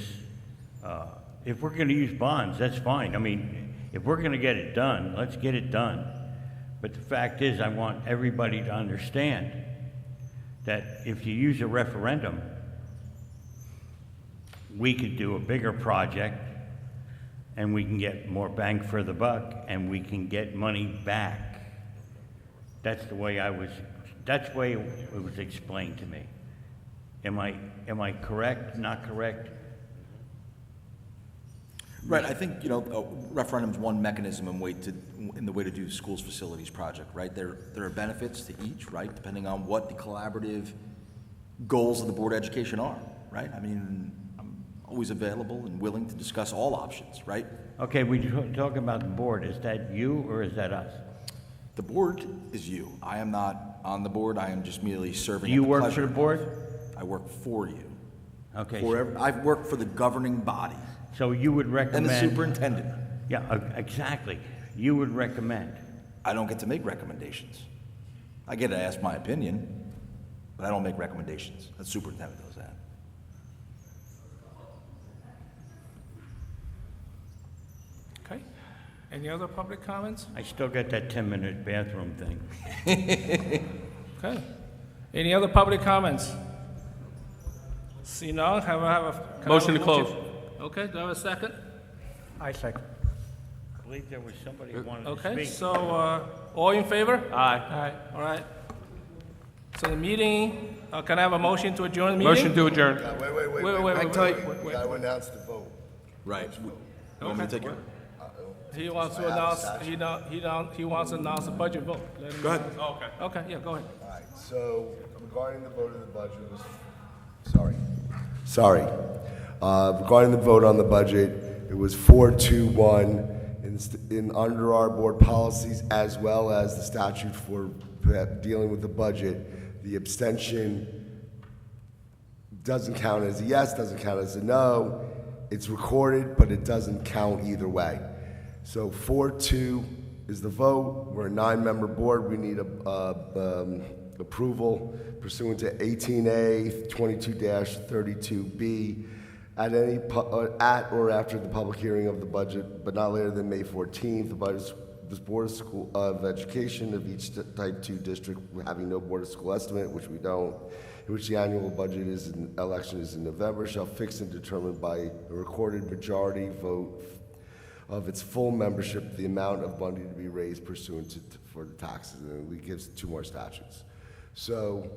if we're going to use bonds, that's fine. I mean, if we're going to get it done, let's get it done. But the fact is, I want everybody to understand that if you use a referendum, we could do a bigger project and we can get more bang for the buck and we can get money back. That's the way that's the way it was explained to me. Am I correct, not correct? Right, I think, referendum's one mechanism in the way to do schools facilities project, right? There are benefits to each, right, depending on what the collaborative goals of the Board of Education are, right? I mean, I'm always available and willing to discuss all options, right? Okay, we're talking about the board. Is that you or is that us? The board is you. I am not on the board, I am just merely serving. Do you at the work pleasure for the of board? I work for you. Okay. I've worked for the governing body. So you would recommend... And the superintendent. Yeah, exactly. You would recommend. I don't get to make recommendations. I get to ask my opinion, but I don't make recommendations. The superintendent does that. Okay. Any other public comments? I still got that 10-minute bathroom thing. Okay. Any other public comments? See none, can I have a Motion to motion? close. Okay, do I have a second? I second. believe there was somebody who wanted to speak. Okay, so, all in favor? Aye. All right. So the meeting, can I have a motion to adjourn the meeting? Motion to adjourn. We gotta announce the vote. Right. You want me to take it? He wants to announce, he wants to announce the budget vote. Let him Go ahead. announce. Oh, okay. Okay, yeah, go ahead. All right, so regarding the vote of the budget, it was, sorry. Regarding the vote on the budget, it was 4-2-1 under our board policies as well as the statute for dealing with the budget. The abstention doesn't count as a yes, doesn't count as a no. It's recorded, but it doesn't count either way. So 4-2 is the vote. We're a 9-member board. We need approval pursuant to 18A 22-32B at or after the public hearing of the budget, but not later than May 14th. This Board of Education of each Type 2 district having no Board of School estimate, which we don't, in which the annual budget election is in November, shall fix and determine by a recorded majority vote of its full membership the amount of money to be raised pursuant for the taxes, and it gives 2 more statutes. So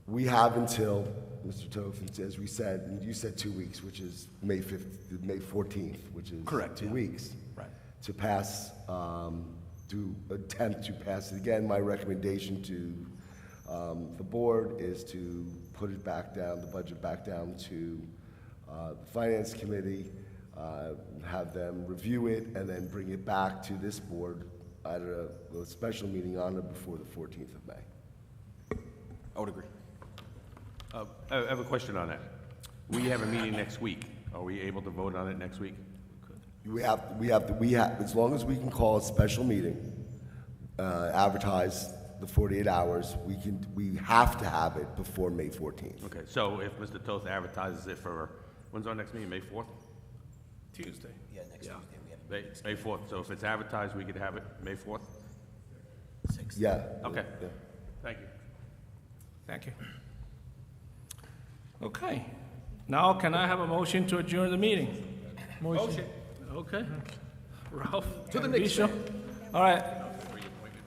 we have until, Mr. Toth, as we said, you said 2 weeks, which is May 14th, which is Correct, 2 yeah. weeks. Right. To pass, to attempt to pass it again. My recommendation to the board is to put it back down, the budget back down to the Finance Committee, have them review it, and then bring it back to this board at a special meeting on or before the 14th of May. I would agree. I have a question on that. We have a meeting next week. Are we able to vote on it next week? We have, as long as we can call a special meeting, advertise the 48 hours, we have to have it before May 14th. Okay, so if Mr. Toth advertises it for, when's our next meeting, May 4th? Tuesday. Yeah, next Tuesday we have. May 4th, so if it's advertised, we could have it May 4th? Yeah. Okay, Yeah. thank you. Thank you. Okay. Now, can I have a motion to adjourn the meeting? Motion. Okay. Ralph? To the and next Bisha? All right.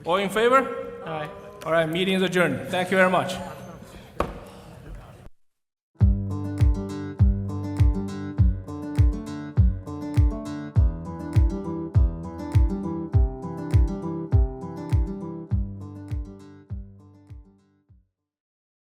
All in favor? Aye. All right, meeting is adjourned. Thank you very much.